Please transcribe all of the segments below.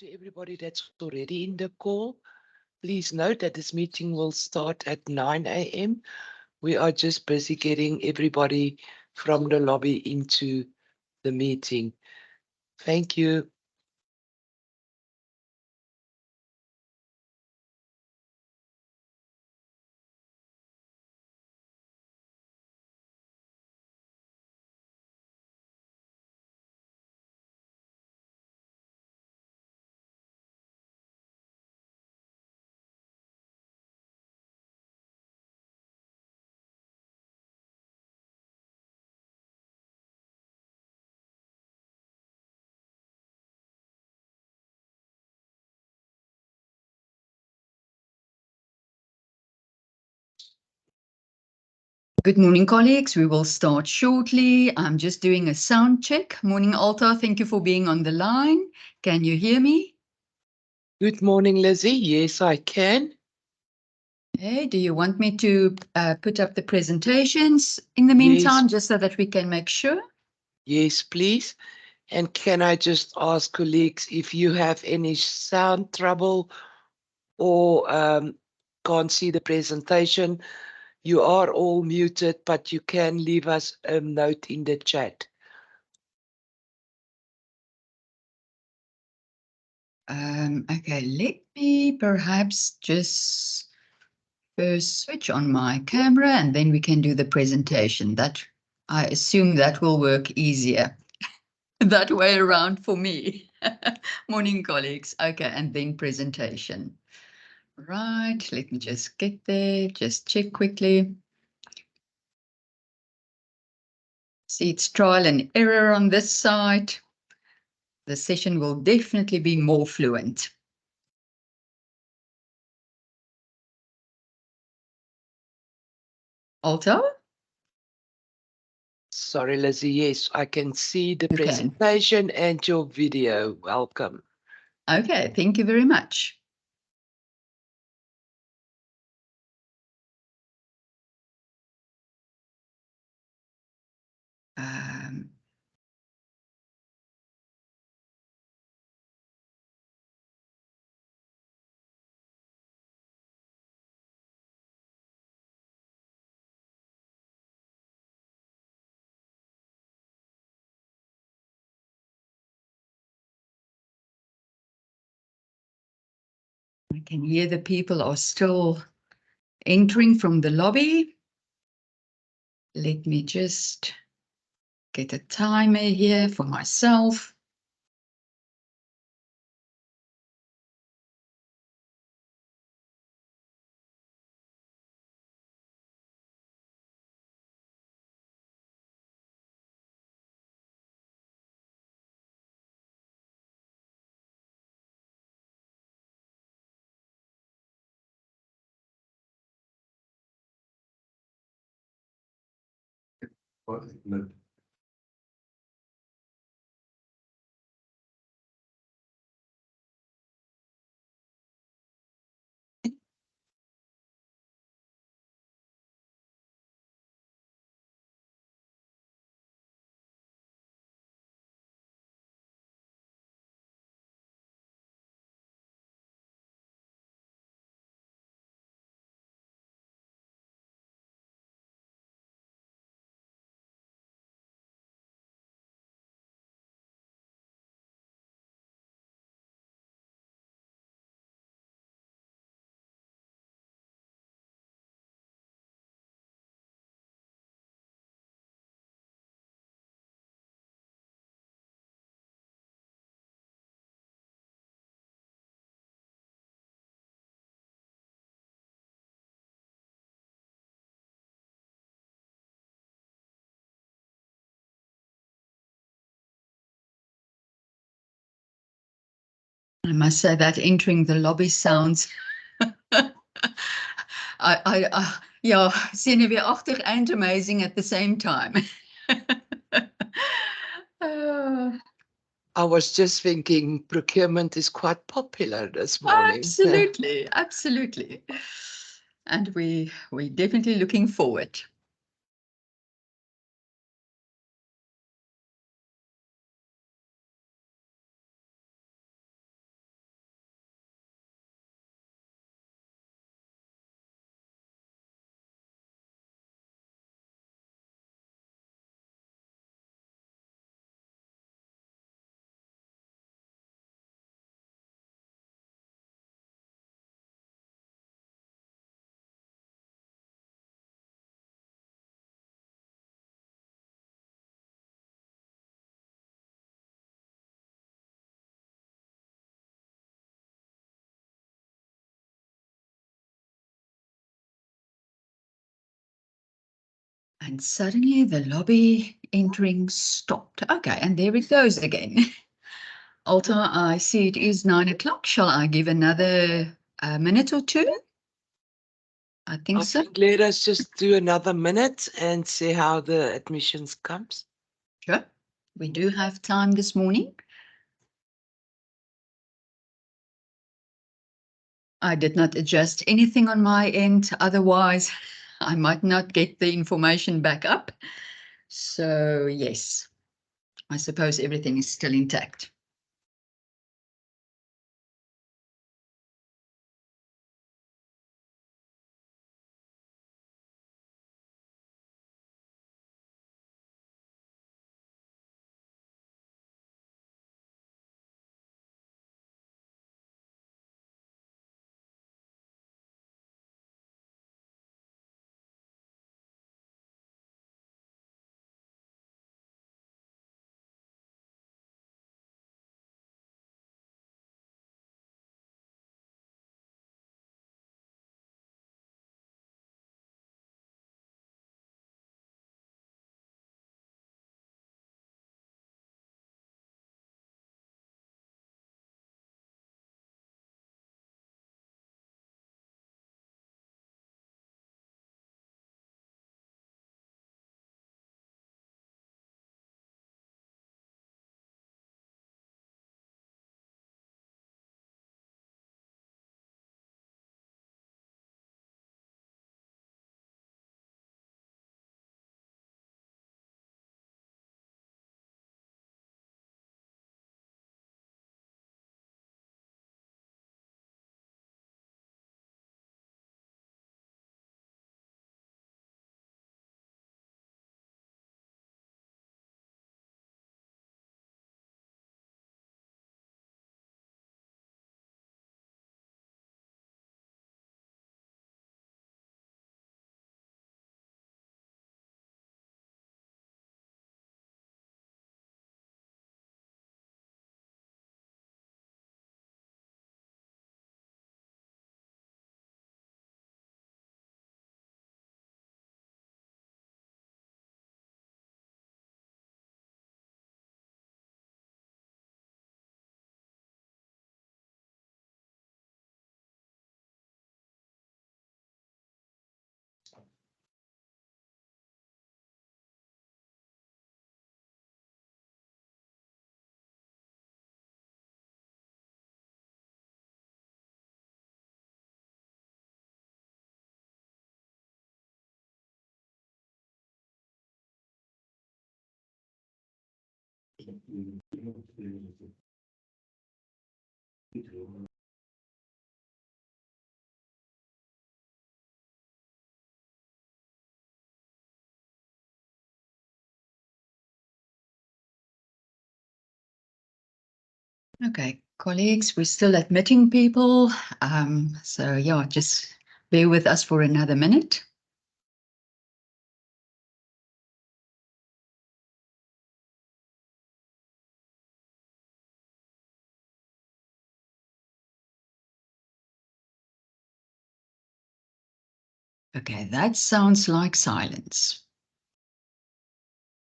to everybody that's already in the call. Please note that this meeting will start at 9 a.m. We are just busy getting everybody from the lobby into the meeting. Thank you. Good morning, colleagues. We will start shortly. I'm just doing a sound check. Morning, Alta. Thank you for being on the line. Can you hear me? Good morning, Lizzie. Yes, I can. Hey, do you want me to put up the presentations in the Yes. meantime, just so that we can make sure? Yes, please. And can I just ask colleagues if you have any sound trouble or can't see the presentation? You are all muted, but you can leave us a note in the chat. Okay, let me perhaps just first switch on my camera and then we can do the presentation. That I assume that will work easier that way around for me. Morning, colleagues. Okay, and then presentation. Right, let me just get there, just check quickly. See, it's trial and error on this side. The session will definitely be more fluent. Alto? Sorry, Lizzie. Yes, I can see the You can. presentation and your video. Welcome. Okay, thank you very much. I can hear the people are still entering from the lobby. Let me just get a timer here for myself. I must say that entering the lobby sounds. Yeah, zenuwagtig and amazing at the same time. I was just thinking procurement is quite popular this morning. Absolutely, absolutely. And we're definitely looking forward. And suddenly the lobby entering stopped. Okay, and there it goes again. Alta, I see it is 9 o'clock. Shall I give another minute or two? I think I so. think let us just do another minute and see how the admissions comes. Sure. We do have time this morning. I did not adjust anything on my end. Otherwise, I might not get the information back up. So yes, I suppose everything is still intact. Okay, colleagues, we're still admitting people. So yeah, just bear with us for another minute. Okay, that sounds like silence.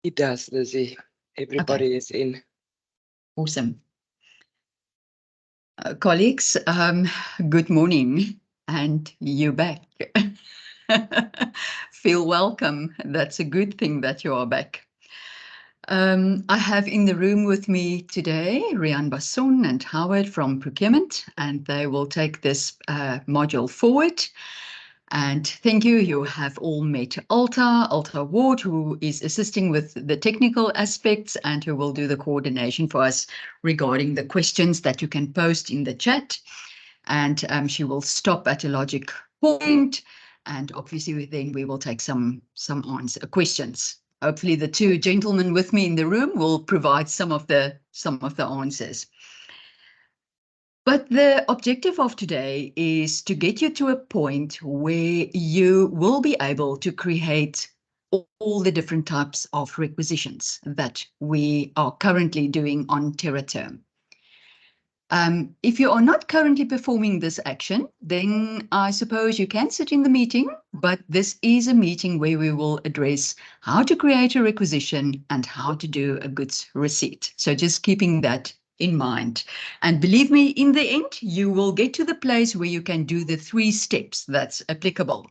It does, Lizzie. Everybody is in. Awesome. Colleagues, good morning, and you're back. Feel welcome. That's a good thing that you are back. I have in the room with me today Rian Basson and Howard from Procurement, and they will take this module forward. And thank you. You have all met Alta Ward, who is assisting with the technical aspects and who will do the coordination for us regarding the questions that you can post in the chat. And she will stop at a logic point. And obviously then we will take some questions. Hopefully the two gentlemen with me in the room will provide some of the answers. But the objective of today is to get you to a point where you will be able to create all the different types of requisitions that we are currently doing on TerraTerm. If you are not currently performing this action, then I suppose you can sit in the meeting, but this is a meeting where we will address how to create a requisition and how to do a goods receipt. So just keeping that in mind. And believe me, in the end, you will get to the place where you can do the 3 steps that's applicable.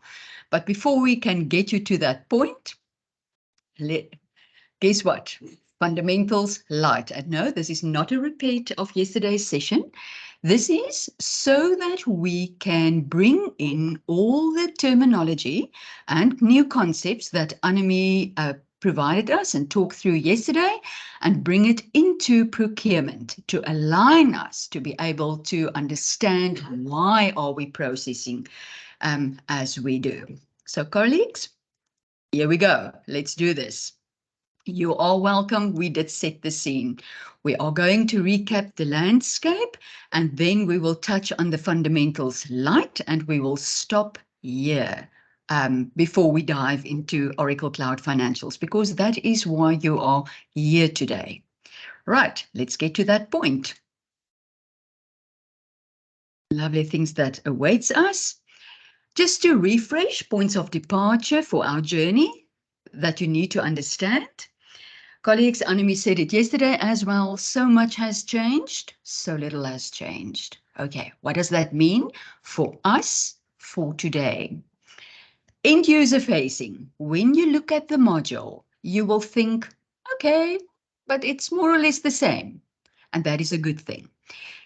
But before we can get you to that point, guess what? Fundamentals light. And no, this is not a repeat of yesterday's session. This is so that we can bring in all the terminology and new concepts that Anami provided us and talked through yesterday, and bring it into procurement to align us to be able to understand why are we processing as we do. So colleagues, here we go. Let's do this. You are welcome. We did set the scene. We are going to recap the landscape, and then we will touch on the fundamentals light, and we will stop here before we dive into Oracle Cloud Financials, because that is why you are here today. Right, let's get to that point. Lovely things that awaits us. Just to refresh points of departure for our journey that you need to understand. Colleagues, Anami said it yesterday as well. So much has changed, so little has changed. Okay, what does that mean for us for today? End user facing. When you look at the module, you will think, okay, but it's more or less the same. And that is a good thing.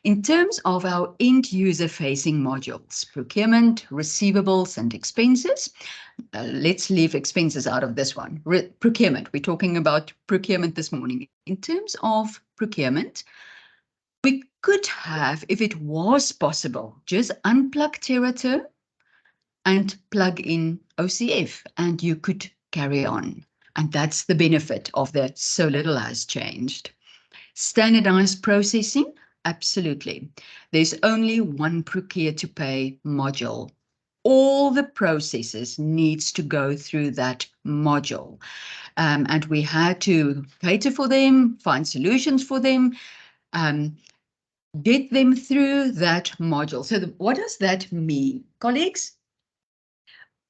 In terms of our end user facing modules, procurement, receivables, and expenses, let's leave expenses out of this one. Procurement, we're talking about procurement this morning. In terms of procurement, we could have, if it was possible, just unplug Terater and plug in OCF, and you could carry on. And that's the benefit of the so little has changed. Standardized processing, absolutely. There's only one procure to pay module. All the processes needs to go through that module. And we had to cater for them, find solutions for them, get them through that module. So what does that mean, colleagues?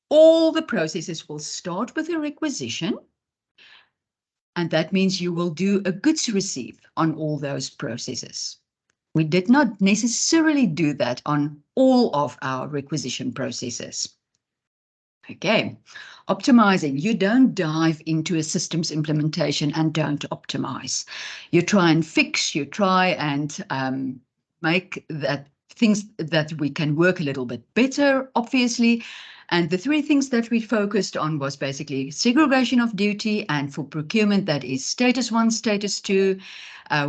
All the processes will start with a requisition, and that means you will do a goods receive on all those processes. We did not necessarily do that on all of our requisition processes. Okay, optimizing. You don't dive into a systems implementation and don't optimize. You try and fix, you try and make that things that we can work a little bit better, obviously. And the 3 things that we focused on was basically segregation of duty, and for procurement, that is status 1, status 2.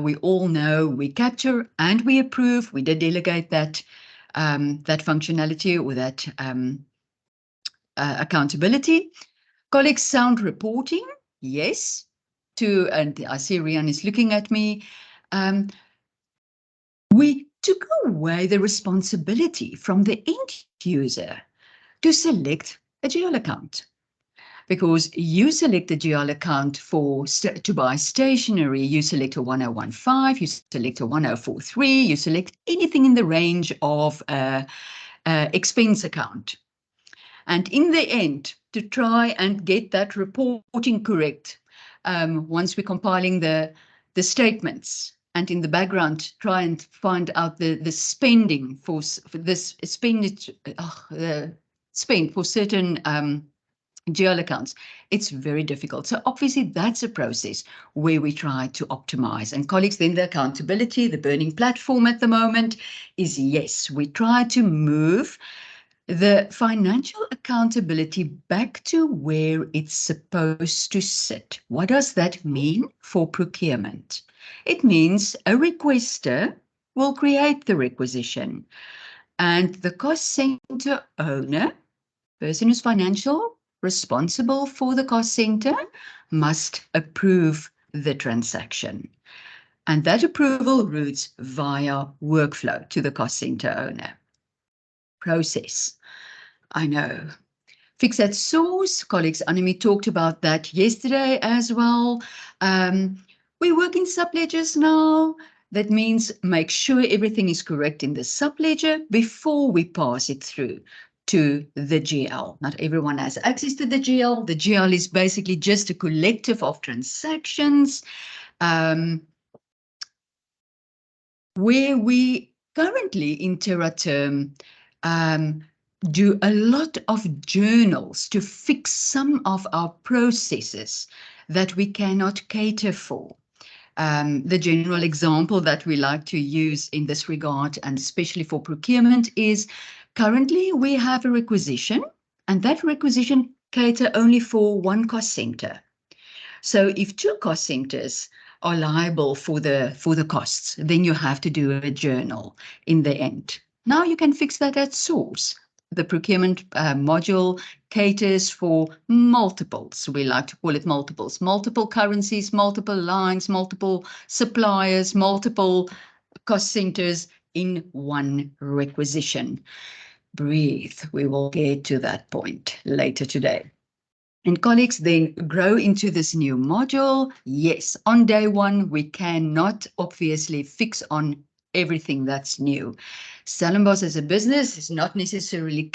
We all know we capture and we approve. We did delegate that, that functionality or that accountability. Colleagues, sound reporting, yes. And I see Rian is looking at me. We took away the responsibility from the end user to select a GL account, because you select a GL account to buy stationery, you select a 1015, you select a 1043, you select anything in the range of expense account. And in the end, to try and get that reporting correct, once we're compiling the statements, and in the background, try and find out the spending for this expenditure, the spend for certain GL accounts, it's very difficult. So obviously that's a process where we try to optimize. And colleagues, then the accountability, the burning platform at the moment is, yes, we try to move the financial accountability back to where it's supposed to sit. What does that mean for procurement? It means a requester will create the requisition, and the cost center owner, person who's financial responsible for the cost center, must approve the transaction. And that approval routes via workflow to the cost center owner. Process. I know. Fix at source. Colleagues, Anami talked about that yesterday as well. We work in subledgers now. That means make sure everything is correct in the subledger before we pass it through to the GL. Not everyone has access to the GL. The GL is basically just a collective of transactions where we currently in TerraTerm do a lot of journals to fix some of our processes that we cannot cater for. The general example that we like to use in this regard, and especially for procurement, is currently we have a requisition, and that requisition cater only for one cost center. So if two cost centers are liable for the costs, then you have to do a journal in the end. Now you can fix that at source. The procurement module caters for multiples. We like to call it multiples. Multiple currencies, multiple lines, multiple suppliers, multiple cost centers in one requisition. Breathe. We will get to that point later today. And colleagues then grow into this new module. Yes, on day one, we cannot obviously fix on everything that's new. Stellenbosch as a business is not necessarily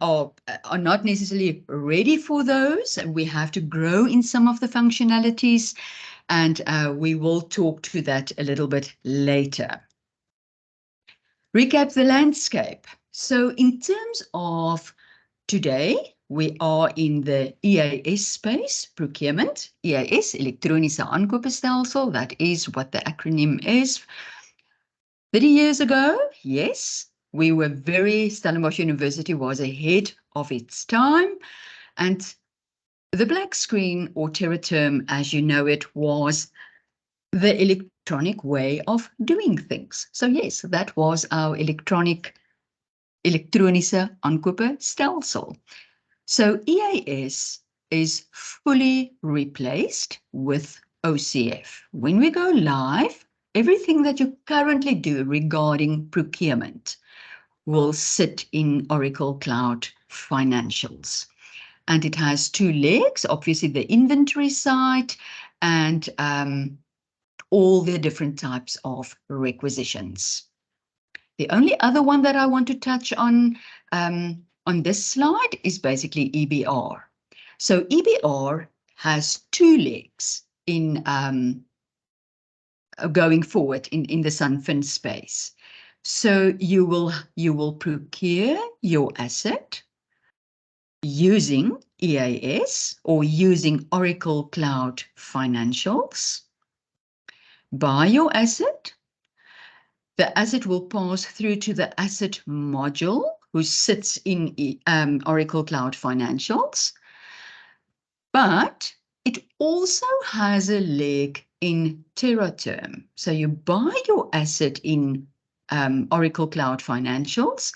are not necessarily ready for those. We have to grow in some of the functionalities, and we will talk to that a little bit later. Recap the landscape. So in terms of today, we are in the EAS space, procurement. EAS, elektronische aankoopstelsel, that is what the acronym is. 30 years ago, yes, Stellenbosch University was ahead of its time, and the black screen, or TerraTerm as you know it, was the electronic way of doing things. So yes, that was our elektronische aankoopstelsel. So EAS is fully replaced with OCF. When we go live, everything that you currently do regarding procurement will sit in Oracle Cloud Financials. And it has two legs, obviously the inventory side and all the different types of requisitions. The only other one that I want to touch on this slide is basically EBR. So EBR has two legs in going forward in the SUNFin space. So you will procure your asset using EAS or using Oracle Cloud Financials. Buy your asset. The asset will pass through to the asset module, who sits in Oracle Cloud Financials. But it also has a leg in TerraTerm. So you buy your asset in Oracle Cloud Financials.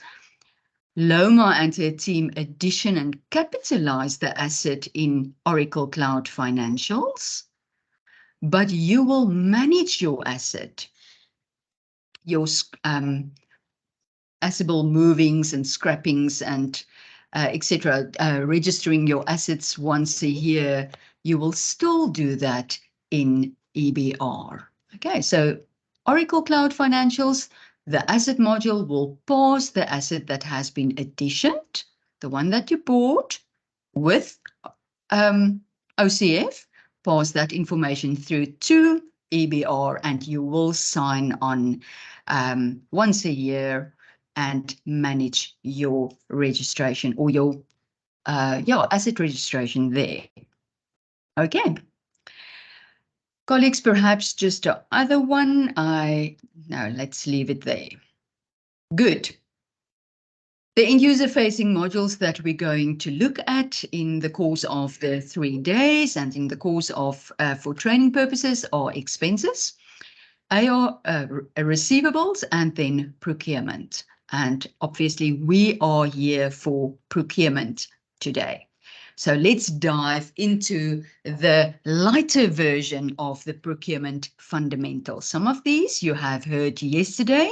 Loma and her team addition and capitalize the asset in Oracle Cloud Financials. But you will manage your asset, your assable movings and scrappings and etc., registering your assets once a year. You will still do that in EBR. Okay, so Oracle Cloud Financials, the asset module will parse the asset that has been additioned, the one that you bought with OCF, pass that information through to EBR, and you will sign on once a year and manage your registration or your asset registration there. Okay. Colleagues, perhaps just the other one. No, let's leave it there. Good. The end-user facing modules that we're going to look at in the course of the 3 days and in the course of for training purposes are expenses, AR receivables, and then procurement. And obviously we are here for procurement today. So let's dive into the lighter version of the procurement fundamentals. Some of these you have heard yesterday.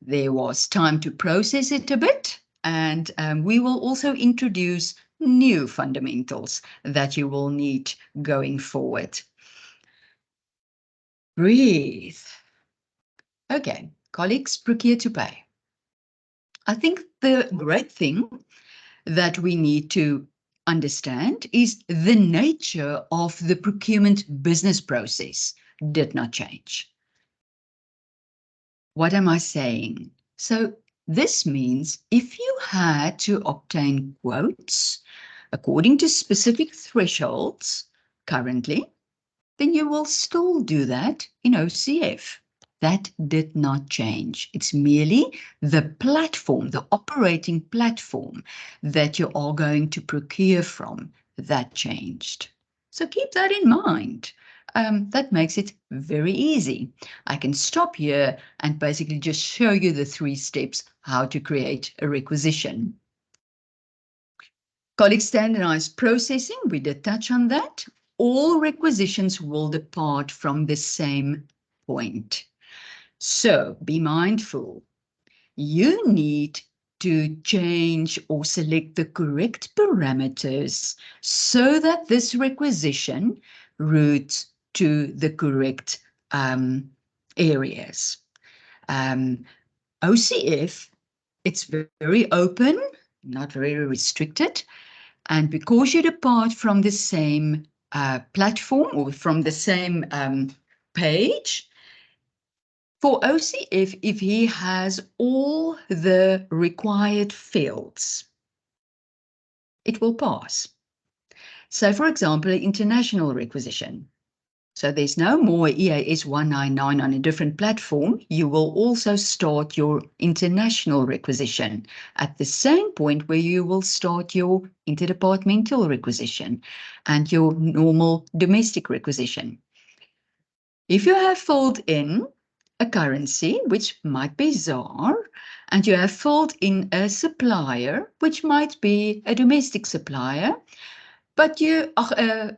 There was time to process it a bit, and we will also introduce new fundamentals that you will need going forward. Breathe. Okay, colleagues, procure to pay. I think the great thing that we need to understand is the nature of the procurement business process did not change. What am I saying? So this means if you had to obtain quotes according to specific thresholds currently, then you will still do that in OCF. That did not change. It's merely the platform, the operating platform that you are going to procure from that changed. So keep that in mind. That makes it very easy. I can stop here and basically just show you the 3 steps how to create a requisition. Colleague standardized processing, we did touch on that. All requisitions will depart from the same point. So be mindful. You need to change or select the correct parameters so that this requisition routes to the correct areas. OCF, it's very open, not very restricted. And because you depart from the same platform or from the same page, for OCF, if he has all the required fields, it will pass. So for example, international requisition. So there's no more EAS 199 on a different platform. You will also start your international requisition at the same point where you will start your interdepartmental requisition and your normal domestic requisition. If you have filled in a currency, which might be ZAR, and you have filled in a supplier, which might be a domestic supplier, but a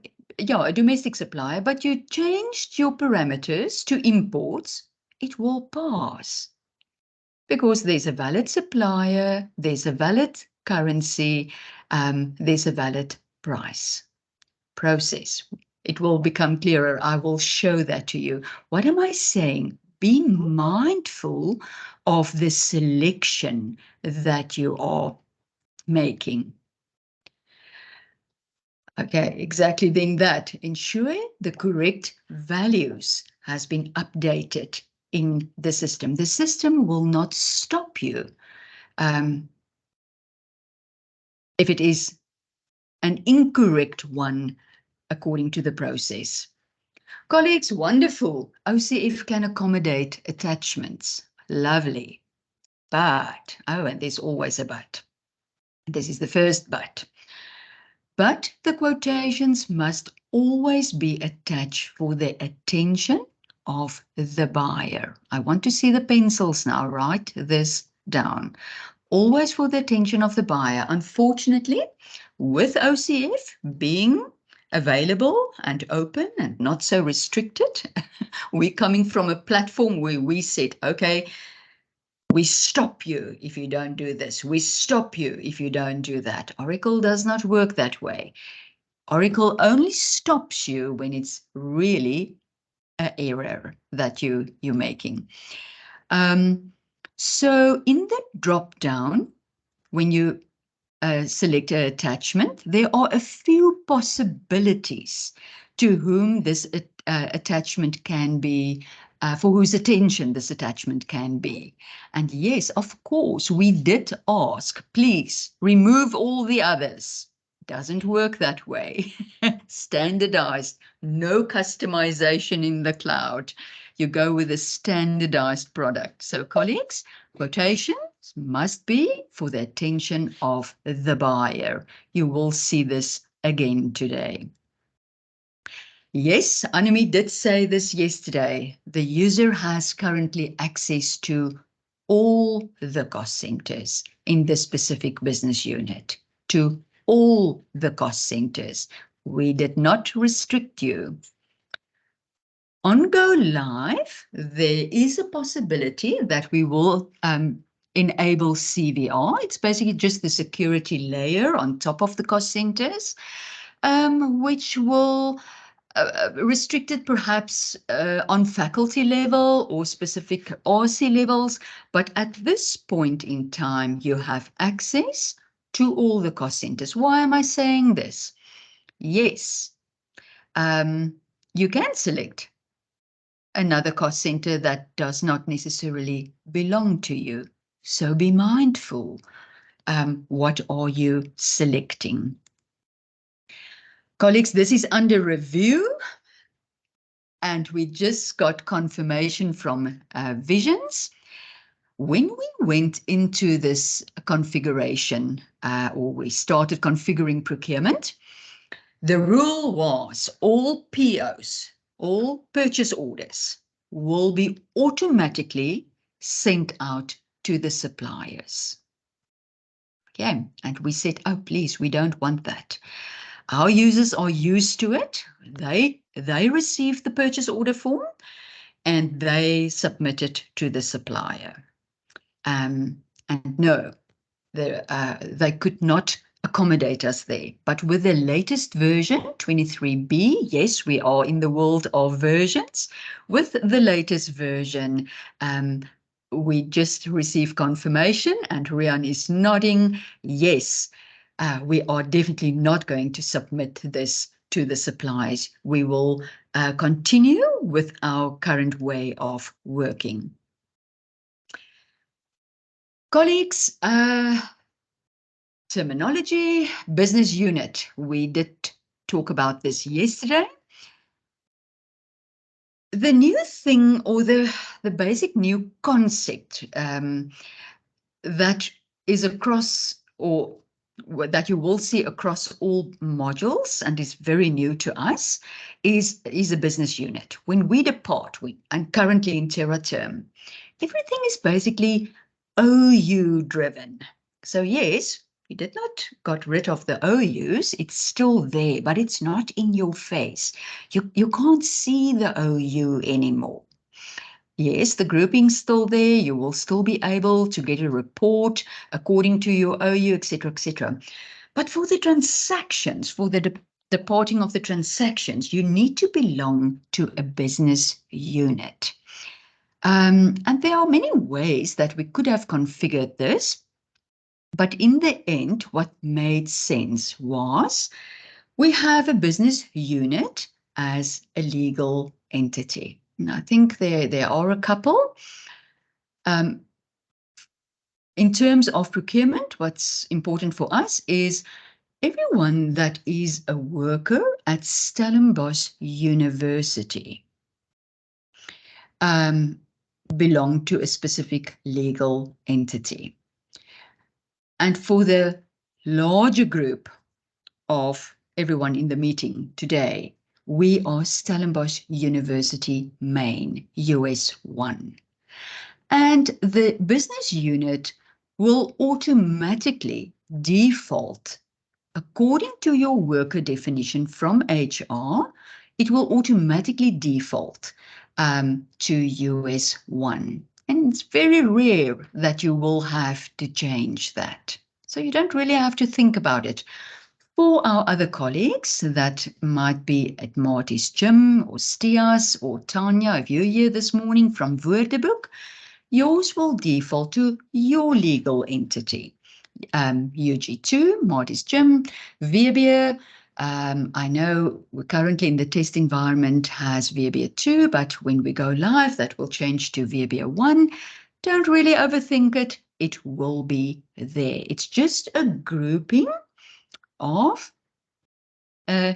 domestic supplier, but you changed your parameters to imports, it will pass. Because there's a valid supplier, there's a valid currency, there's a valid price. Process. It will become clearer. I will show that to you. What am I saying? Be mindful of the selection that you are making. Okay, exactly then that. Ensure the correct values has been updated in the system. The system will not stop you if it is an incorrect one according to the process. Colleagues, wonderful. OCF can accommodate attachments. Lovely. But, and there's always a but. This is the first but. But the quotations must always be attached for the attention of the buyer. I want to see the pencils now. Write this down. Always for the attention of the buyer. Unfortunately, with OCF being available and open and not so restricted, we're coming from a platform where we said, okay, we stop you if you don't do this. We stop you if you don't do that. Oracle does not work that way. Oracle only stops you when it's really an error that you're making. So in the drop down, when you select an attachment, there are a few possibilities to whom this attachment can be, for whose attention this attachment can be. And yes, of course, we did ask, please remove all the others. Doesn't work that way. Standardized, no customization in the cloud. You go with a standardized product. So colleagues, quotations must be for the attention of the buyer. You will see this again today. Yes, Annemie did say this yesterday. The user has currently access to all the cost centers in the specific business unit, to all the cost centers. We did not restrict you. On go live, there is a possibility that we will enable CVR. It's basically just the security layer on top of the cost centers, which will restricted perhaps on faculty level or specific RC levels, but at this point in time, you have access to all the cost centers. Why am I saying this? Yes, you can select another cost center that does not necessarily belong to you. So be mindful. What are you selecting? Colleagues, this is under review, and we just got confirmation from Visions. When we went into this configuration, or we started configuring procurement, the rule was all POs, all purchase orders, will be automatically sent out to the suppliers. Okay, and we said, oh, please, we don't want that. Our users are used to it. They receive the purchase order form and they submit it to the supplier. And no, they could not accommodate us there. But with the latest version, 23B, yes, we are in the world of versions. With the latest version, we just received confirmation, and Rian is nodding. Yes, we are definitely not going to submit this to the suppliers. We will continue with our current way of working. Colleagues, terminology, business unit. We did talk about this yesterday. The new thing, or the basic new concept that is across, or that you will see across all modules and is very new to us, is a business unit. When we depart, and currently in Terra Term, everything is basically OU driven. So yes, we did not got rid of the OUs. It's still there, but it's not in your face. You can't see the OU anymore. Yes, the grouping's still there. You will still be able to get a report according to your OU, etc., etc. But for the transactions, for the departing of the transactions, you need to belong to a business unit. And there are many ways that we could have configured this. But in the end, what made sense was we have a business unit as a legal entity. And I think there are a couple. In terms of procurement, what's important for us is everyone that is a worker at Stellenbosch University belong to a specific legal entity. And for the larger group of everyone in the meeting today, we are Stellenbosch University Main, US 1. And the business unit will automatically default, according to your worker definition from HR, it will automatically default to US 1. And it's very rare that you will have to change that. So you don't really have to think about it. For our other colleagues that might be at Marty's Gym or Stias or Tanya, if you're here this morning from Woordeboek, yours will default to your legal entity. UG2, Marty's Gym, VB. I know we're currently in the test environment has VB 2, but when we go live, that will change to VB 1. Don't really overthink it. It will be there. It's just a grouping of an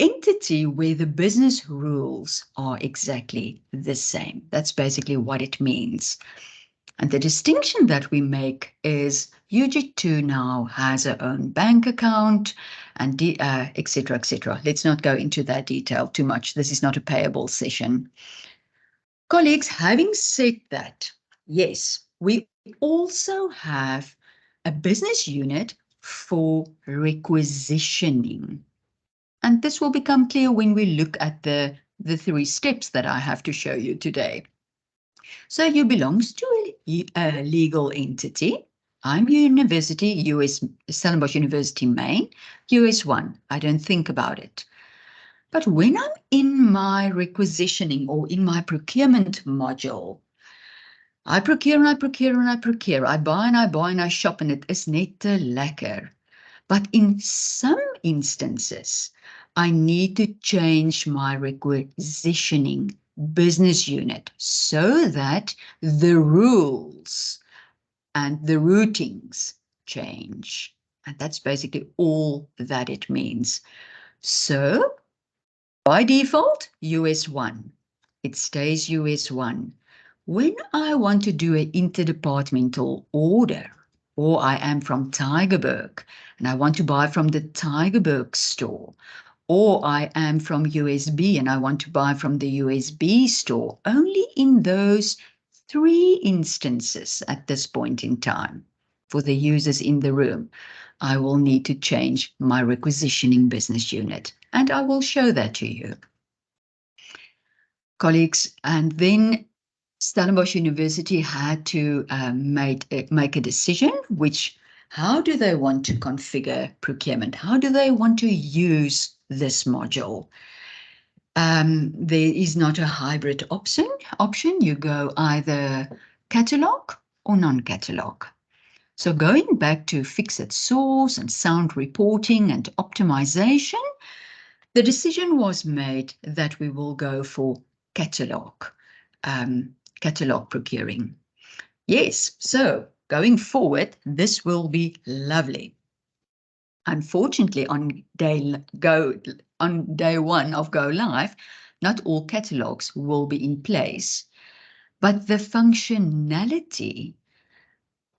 entity where the business rules are exactly the same. That's basically what it means. And the distinction that we make is UG2 now has her own bank account and etc., etc. Let's not go into that detail too much. This is not a payable session. Colleagues, having said that, yes, we also have a business unit for requisitioning. And this will become clear when we look at the 3 steps that I have to show you today. So you belongs to a legal entity. I'm Stellenbosch University Main, US 1. I don't think about it. But when I'm in my requisitioning or in my procurement module, I procure and I procure and I procure. I buy and I buy and I shop and it is net te lekker. But in some instances, I need to change my requisitioning business unit so that the rules and the routings change. And that's basically all that it means. So by default, US1. It stays US1. When I want to do an interdepartmental order, or I am from Tygerberg and I want to buy from the Tygerberg store, or I am from USB and I want to buy from the USB store, only in those 3 instances at this point in time for the users in the room, I will need to change my requisitioning business unit, and I will show that to you. Colleagues, and then Stellenbosch University had to make a decision, how do they want to configure procurement? How do they want to use this module? There is not a hybrid option. You go either catalog or non-catalog. So going back to fixed source and sound reporting and optimization, the decision was made that we will go for catalog procuring. Yes, so going forward, this will be lovely. Unfortunately, on day 1 of Go Live, not all catalogs will be in place, but the functionality,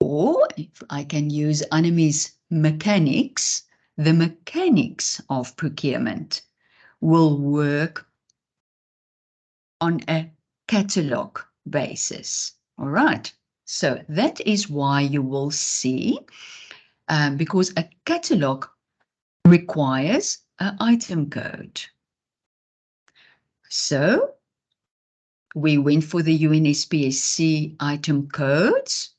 or if I can use Annemie's mechanics, the mechanics of procurement will work on a catalog basis. All right, so that is why you will see, because a catalog requires an item code. So we went for the UNSPSC item codes.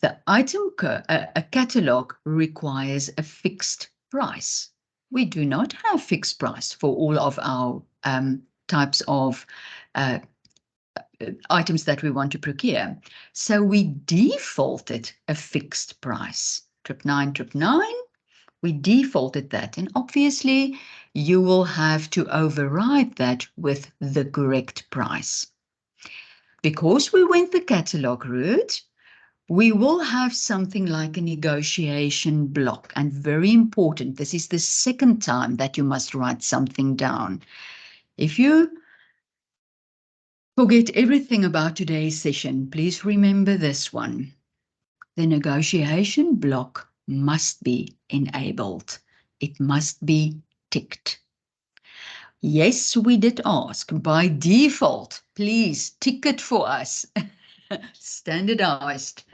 The item code, a catalog requires a fixed price. We do not have fixed price for all of our types of items that we want to procure. So we defaulted a fixed price, 999. We defaulted that, and obviously you will have to override that with the correct price. Because we went the catalog route, we will have something like a negotiation block, and very important, this is the second time that you must write something down. If you forget everything about today's session, please remember this one. The negotiation block must be enabled. It must be ticked. Yes, we did ask by default, please tick it for us. Standardized.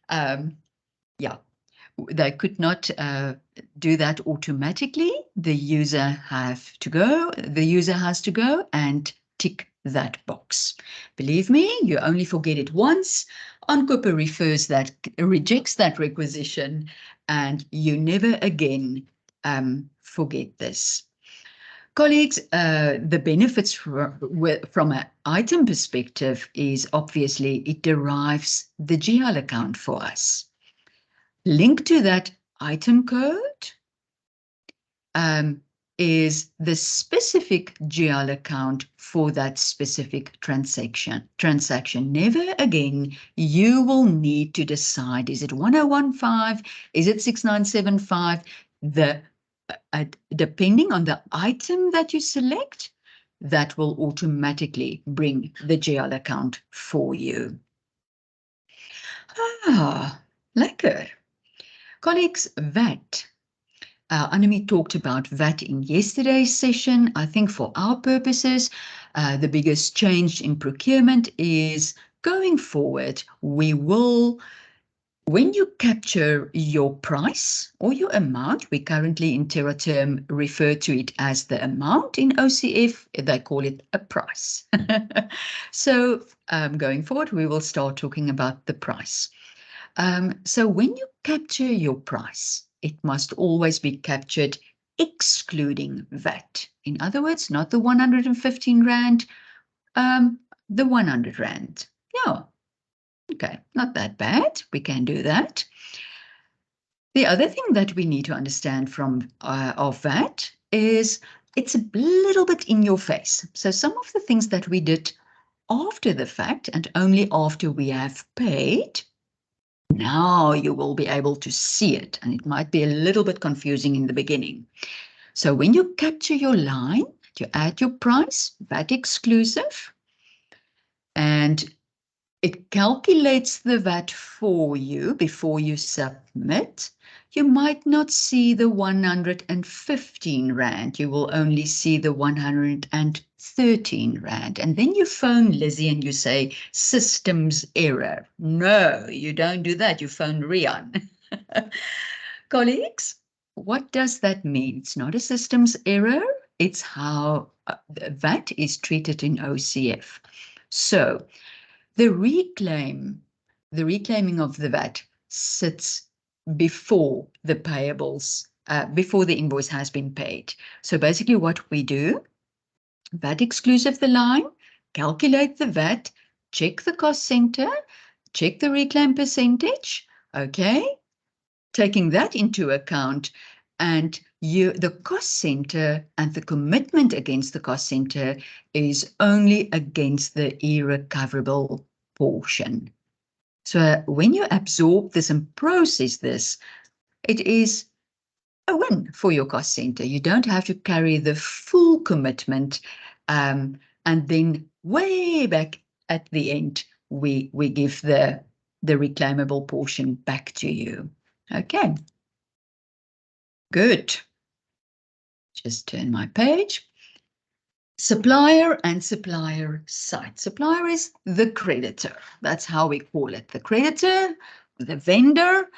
Yeah, they could not do that automatically. The user has to go and tick that box. Believe me, you only forget it once. Aankope rejects that requisition, and you never again forget this. Colleagues, the benefits from an item perspective is obviously it derives the GL account for us. Linked to that item code is the specific GL account for that specific transaction. Never again, you will need to decide, is it 1015, is it 6975? Depending on the item that you select, that will automatically bring the GL account for you. Lekker. Colleagues, VAT. Annemie talked about VAT in yesterday's session. I think for our purposes, the biggest change in procurement is going forward, we will, when you capture your price or your amount, we currently in TerraTerm refer to it as the amount. In OCF, they call it a price. So going forward, we will start talking about the price. So when you capture your price, it must always be captured excluding VAT. In other words, not the 115 Rand, the 100 Rand. Yeah, okay, not that bad. We can do that. The other thing that we need to understand from of VAT is it's a little bit in your face. So some of the things that we did after the fact and only after we have paid, now you will be able to see it, and it might be a little bit confusing in the beginning. So when you capture your line, you add your price, VAT exclusive, and it calculates the VAT for you before you submit. You might not see the 115 Rand. You will only see the 113 Rand. And then you phone Lizzie and you say, systems error. No, you don't do that. You phone Rian. Colleagues, what does that mean? It's not a systems error. It's how VAT is treated in OCF. So the reclaiming of the VAT sits before the payables, before the invoice has been paid. So basically what we do, VAT exclusive the line, calculate the VAT, check the cost center, check the reclaim percentage, okay? Taking that into account, and the cost center and the commitment against the cost center is only against the irrecoverable portion. So when you absorb this and process this, it is a win for your cost center. You don't have to carry the full commitment, and then way back at the end, we give the reclaimable portion back to you. Okay, good. Just turn my page. Supplier and supplier side. Supplier is the creditor. That's how we call it. The creditor, the vendor.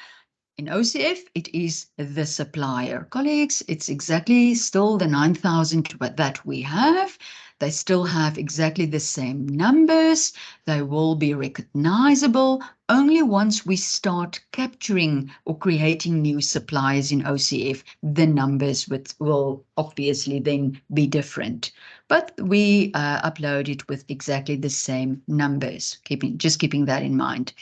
In OCF, it is the supplier. Colleagues, it's exactly still the 9,000 that we have. They still have exactly the same numbers. They will be recognizable only once we start capturing or creating new suppliers in OCF. The numbers will obviously then be different. But we upload it with exactly the same numbers, just keeping that in mind.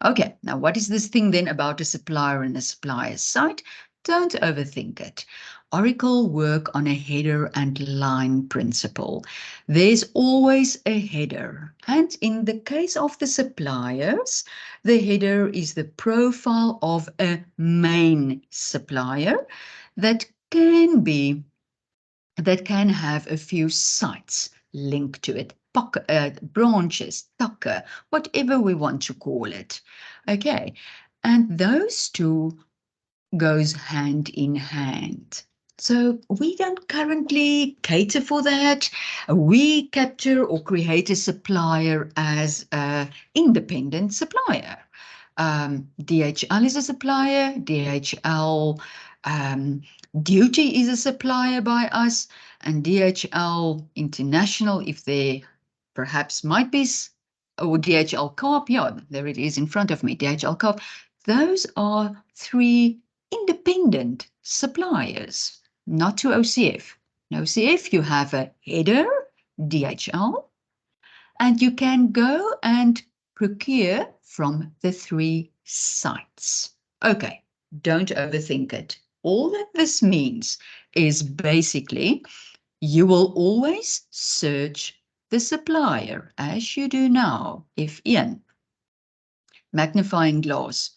Okay, now what is this thing then about a supplier and a supplier site? Don't overthink it. Oracle work on a header and line principle. There's always a header. And in the case of the suppliers, the header is the profile of a main supplier that can have a few sites linked to it, branches, takke, whatever we want to call it. Okay, and those two goes hand in hand. So we don't currently cater for that. We capture or create a supplier as an independent supplier. DHL is a supplier, DHL Duty is a supplier by us, and DHL International, if there perhaps might be, or DHL Corp, yeah, there it is in front of me, DHL Corp. Those are three independent suppliers, not to OCF. In OCF, you have a header, DHL, and you can go and procure from the three sites. Okay, don't overthink it. All that this means is basically you will always search the supplier as you do now, F1, magnifying glass.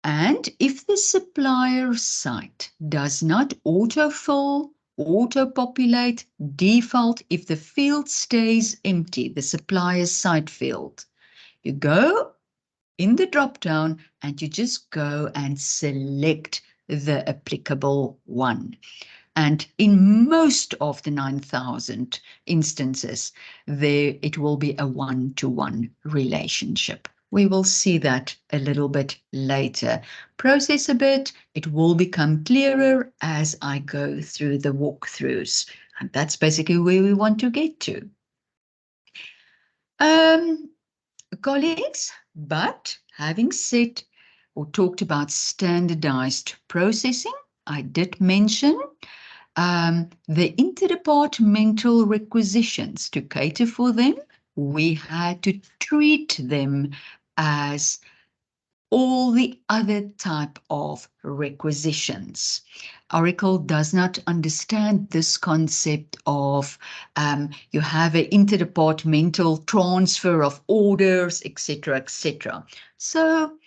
And if the supplier site does not autofill, auto-populate, default, if the field stays empty, the supplier site field, you go in the drop-down and you just go and select the applicable one. And in most of the 9,000 instances, it will be a one-to-one relationship. We will see that a little bit later. Process a bit, it will become clearer as I go through the walkthroughs. And that's basically where we want to get to. Colleagues, but having said or talked about standardized processing, I did mention the interdepartmental requisitions. To cater for them, we had to treat them as all the other type of requisitions. Oracle does not understand this concept of you have an interdepartmental transfer of orders, etc., etc. So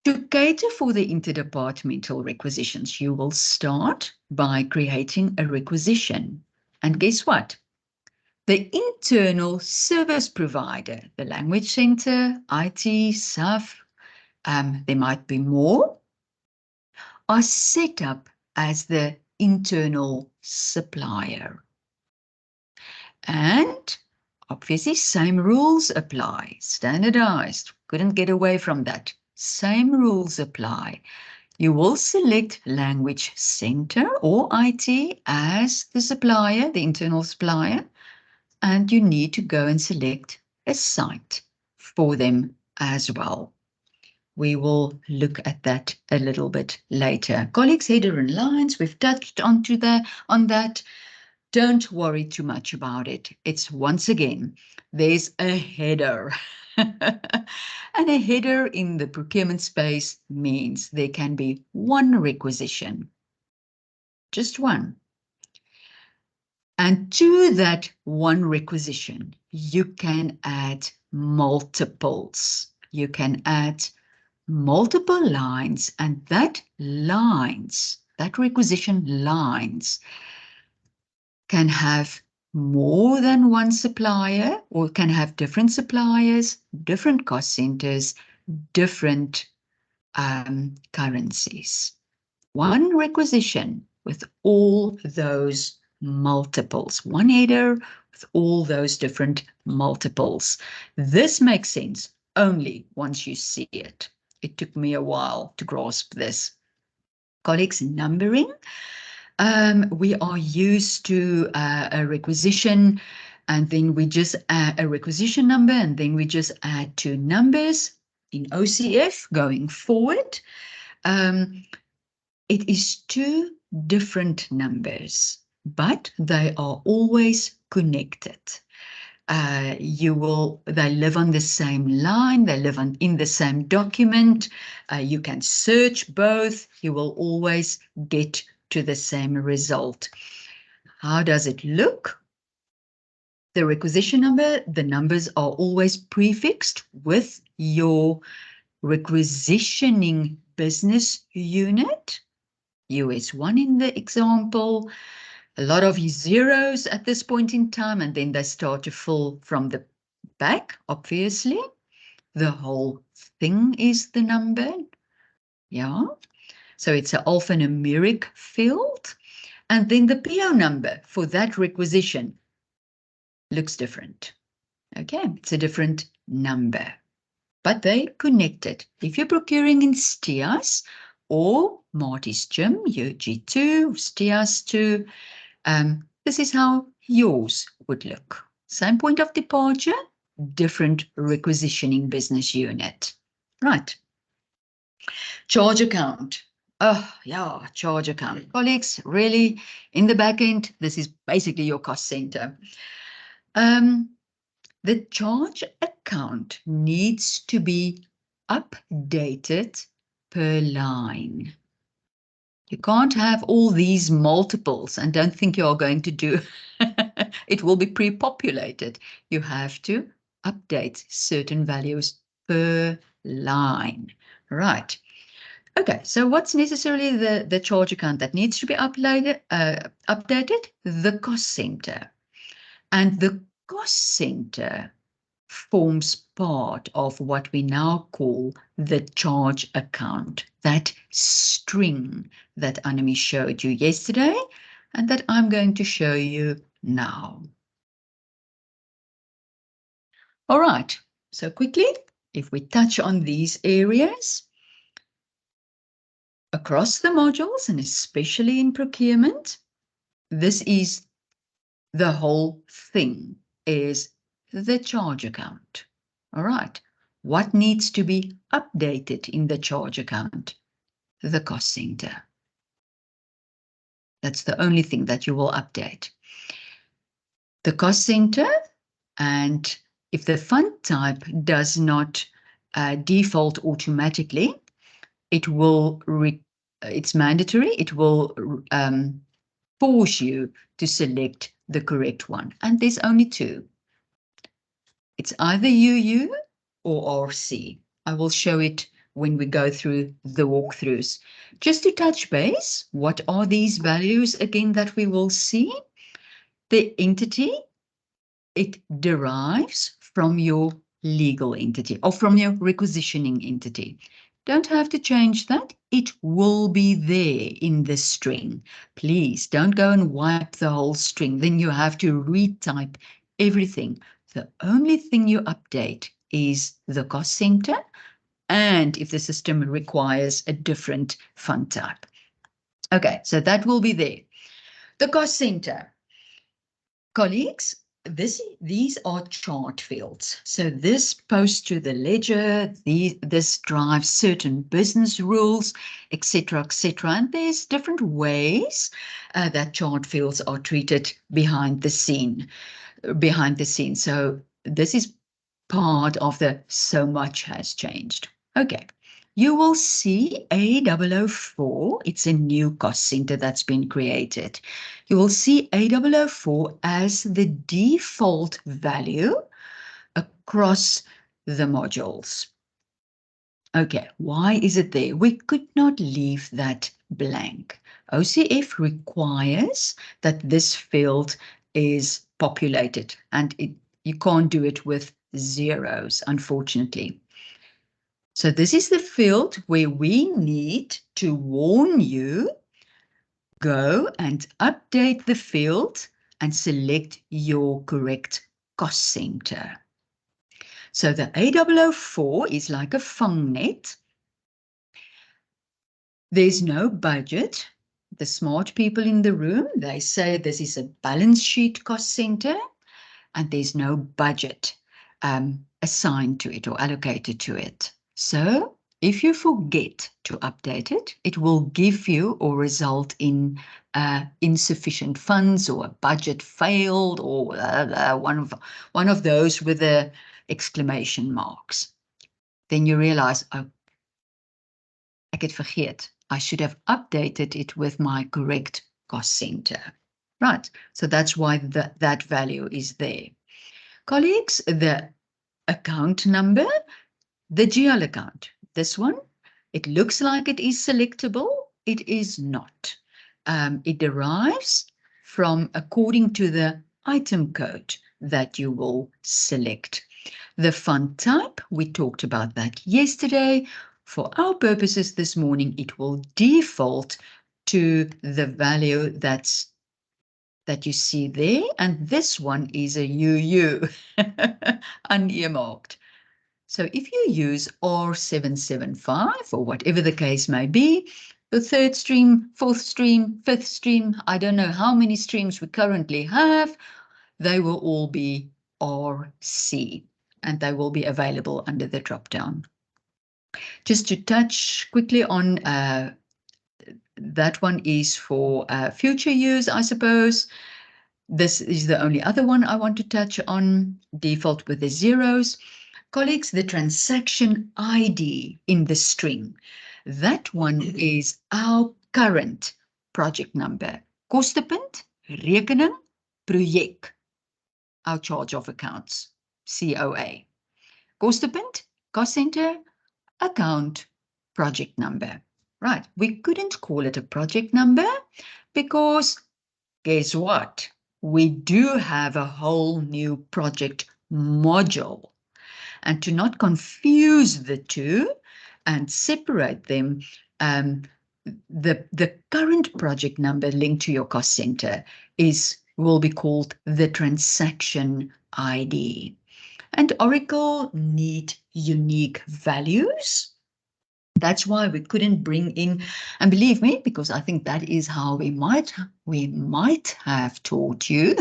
to cater for the interdepartmental requisitions, you will start by creating a requisition. And guess what? The internal service provider, the language center, IT, SAF, there might be more, are set up as the internal supplier. And obviously, same rules apply, standardized, couldn't get away from that. Same rules apply. You will select language center or IT as the supplier, the internal supplier, and you need to go and select a site for them as well. We will look at that a little bit later. Colleagues, header and lines, we've touched on that. Don't worry too much about it. It's once again, there's a header. And a header in the procurement space means there can be one requisition, just one. And to that one requisition, you can add multiples. You can add multiple lines, and that requisition lines can have more than one supplier or can have different suppliers, different cost centers, different currencies. One requisition with all those multiples, one header with all those different multiples. This makes sense only once you see it. It took me a while to grasp this. Colleagues, numbering. We are used to a requisition, and then we just add a requisition number, and then we just add two numbers in OCF going forward. It is two different numbers, but they are always connected. They live on the same line, they live in the same document. You can search both, you will always get to the same result. How does it look? The requisition number, the numbers are always prefixed with your requisitioning business unit. US1 in the example, a lot of zeros at this point in time, and then they start to fill from the back, obviously. The whole thing is the number. Yeah. So it's an alphanumeric field. And then the PO number for that requisition looks different. Okay, it's a different number, but they connected. If you're procuring in STIAS or Marty's Gym, UG2, STIAS 2, this is how yours would look. Same point of departure, different requisitioning business unit. Right. Charge account. Oh, yeah, charge account. Colleagues, really, in the back end, this is basically your cost center. The charge account needs to be updated per line. You can't have all these multiples and don't think you're going to do. It will be pre-populated. You have to update certain values per line. Right. Okay, so what's necessarily the charge account that needs to be updated? The cost center. And the cost center forms part of what we now call the charge account, that string that Annemie showed you yesterday and that I'm going to show you now. All right, so quickly, if we touch on these areas, across the modules and especially in procurement, this is the whole thing, is the charge account. All right, what needs to be updated in the charge account? The cost center. That's the only thing that you will update. The cost center, and if the fund type does not default automatically, it will it's mandatory. It will force you to select the correct one. And there's only two. It's either UU or RC. I will show it when we go through the walkthroughs. Just to touch base, what are these values again that we will see? The entity, it derives from your legal entity or from your requisitioning entity. Don't have to change that. It will be there in the string. Please don't go and wipe the whole string. Then you have to retype everything. The only thing you update is the cost center and if the system requires a different fund type. Okay, so that will be there. The cost center. Colleagues, these are chart fields. So this posts to the ledger, this drives certain business rules, etc., etc. And there's different ways that chart fields are treated behind the scene. So this is part of the so much has changed. Okay. You will see A004, it's a new cost center that's been created. You will see A004 as the default value across the modules. Okay, why is it there? We could not leave that blank. OCF requires that this field is populated and you can't do it with zeros, unfortunately. So this is the field where we need to warn you, go and update the field and select your correct cost center. So the A004 is like a vangnet. There's no budget. The smart people in the room, they say this is a balance sheet cost center and there's no budget assigned to it or allocated to it. So if you forget to update it, it will give you or result in insufficient funds or a budget failed or one of those with the exclamation marks. Then you realize, oh, ek het vergeet. I should have updated it with my correct cost center. Right, so that's why that value is there. Colleagues, the account number, the GL account, this one, it looks like it is selectable. It is not. It derives from according to the item code that you will select. The fund type, we talked about that yesterday. For our purposes this morning, it will default to the value that you see there. And this one is a UU, unearmarked. So if you use R775 or whatever the case may be, the third stream, fourth stream, fifth stream, I don't know how many streams we currently have, they will all be RC and they will be available under the drop-down. Just to touch quickly on that one is for future use, I suppose. This is the only other one I want to touch on, default with the zeros. Colleagues, the transaction ID in the string, that one is our current project number. Kostepunt, rekening, projek, our charge of accounts, COA. Kostepunt, cost center, account, project number. Right, we couldn't call it a project number because guess what? We do have a whole new project module. And to not confuse the two and separate them, the current project number linked to your cost center will be called the transaction ID. And Oracle need unique values. That's why we couldn't bring in, and believe me, because I think that is how we might have taught you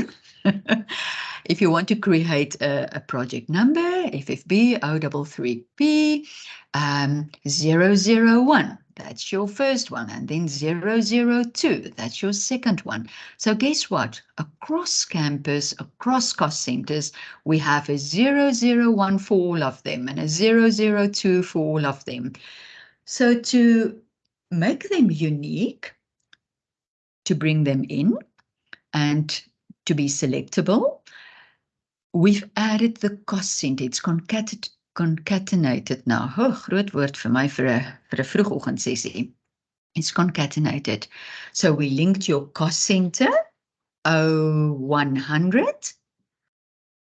If you want to create a project number, FFB 033P 001, that's your first one, and then 002, that's your second one. So guess what? Across campus, across cost centers, we have a 001 for all of them and a 002 for all of them. So to make them unique, to bring them in, and to be selectable, we've added the cost center. It's concatenated now. Oh, groot woord vir my vir 'n vroegoggend sessie. It's concatenated. So we linked your cost center 0100,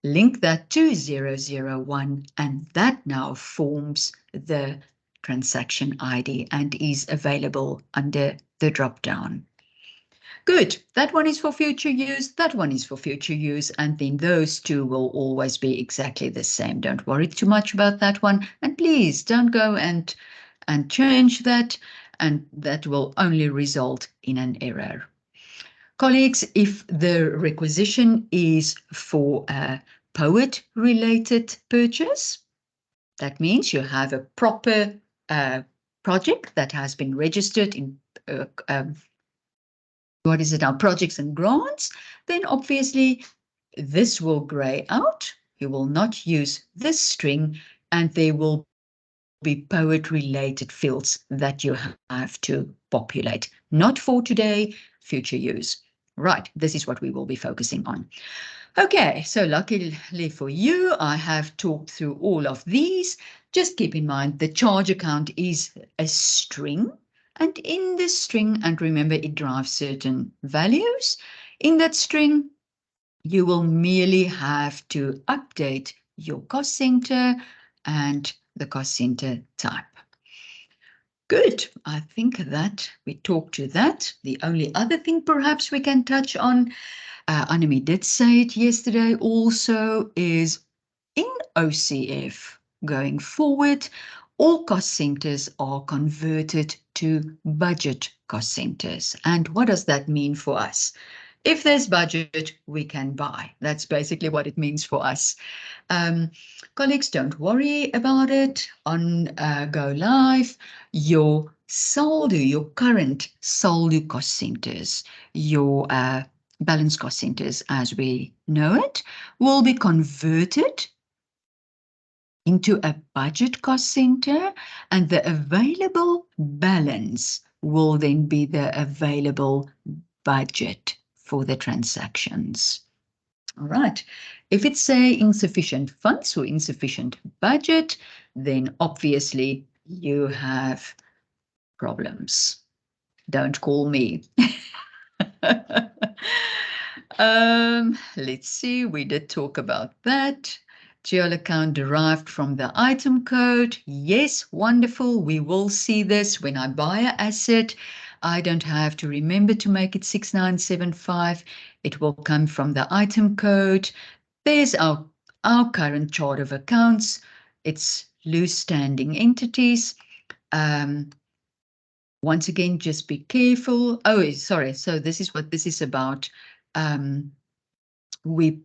link that to 001, and that now forms the transaction ID and is available under the drop-down. Good, that one is for future use, that one is for future use, and then those two will always be exactly the same. Don't worry too much about that one, and please don't go and change that, and that will only result in an error. Colleagues, if the requisition is for a POET-related purchase, that means you have a proper project that has been registered in what is it now, projects and grants, then obviously this will gray out. You will not use this string, and there will be POET-related fields that you have to populate. Not for today, future use. Right, this is what we will be focusing on. Okay, so luckily for you, I have talked through all of these. Just keep in mind the charge account is a string. And in this string, and remember it drives certain values, in that string, you will merely have to update your cost center and the cost center type. Good, I think that we talked to that. The only other thing perhaps we can touch on, Annemie did say it yesterday also, is in OCF going forward, all cost centers are converted to budget cost centers. And what does that mean for us? If there's budget, we can buy. That's basically what it means for us. Colleagues, don't worry about it. On Go Live, your saldo, your current saldo cost centers, your balance cost centers as we know it, will be converted into a budget cost center, and the available balance will then be the available budget for the transactions. All right, if it's say insufficient funds or insufficient budget, then obviously you have problems. Don't call me. Let's see, we did talk about that. GL account derived from the item code. Yes, wonderful. We will see this when I buy an asset. I don't have to remember to make it 6975. It will come from the item code. There's our current chart of accounts. It's loose standing entities. Once again, just be careful. Oh, sorry. So this is what this is about. We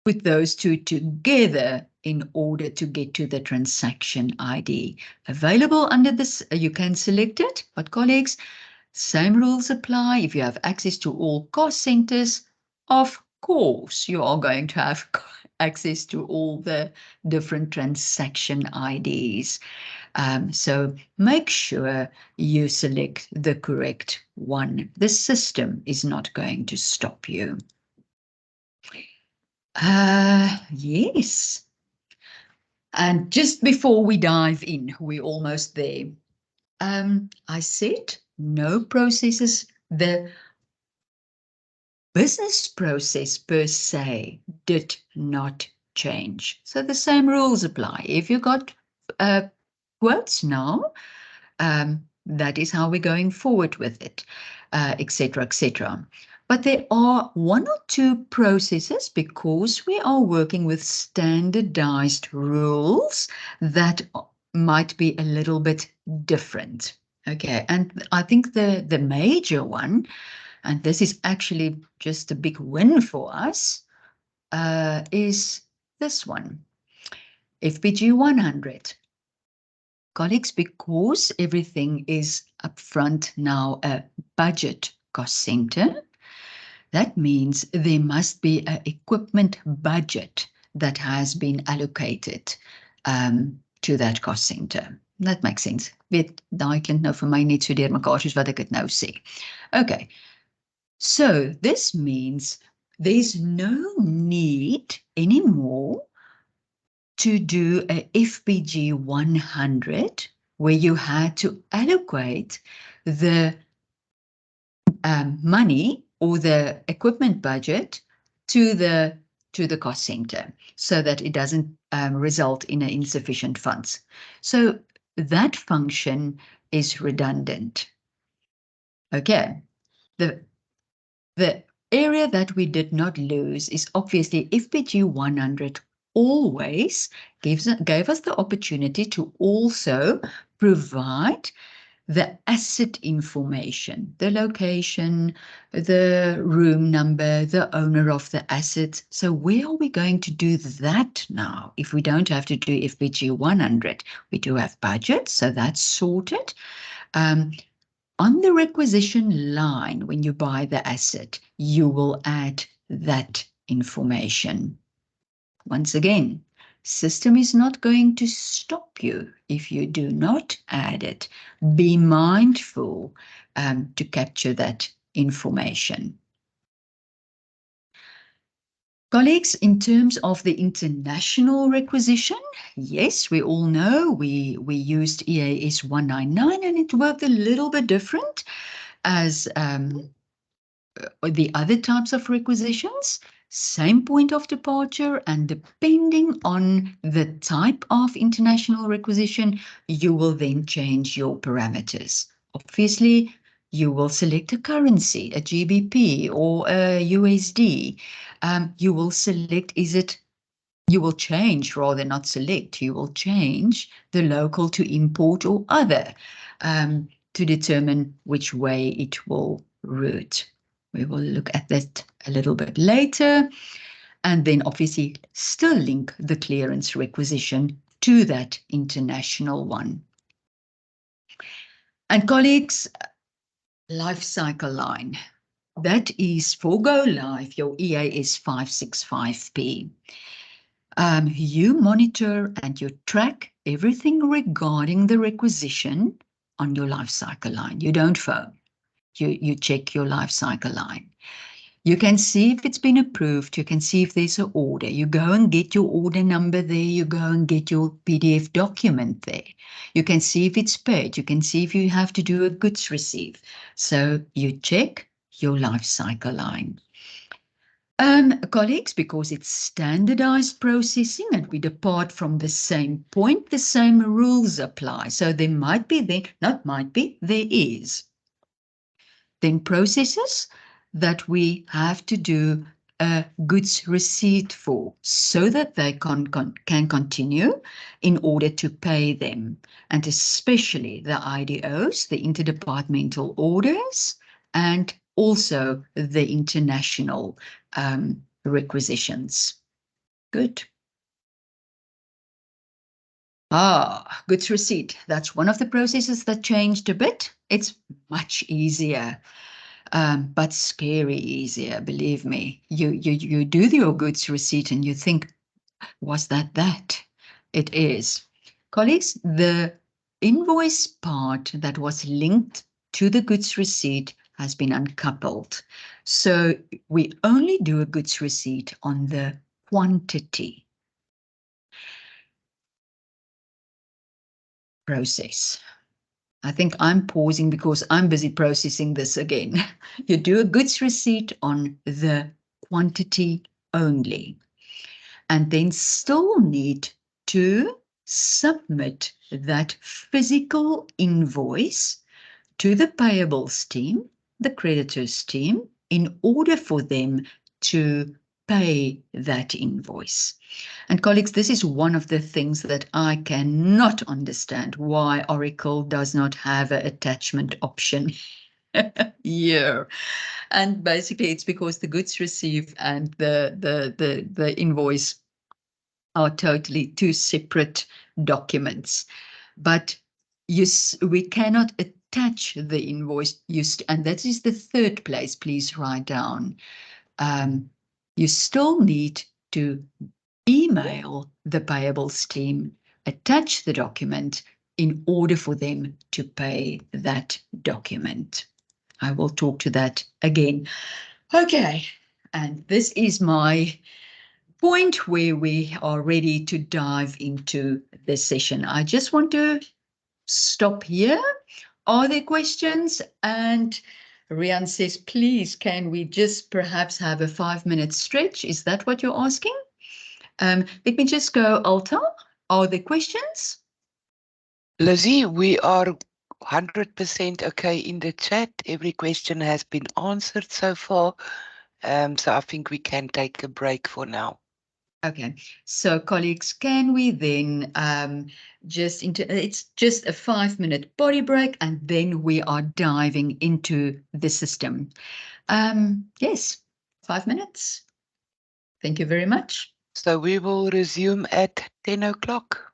put those two together in order to get to the transaction ID. Available under this, you can select it, but colleagues, same rules apply. If you have access to all cost centers, of course, you are going to have access to all the different transaction IDs. So make sure you select the correct one. The system is not going to stop you. Yes. And just before we dive in, we're almost there. I said no processes. The business process per se did not change. So the same rules apply. If you got quotes now, that is how we're going forward with it, etc., etc. But there are one or two processes, because we are working with standardized rules, that might be a little bit different. Okay, and I think the major one and this is actually just a big win for us, is this one, FPG 100. Colleagues, because everything is upfront now a budget cost center, that means there must be an equipment budget that has been allocated to that cost center. That makes sense. Weet daai klink nou vir my net so deurmekaar soos wat ek dit nou sê. Okay. So this means there's no need anymore to do a FPG 100 where you had to allocate the money or the equipment budget to the cost center so that it doesn't result in insufficient funds. So that function is redundant. Okay, the area that we did not lose is obviously FPG 100 always gave us the opportunity to also provide the asset information, the location, the room number, the owner of the asset. So where are we going to do that now? If we don't have to do FPG 100, we do have budget, so that's sorted. On the requisition line, when you buy the asset, you will add that information. Once again, system is not going to stop you if you do not add it. Be mindful to capture that information. Colleagues, in terms of the international requisition, yes, we all know we used EAS 199 and it worked a little bit different as the other types of requisitions. Same point of departure, and depending on the type of international requisition, you will then change your parameters. Obviously, you will select a currency, a GBP or a USD. You will select, you will change, rather not select, you will change the local to import or other to determine which way it will route. We will look at that a little bit later, and then obviously still link the clearance requisition to that international one. And colleagues, life cycle line, that is for go live, your EAS 565P. You monitor and you track everything regarding the requisition on your life cycle line. You don't phone. You check your life cycle line. You can see if it's been approved. You can see if there's an order. You go and get your order number there. You go and get your PDF document there. You can see if it's paid. You can see if you have to do a goods receive. So you check your life cycle line. Colleagues, because it's standardized processing and we depart from the same point, the same rules apply. So there might be, there is. Then processes that we have to do a goods receipt for so that they can continue in order to pay them, and especially the IDOs, the interdepartmental orders, and also the international requisitions. Good. Goods receipt. That's one of the processes that changed a bit. It's much easier, but scary easier, believe me. You do your goods receipt and you think, was that? It is. Colleagues, the invoice part that was linked to the goods receipt has been uncoupled. So we only do a goods receipt on the quantity process. I think I'm pausing because I'm busy processing this again. You do a goods receipt on the quantity only, and then still need to submit that physical invoice to the payables team, the creditors team, in order for them to pay that invoice. And colleagues, this is one of the things that I cannot understand, why Oracle does not have an attachment option. year. And basically it's because the goods received and the invoice are totally two separate documents. But we cannot attach the invoice, and that is the third place, please write down. You still need to email the payables team, attach the document in order for them to pay that document. I will talk to that again. Okay, and this is my point where we are ready to dive into the session. I just want to stop here. Are there questions? And Rian says, please, can we just perhaps have a 5-minute stretch? Is that what you're asking? Let me just go, Alta. Are there questions? Lizzie, we are 100% okay in the chat. Every question has been answered so far. So I think we can take a break for now. Okay, so colleagues, can we then it's just a 5-minute body break and then we are diving into the system. Yes, 5 minutes. Thank you very much. So we will resume at 10 o'clock.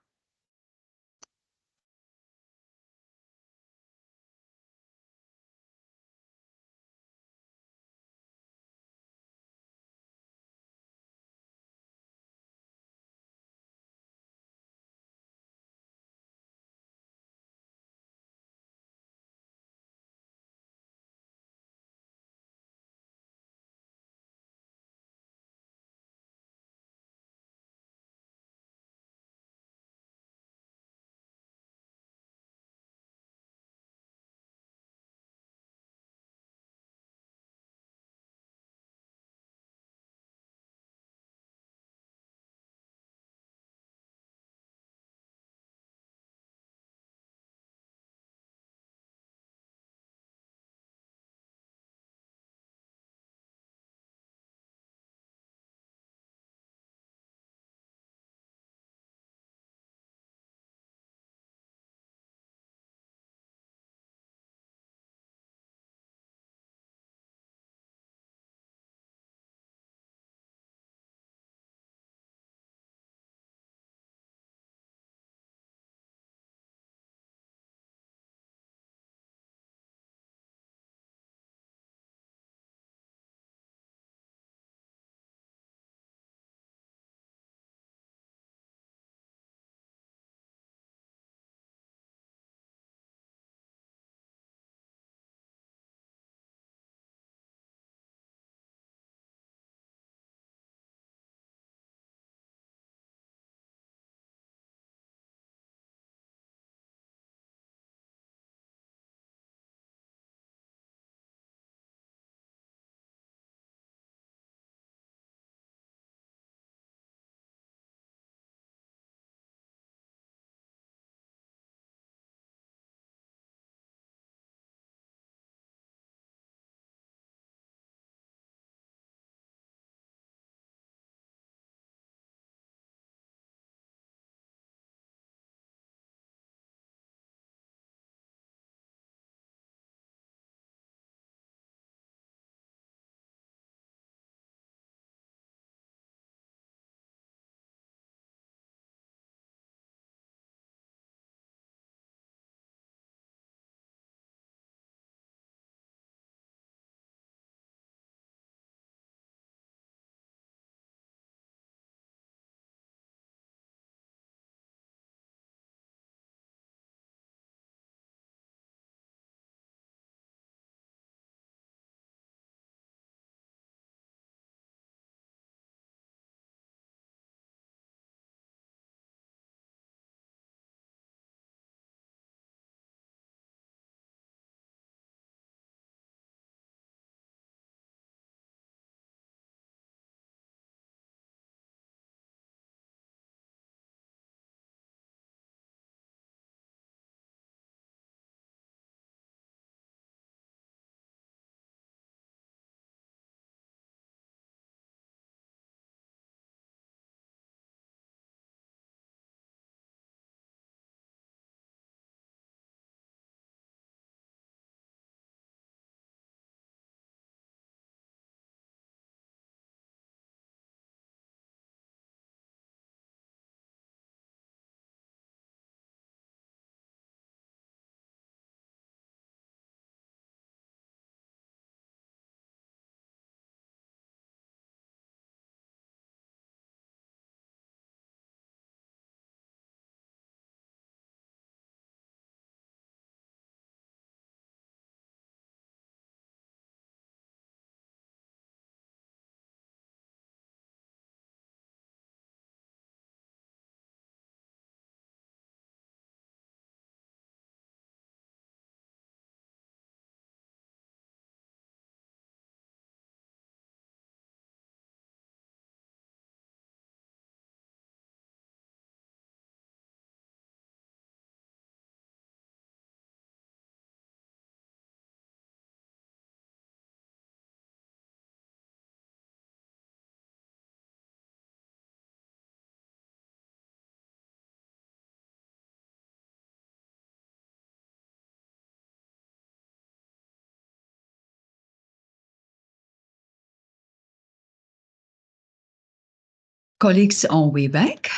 Colleagues, are we back?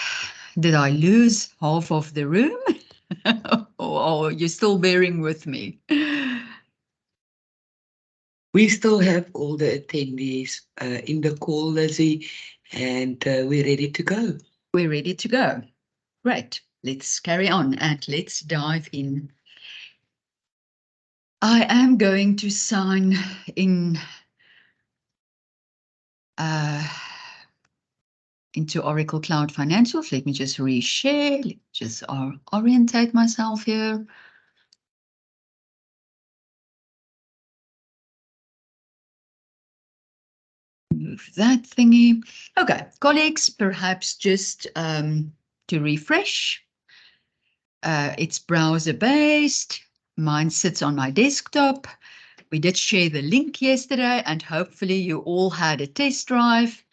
Did I lose half of the room? Or are you still bearing with me? We still have all the attendees in the call, Lizzie, and we're ready to go. We're ready to go. Great. Let's carry on and let's dive in. I am going to sign in into Oracle Cloud Financials. Let me just reshare. Let me just orientate myself here. Move that thingy. Okay, colleagues, perhaps just to refresh. It's browser-based. Mine sits on my desktop. We did share the link yesterday, and hopefully you all had a test drive.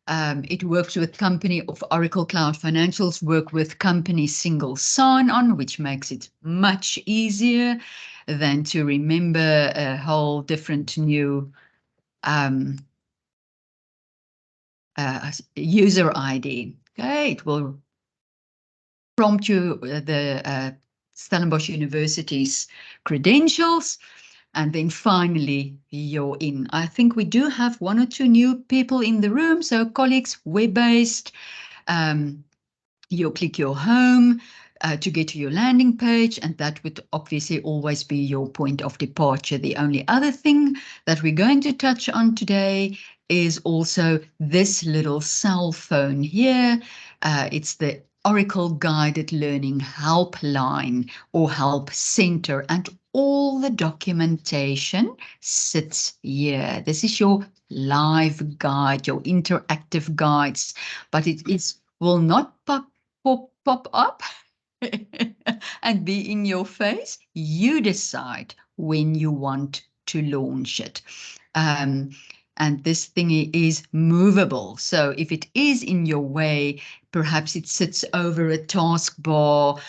It works with company of Oracle Cloud Financials, work with company single sign-on, which makes it much easier than to remember a whole different new user ID. Okay, it will prompt you the Stellenbosch University's credentials, and then finally you're in. I think we do have 1 or 2 new people in the room, so colleagues, web-based, you'll click your home to get to your landing page, and that would obviously always be your point of departure. The only other thing that we're going to touch on today is also this little cell phone here. It's the Oracle Guided Learning Helpline or Help Center, and all the documentation sits here. This is your live guide, your interactive guides, but it will not pop up and be in your face. You decide when you want to launch it. And this thingy is movable. So if it is in your way, perhaps it sits over a taskbar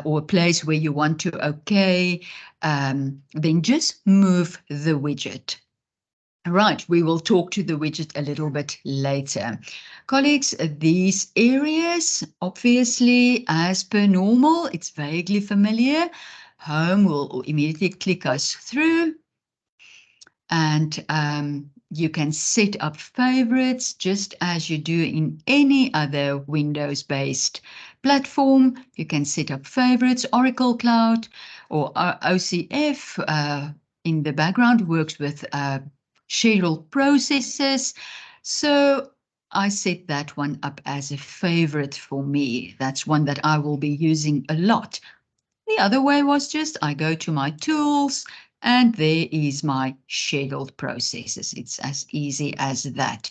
or a place where you want to OK, then just move the widget. Right, we will talk to the widget a little bit later. Colleagues, these areas, obviously, as per normal, it's vaguely familiar. Home will immediately click us through. And you can set up favorites just as you do in any other Windows-based platform. You can set up favorites. Oracle Cloud or OCF in the background works with scheduled processes. So I set that one up as a favorite for me. That's one that I will be using a lot. The other way was just I go to my tools and there is my scheduled processes. It's as easy as that.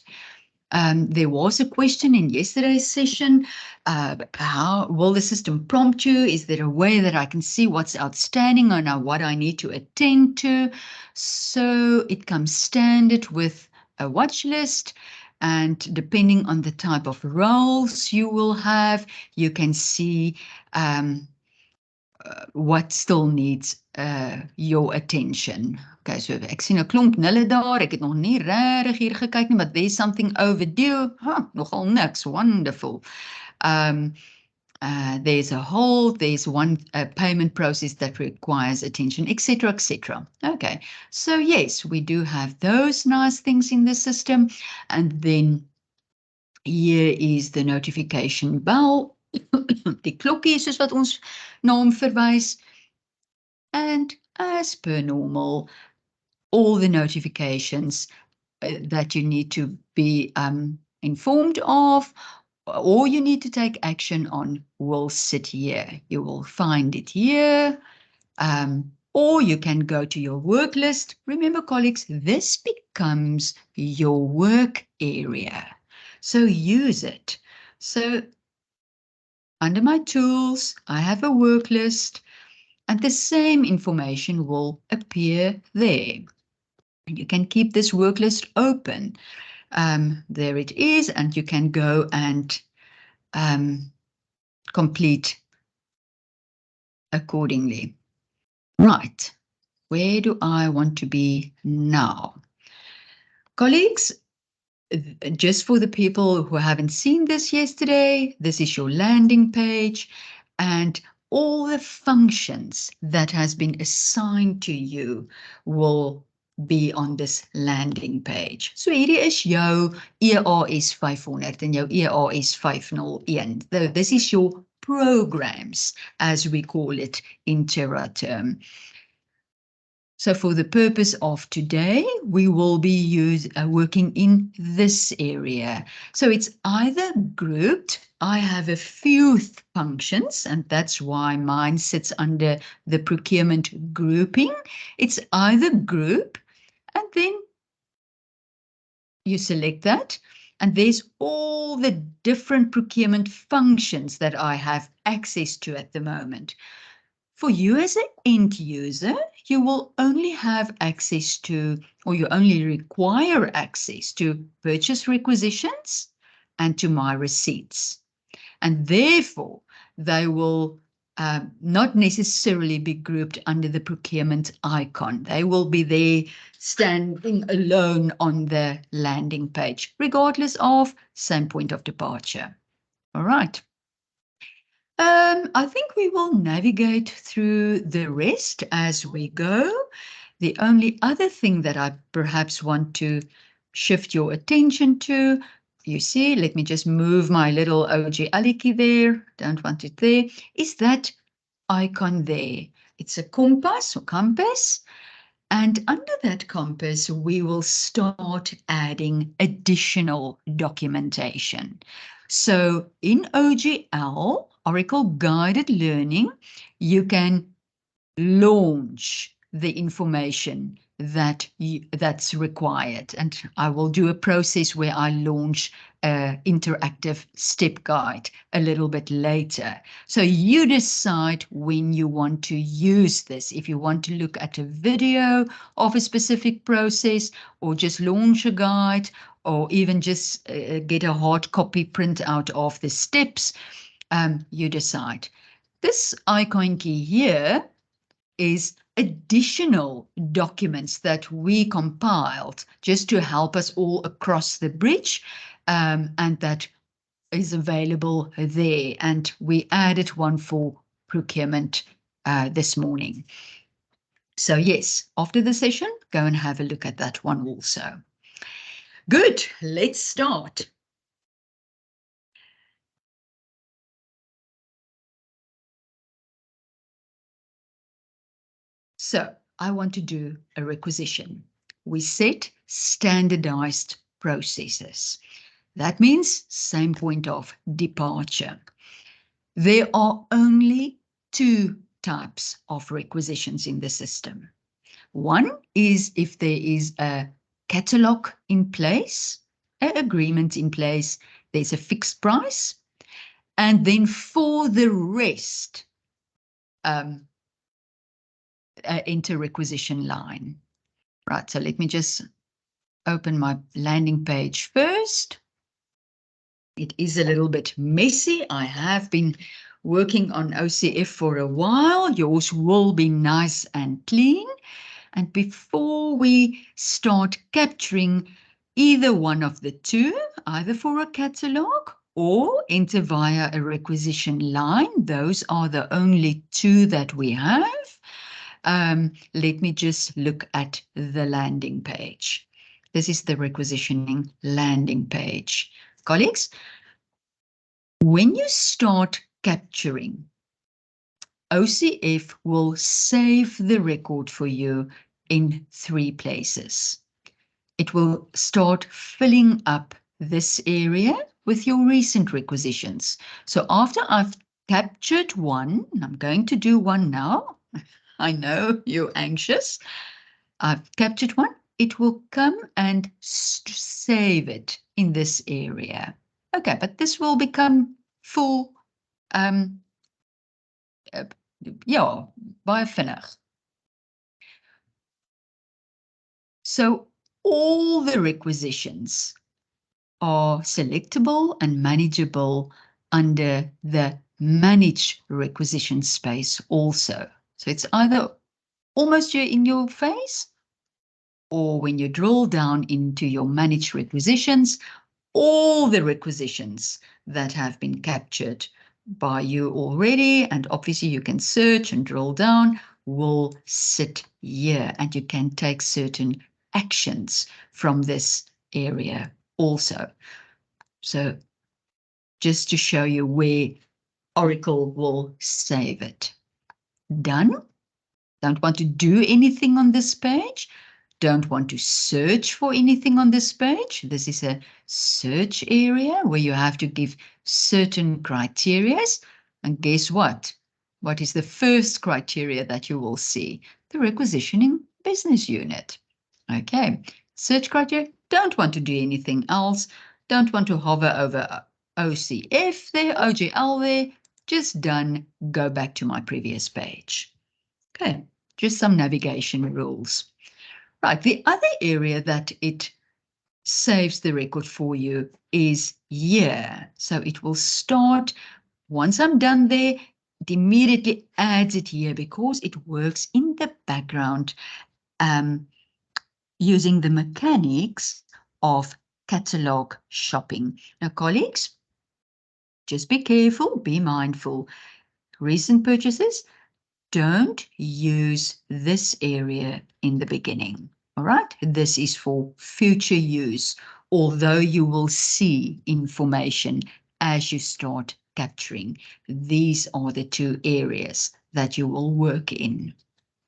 There was a question in yesterday's session, how will the system prompt you? Is there a way that I can see what's outstanding or now what I need to attend to? So it comes standard with a watch list, and depending on the type of roles you will have, you can see what still needs your attention. Okay, so ek sien 'n klomp nulle daar. Ek het nog nie regtig hier gekyk nie, but there's something overdue. Nogal niks. Wonderful. There's one payment process that requires attention, etc., etc. Okay, so yes, we do have those nice things in the system. And then here is the notification bell. Die klokkie soos wat ons na hom verwys. And as per normal, all the notifications that you need to be informed of or you need to take action on will sit here. You will find it here. Or you can go to your work list. Remember, colleagues, this becomes your work area. So use it. So under my tools, I have a work list, and the same information will appear there. And you can keep this work list open. There it is, and you can go and complete accordingly. Right, where do I want to be now? Colleagues, just for the people who haven't seen this yesterday, this is your landing page, and all the functions that has been assigned to you will be on this landing page. So hierdie is jou EAS 500 en jou EAS 501. This is your programs, as we call it in Terra term. So for the purpose of today, we will be working in this area. So it's either grouped. I have a few functions, and that's why mine sits under the procurement grouping. It's either group, and then you select that, and there's all the different procurement functions that I have access to at the moment. For you as an end user, you will only have access to, or you only require access to purchase requisitions and to my receipts. And therefore, they will not necessarily be grouped under the procurement icon. They will be there standing alone on the landing page, regardless of same point of departure. All right. I think we will navigate through the rest as we go. The only other thing that I perhaps want to shift your attention to, you see, let me just move my little OG Aliki there, don't want it there, is that icon there. It's a compass or compass. And under that compass, we will start adding additional documentation. So in OGL, Oracle Guided Learning, you can launch the information that's required. And I will do a process where I launch an interactive step guide a little bit later. So you decide when you want to use this. If you want to look at a video of a specific process, or just launch a guide, or even just get a hard copy print out of the steps, you decide. This icon key here is additional documents that we compiled just to help us all across the bridge, and that is available there. And we added one for procurement this morning. So yes, after the session, go and have a look at that one also. Good, let's start. So I want to do a requisition. We set standardized processes. That means same point of departure. There are only two types of requisitions in the system. One is if there is a catalog in place, an agreement in place, there's a fixed price, and then for the rest, enter requisition line. Right, so let me just open my landing page first. It is a little bit messy. I have been working on OCF for a while. Yours will be nice and clean. And before we start capturing either one of the two, either for a catalog or enter via a requisition line, those are the only two that we have. Let me just look at the landing page. This is the requisitioning landing page. Colleagues, when you start capturing, OCF will save the record for you in 3 places. It will start filling up this area with your recent requisitions. So after I've captured one, and I'm going to do one now, I know you're anxious. I've captured one. It will come and save it in this area. Okay, but this will become full, ja, baie vinnig. So all the requisitions are selectable and manageable under the manage requisition space also. So it's either almost in your face or when you drill down into your managed requisitions, all the requisitions that have been captured by you already, and obviously you can search and drill down, will sit here, and you can take certain actions from this area also. So just to show you where Oracle will save it. Done. Don't want to do anything on this page. Don't want to search for anything on this page. This is a search area where you have to give certain criteria. And guess what? What is the first criteria that you will see? The requisitioning business unit. Okay, search criteria. Don't want to do anything else. Don't want to hover over OCF there, OGL there. Just done. Go back to my previous page. Okay, just some navigation rules. Right, the other area that it saves the record for you is here. So it will start, once I'm done there, it immediately adds it here because it works in the background using the mechanics of catalog shopping. Now, colleagues, just be careful, be mindful. Recent purchases, don't use this area in the beginning. All right, this is for future use, although you will see information as you start capturing. These are the two areas that you will work in.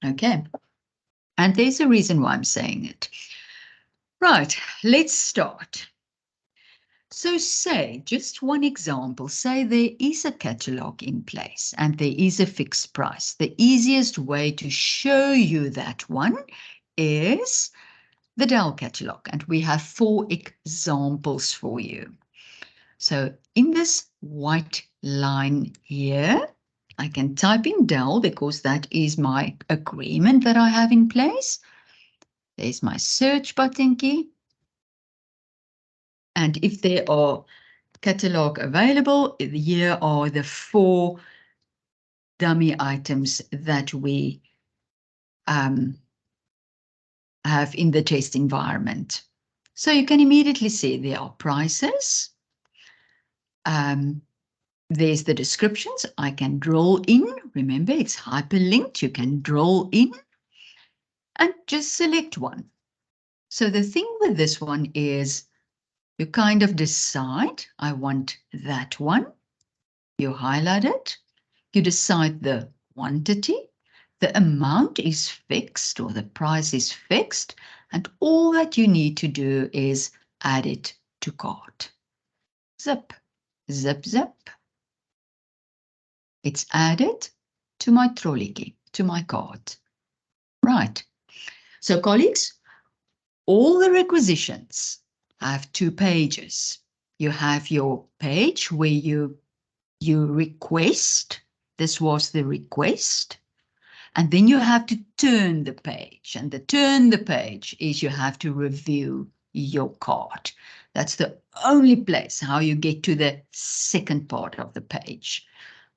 Okay, and there's a reason why I'm saying it. Right, let's start. So say, just one example, say there is a catalogue in place and there is a fixed price. The easiest way to show you that one is the Dell catalogue, and we have 4 examples for you. So in this white line here, I can type in Dell because that is my agreement that I have in place. There's my search button key. And if there are catalog available, here are the 4 dummy items that we have in the test environment. So you can immediately see there are prices. There's the descriptions. I can drill in. Remember, it's hyperlinked. You can drill in and just select one. So the thing with this one is you kind of decide, I want that one. You highlight it. You decide the quantity. The amount is fixed or the price is fixed. And all that you need to do is add it to cart. Zip, zip, zip. It's added to my trolley key, to my cart. Right. So colleagues, all the requisitions have 2 pages. You have your page where you request. This was the request. And then you have to turn the page. And the turn the page is you have to review your cart. That's the only place how you get to the second part of the page,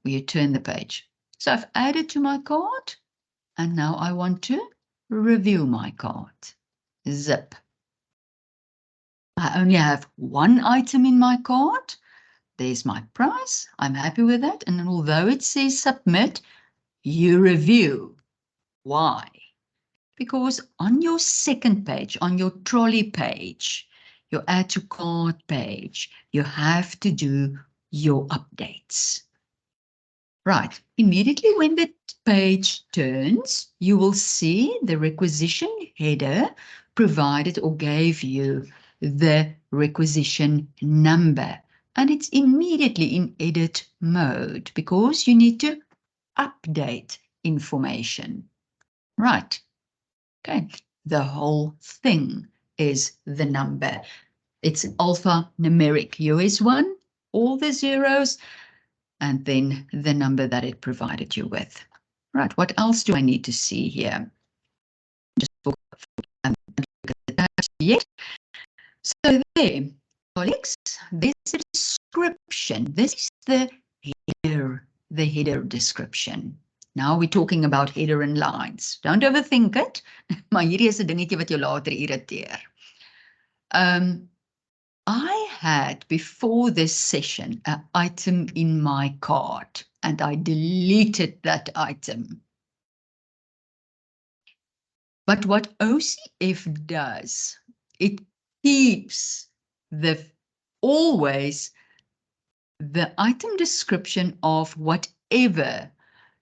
where you turn the page. So I've added to my cart. And now I want to review my cart. Zip. I only have 1 item in my cart. There's my price. I'm happy with that. And although it says submit, you review. Why? Because on your second page, on your trolley page, your add to cart page, you have to do your updates. Right, immediately when the page turns, you will see the requisition header provided or gave you the requisition number. And it's immediately in edit mode because you need to update information. Right. Okay. The whole thing is the number. It's alphanumeric US1, all the zeros, and then the number that it provided you with. Right. What else do I need to see here? Just look at that yet. So there, colleagues, there's a description. This is the header description. Now we're talking about header and lines. Don't overthink it, maar hierdie is 'n dingetjie wat jou later irriteer. I had, before this session, an item in my cart, and I deleted that item. But what OCF does, it keeps always the item description of whatever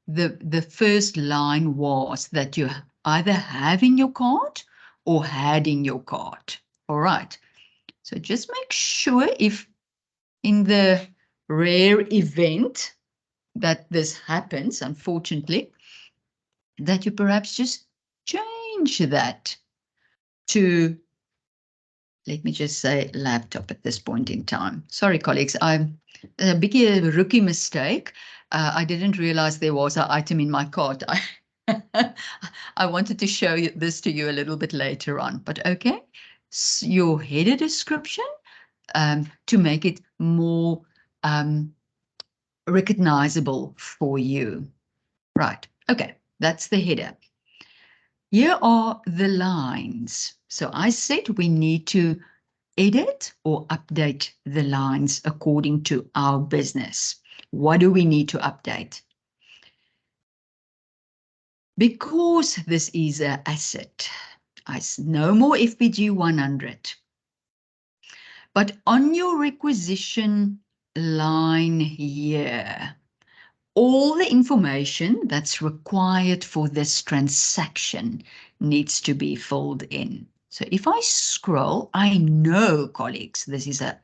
the first line was that you either have in your cart or had in your cart. All right. So just make sure, if in the rare event that this happens, unfortunately, that you perhaps just change that to, let me just say, laptop at this point in time. Sorry, colleagues, I'm a big rookie mistake. I didn't realize there was an item in my cart. I wanted to show this to you a little bit later on, but okay. So your header description, to make it more recognizable for you. Right, okay, that's the header. Here are the lines. So I said we need to edit or update the lines according to our business. What do we need to update? Because this is an asset, no more FPG 100. But on your requisition line here, all the information that's required for this transaction needs to be filled in. So if I scroll, I know, colleagues, this is a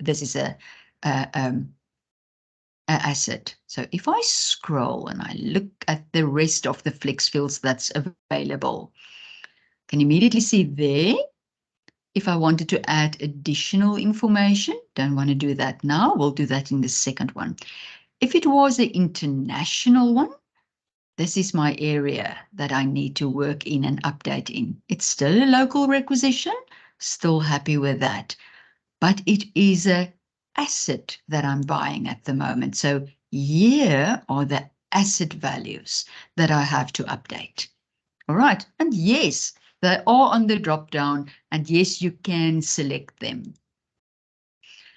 asset. So if I scroll and I look at the rest of the flex fields that's available, can immediately see there. If I wanted to add additional information, don't want to do that now. We'll do that in the second one. If it was an international one, this is my area that I need to work in and update in. It's still a local requisition, still happy with that. But it is an asset that I'm buying at the moment. So here are the asset values that I have to update. All right. And yes, they are on the drop down, and yes, you can select them.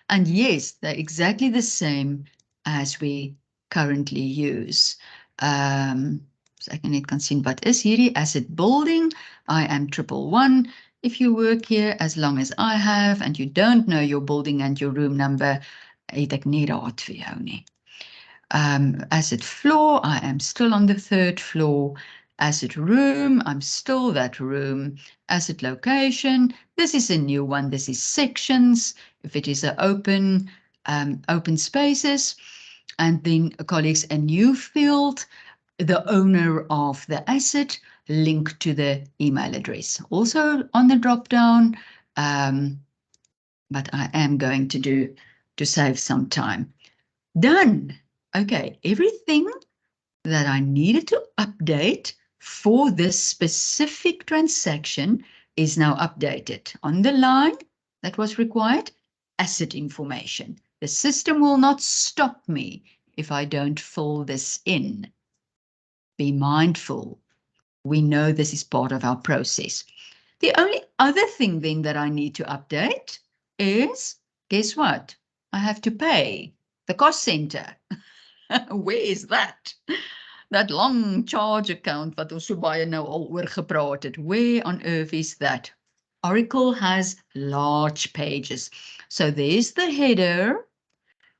And yes, they're exactly the same as we currently use. So I can net consent, but is hierdie asset building? I am 111. If you work here as long as I have and you don't know your building and your room number, het ek nie raad vir jou nie. Asset floor, I am still on the 3rd floor. Asset room, I'm still that room. Asset location, this is a new one. This is sections. If it is an open spaces, and then, colleagues, a new field, the owner of the asset, link to the email address. Also on the drop down, but I am going to save some time. Done. Okay, everything that I needed to update for this specific transaction is now updated. On the line that was required, asset information. The system will not stop me if I don't fill this in. Be mindful. We know this is part of our process. The only other thing then that I need to update is, guess what? I have to pay the cost center. Where is that? That long charge account wat ons so baie nou al oor gepraat het. Where on earth is that? Oracle has large pages. So there's the header.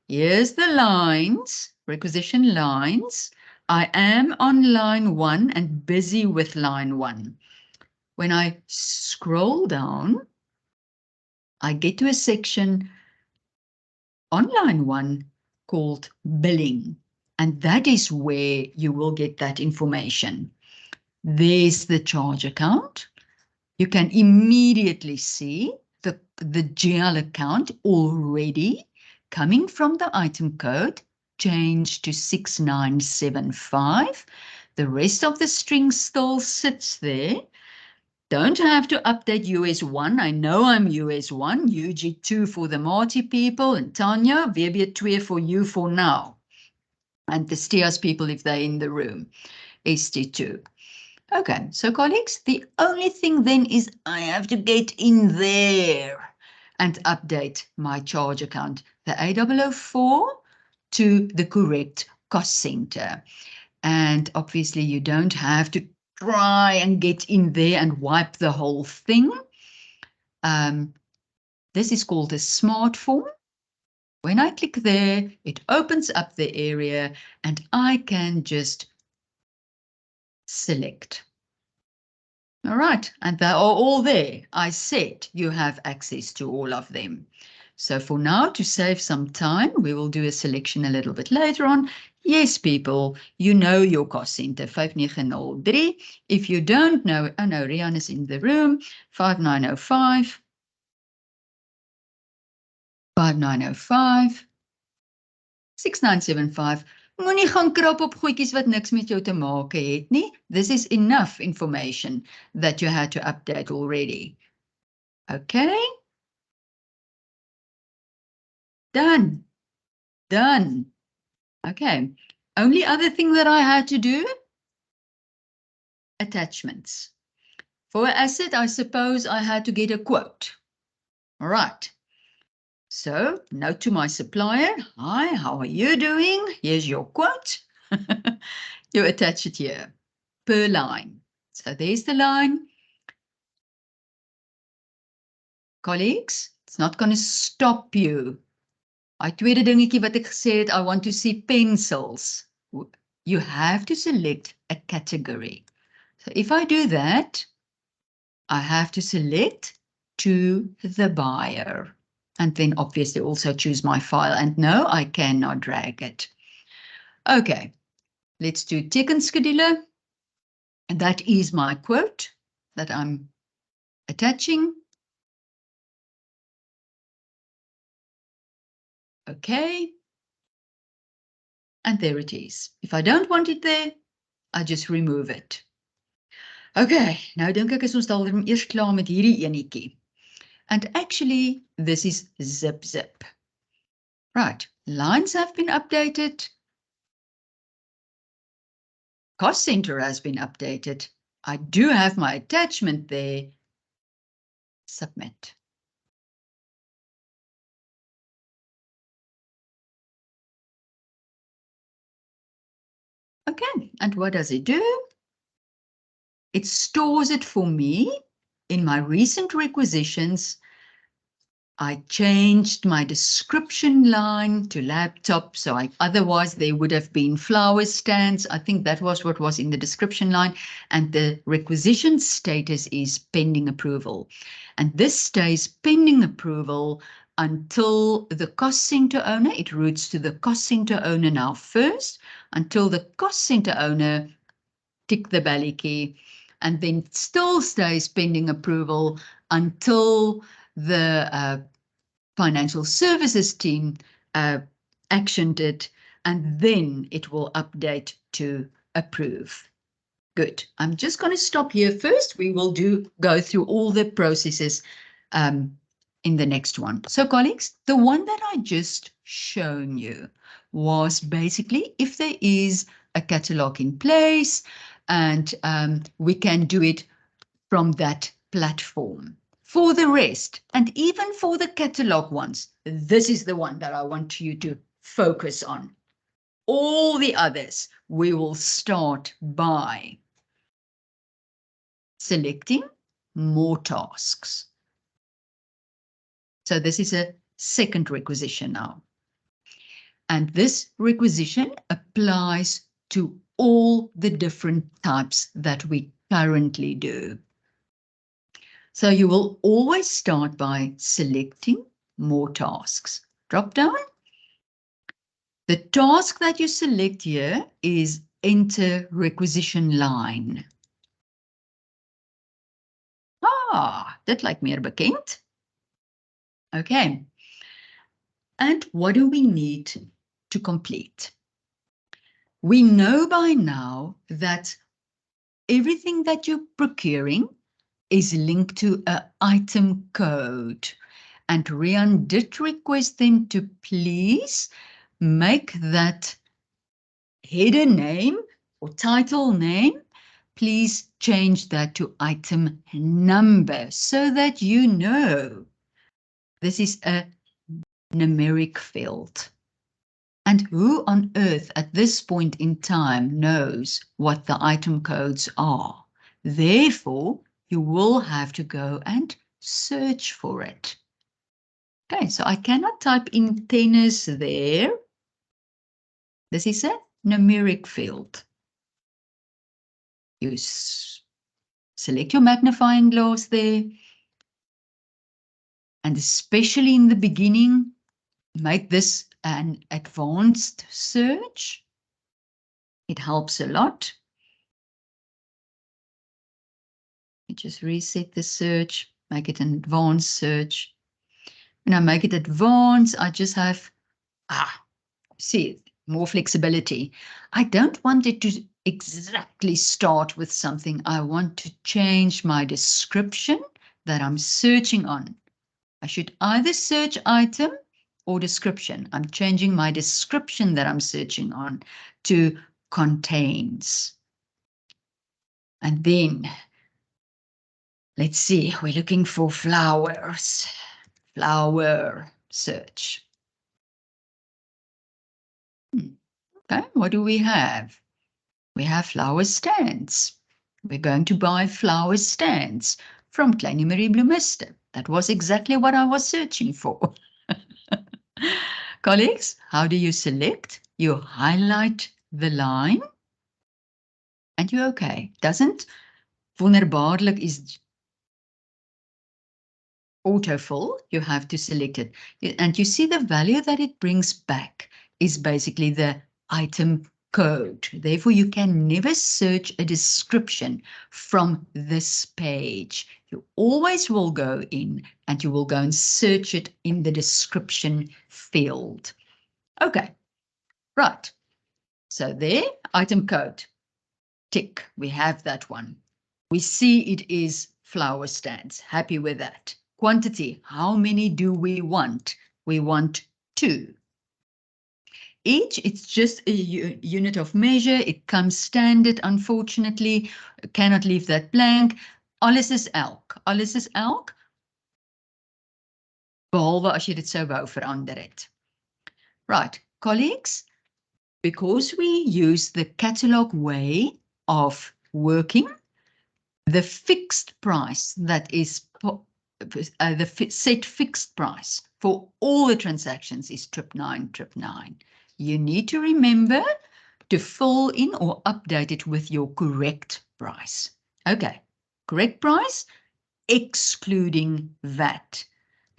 Here's the lines, requisition lines. I am on line 1 and busy with line 1. When I scroll down, I get to a section on line 1 called billing. And that is where you will get that information. There's the charge account. You can immediately see the GL account already coming from the item code, changed to 6975. The rest of the string still sits there. Don't have to update US1. I know I'm US1, UG2 for the Marty people, and Tanya, VB2 for you for now. And the STIAS people if they're in the room. ST2. Okay, so colleagues, the only thing then is I have to get in there and update my charge account, the A004, to the correct cost center. And obviously you don't have to try and get in there and wipe the whole thing. This is called a smart form. When I click there, it opens up the area and I can just select. All right, and they are all there. I said you have access to all of them. So for now, to save some time, we will do a selection a little bit later on. Yes, people, you know your cost center, 5903. If you don't know, oh no, Rian is in the room, 5905. 5905. 6975. Moenie gaan krap op goedjies wat niks met jou te maak het nie. This is enough information that you had to update already. Okay. Done. Done. Okay. Only other thing that I had to do, attachments. For asset, I suppose I had to get a quote. All right. So, note to my supplier, hi, how are you doing? Here's your quote. You attach it here per line. So there's the line. Colleagues, it's not going to stop you. My tweede dingetjie wat ek gesê het, I want to see pencils. You have to select a category. So if I do that, I have to select to the buyer. And then obviously also choose my file. And no, I cannot drag it. Okay, let's do teken scheduler. And that is my quote that I'm attaching. Okay. And there it is. If I don't want it there, I just remove it. Okay, nou dink ek is ons dalk eers klaar met hierdie enetjie. And actually, this is zip zip. Right, lines have been updated. Cost center has been updated. I do have my attachment there. Submit. Okay, and what does it do? It stores it for me in my recent requisitions. I changed my description line to laptop, so otherwise there would have been flower stands. I think that was what was in the description line, and the requisition status is pending approval. And this stays pending approval until the cost center owner, it routes to the cost center owner now first, until the cost center owner tick the belly key, and then still stays pending approval until the financial services team actioned it, and then it will update to approve. Good. I'm just going to stop here first. We will go through all the processes in the next one. So colleagues, the one that I just shown you was basically if there is a catalog in place, and we can do it from that platform. For the rest, and even for the catalog ones, this is the one that I want you to focus on. All the others, we will start by selecting more tasks. So this is a second requisition now. And this requisition applies to all the different types that we currently do. So you will always start by selecting more tasks. Drop down. The task that you select here is enter requisition line. Dit lyk meer bekend. Okay. And what do we need to complete? We know by now that everything that you're procuring is linked to an item code. And Rian did request them to please make that header name or title name, please change that to item number so that you know this is a numeric field. And who on earth at this point in time knows what the item codes are? Therefore, you will have to go and search for it. Okay, so I cannot type in tennis there. This is a numeric field. You select your magnifying glass there. And especially in the beginning, make this an advanced search. It helps a lot. You just reset the search, make it an advanced search. When I make it advanced, I just have, see, more flexibility. I don't want it to exactly start with something. I want to change my description that I'm searching on. I should either search item or description. I'm changing my description that I'm searching on to contains. And then, let's see, we're looking for flowers. Flower search. Okay, what do we have? We have flower stands. We're going to buy flower stands from Kleine Marie Bloemiste. That was exactly what I was searching for. Colleagues, how do you select? You highlight the line and you're okay. Doesn't wonderbaarlik is autofill, you have to select it. And you see the value that it brings back is basically the item code. Therefore, you can never search a description from this page. You always will go in and you will go and search it in the description field. Okay, right. So there, item code. Tick, we have that one. We see it is flower stands. Happy with that. Quantity, how many do we want? We want 2. Each, it's just a unit of measure. It comes standard, unfortunately. Cannot leave that blank. Alles is elk. Alles is elk. Behalwe as jy dit sou wou verander het. Right, colleagues, because we use the catalog way of working, the fixed price that is the set fixed price for all the transactions is 999. You need to remember to fill in or update it with your correct price. Okay, correct price, excluding VAT.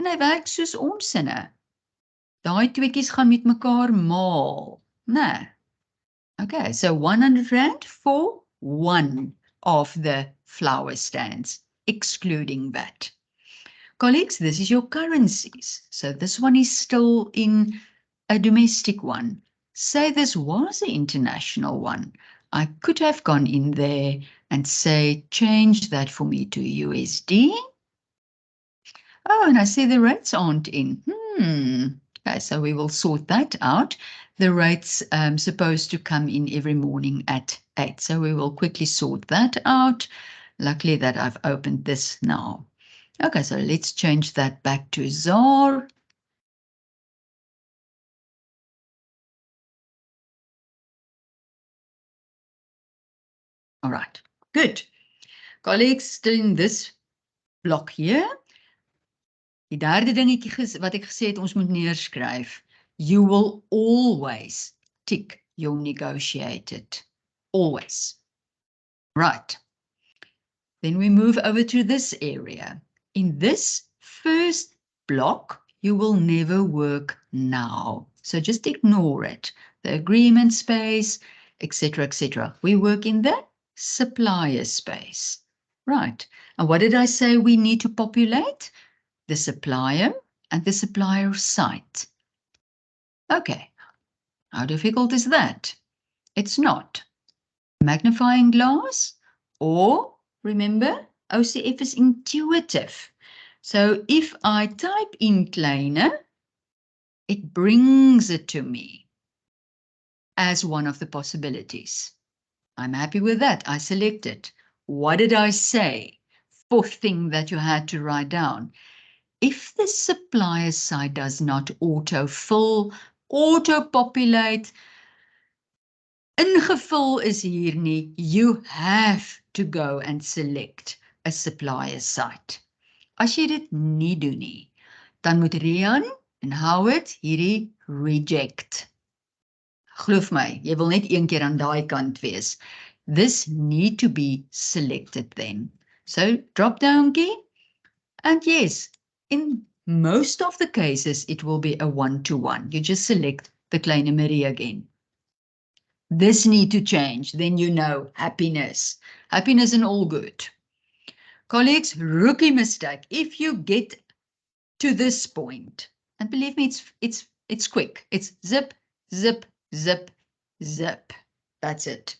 En hy werk soos ons sinne. Daai tweeetjies gaan met mekaar maal. Nee. Okay, so 100 Rand for one of the flower stands, excluding VAT. Colleagues, this is your currencies. So this one is still in a domestic one. Say this was an international one. I could have gone in there and say, change that for me to USD. Oh, and I see the rates aren't in. Okay, so we will sort that out. The rates supposed to come in every morning at 8. So we will quickly sort that out. Luckily that I've opened this now. Okay, so let's change that back to ZAR. All right, good. Colleagues, still in this block here. Die derde dingetjie wat ek gesê het ons moet neerskryf. You will always tick your negotiated. Always. Right. Then we move over to this area. In this first block, you will never work now. So just ignore it. The agreement space, etc., etc. We work in the supplier space. Right. And what did I say we need to populate? The supplier and the supplier site. Okay. How difficult is that? It's not. Magnifying glass or, remember, OCF is intuitive. So if I type in Kleine, it brings it to me as one of the possibilities. I'm happy with that. I select it. What did I say? Fourth thing that you had to write down. If the supplier side does not autofill, auto-populate, ingevul is hier nie, you have to go and select a supplier site. As jy dit nie doen nie, dan moet Rian en Howard hierdie reject. Geloof my, jy wil net een keer aan daai kant wees. This need to be selected then. So drop down key, and yes, in most of the cases, it will be a one-to-one. You just select the kleine Marie again. This need to change, then you know happiness. Happiness and all good. Colleagues, rookie mistake. If you get to this point, and believe me, it's quick. It's zip, zip, zip, zip. That's it.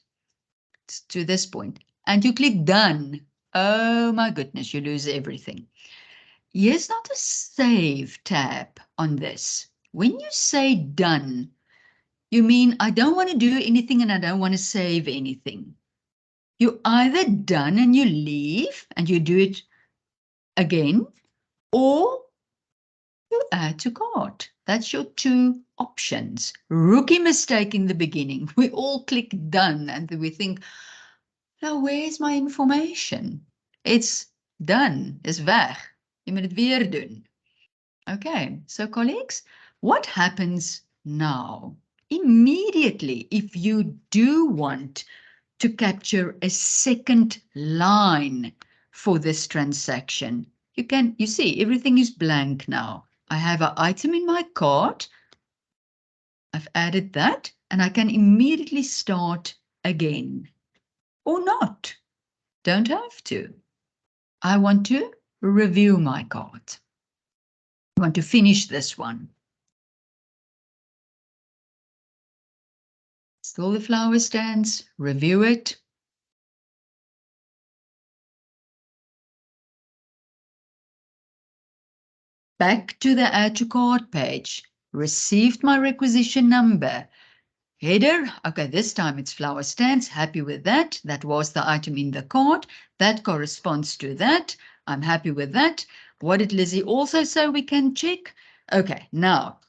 It's to this point. And you click done. Oh my goodness, you lose everything. Here's not a save tab on this. When you say done, you mean I don't want to do anything and I don't want to save anything. You're either done and you leave and you do it again, or you add to cart. That's your two options. Rookie mistake in the beginning. We all click done and we think, now where's my information? It's done, is weg. Je moet het weer doen. Okay, so colleagues, what happens now? Immediately, if you do want to capture a second line for this transaction, you see everything is blank now. I have an item in my cart. I've added that and I can immediately start again. Or not. Don't have to. I want to review my cart. I want to finish this one. Still the flower stands, review it. Back to the add to cart page. Received my requisition number. Header, okay, this time it's flower stands, happy with that. That was the item in the cart. That corresponds to that. I'm happy with that. What did Lizzie also say we can check? Okay, now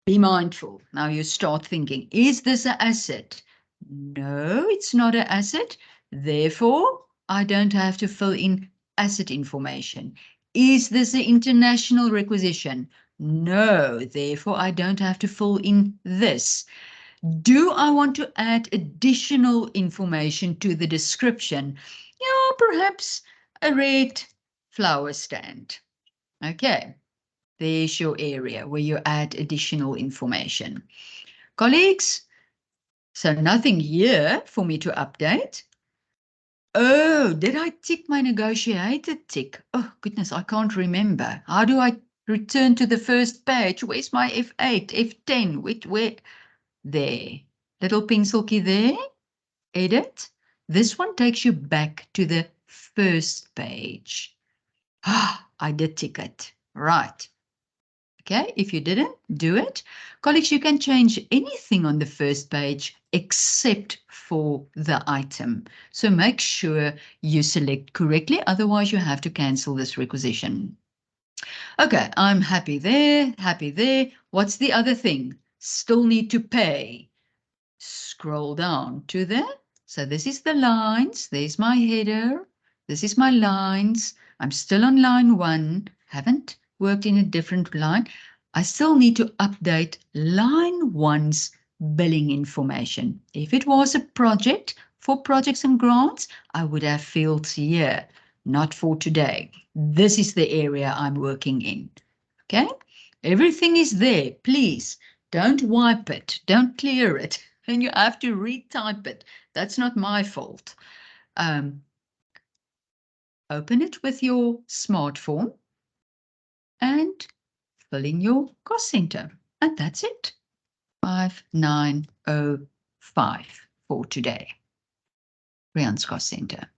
be mindful. Now you start thinking, is this an asset? No, it's not an asset. Therefore, I don't have to fill in asset information. Is this an international requisition? No, therefore I don't have to fill in this. Do I want to add additional information to the description? Yeah, perhaps a red flower stand. Okay, there's your area where you add additional information. Colleagues, so nothing here for me to update. Oh, did I tick my negotiated tick? Oh, goodness, I can't remember. How do I return to the first page? Where's my F8, F10? Where? There, little pencil key there, edit. This one takes you back to the first page. Ah, I did tick it, right. Okay, if you didn't, do it. Colleagues, you can change anything on the first page except for the item. So make sure you select correctly, otherwise you have to cancel this requisition. Okay, I'm happy there, happy there. What's the other thing? Still need to pay. Scroll down to there. So this is the lines. There's my header. This is my lines. I'm still on line 1. Haven't worked in a different line. I still need to update line 1's billing information. If it was a project for projects and grants, I would have fields here, not for today. This is the area I'm working in. Okay, everything is there. Please don't wipe it. Don't clear it. And you have to retype it. That's not my fault. Open it with your smartphone and fill in your cost center. And that's it. 5905 for today. Rian's cost center.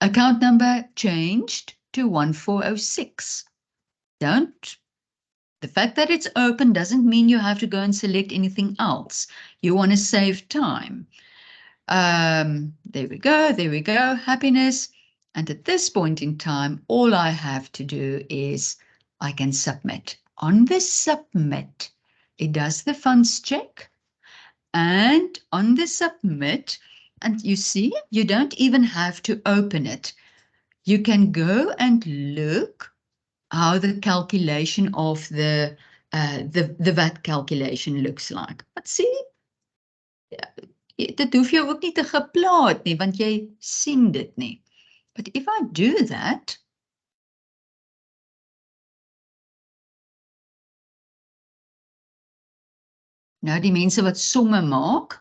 Account number changed to 1406. Don't The fact that it's open doesn't mean you have to go and select anything else. You want to save time. There we go, happiness. And at this point in time, all I have to do is I can submit. On the submit, it does the funds check. And on the submit, and you see, you don't even have to open it. You can go and look how the calculation of the VAT calculation looks like. But see, dit hoef jy ook nie te geplaat nie, want jy sien dit nie. But if I do that, nou die mense wat somme maak,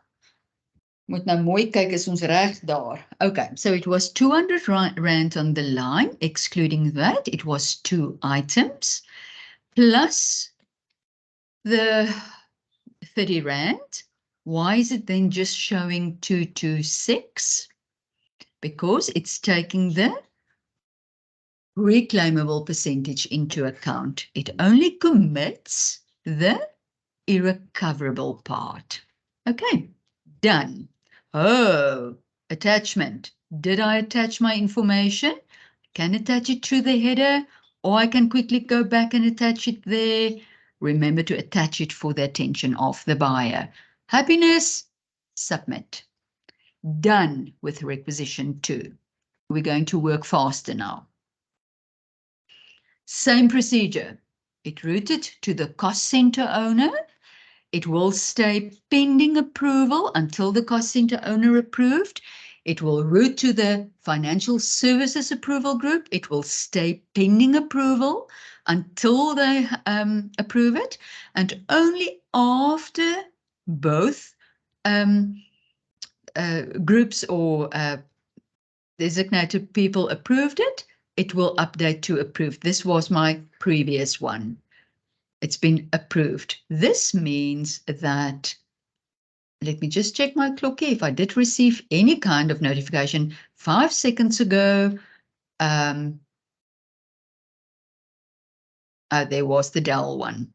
moet nou mooi kyk, is ons reg daar. Okay, so it was 200 rand on the line, excluding that, it was 2 items, plus the 30 rand. Why is it then just showing 226? Because it's taking the reclaimable percentage into account. It only commits the irrecoverable part. Okay, done. Oh, attachment. Did I attach my information? Can attach it to the header, or I can quickly go back and attach it there. Remember to attach it for the attention of the buyer. Happiness, submit. Done with requisition 2. We're going to work faster now. Same procedure. It routed to the cost center owner. It will stay pending approval until the cost center owner approved. It will route to the financial services approval group. It will stay pending approval until they approve it. And only after both groups or designated people approved it, it will update to approved. This was my previous one. It's been approved. This means that, let me just check my clock here. If I did receive any kind of notification 5 seconds ago, there was the Dell one.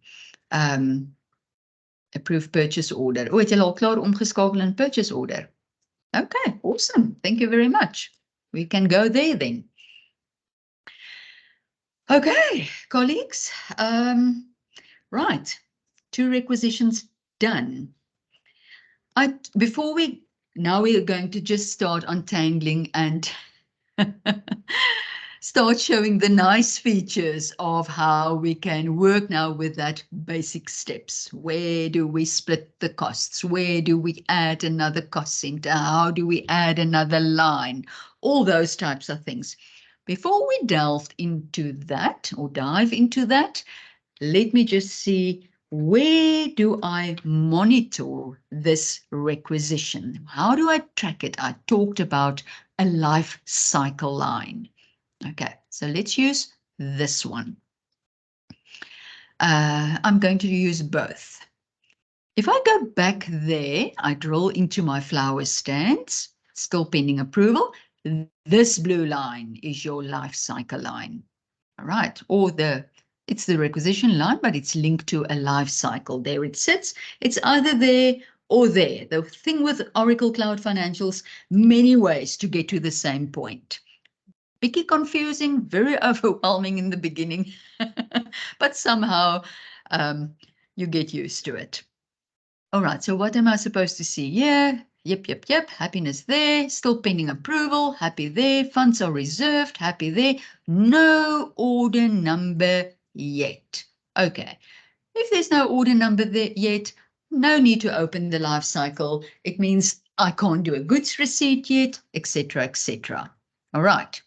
Approved purchase order. Oh, het jy al klaar omgeskakel in purchase order? Okay, awesome. Thank you very much. We can go there then. Okay, colleagues. Right, 2 requisitions done. Before now we are going to just start untangling and start showing the nice features of how we can work now with that basic steps. Where do we split the costs? Where do we add another cost center? How do we add another line? All those types of things. Before we delved into that or dive into that, let me just see, where do I monitor this requisition? How do I track it? I talked about a life cycle line. Okay, so let's use this one. I'm going to use both. If I go back there, I drill into my flower stands, still pending approval. This blue line is your life cycle line. All right, or it's the requisition line, but it's linked to a life cycle. There it sits. It's either there or there. The thing with Oracle Cloud Financials, many ways to get to the same point. Bit confusing, very overwhelming in the beginning, but somehow you get used to it. All right, so what am I supposed to see here? Yep, happiness there, still pending approval, happy there, funds are reserved, happy there, no order number yet. Okay, if there's no order number there yet, no need to open the life cycle. It means I can't do a goods receipt yet, etc., etc. All right,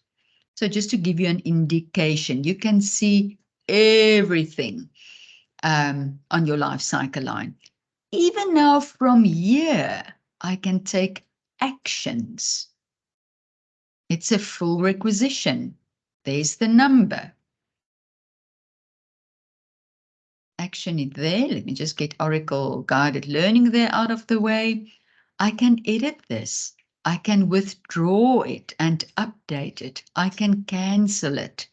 so just to give you an indication, you can see everything on your life cycle line. Even now from here, I can take actions. It's a full requisition. There's the number. Action it there. Let me just get Oracle Guided Learning there out of the way. I can edit this. I can withdraw it and update it. I can cancel it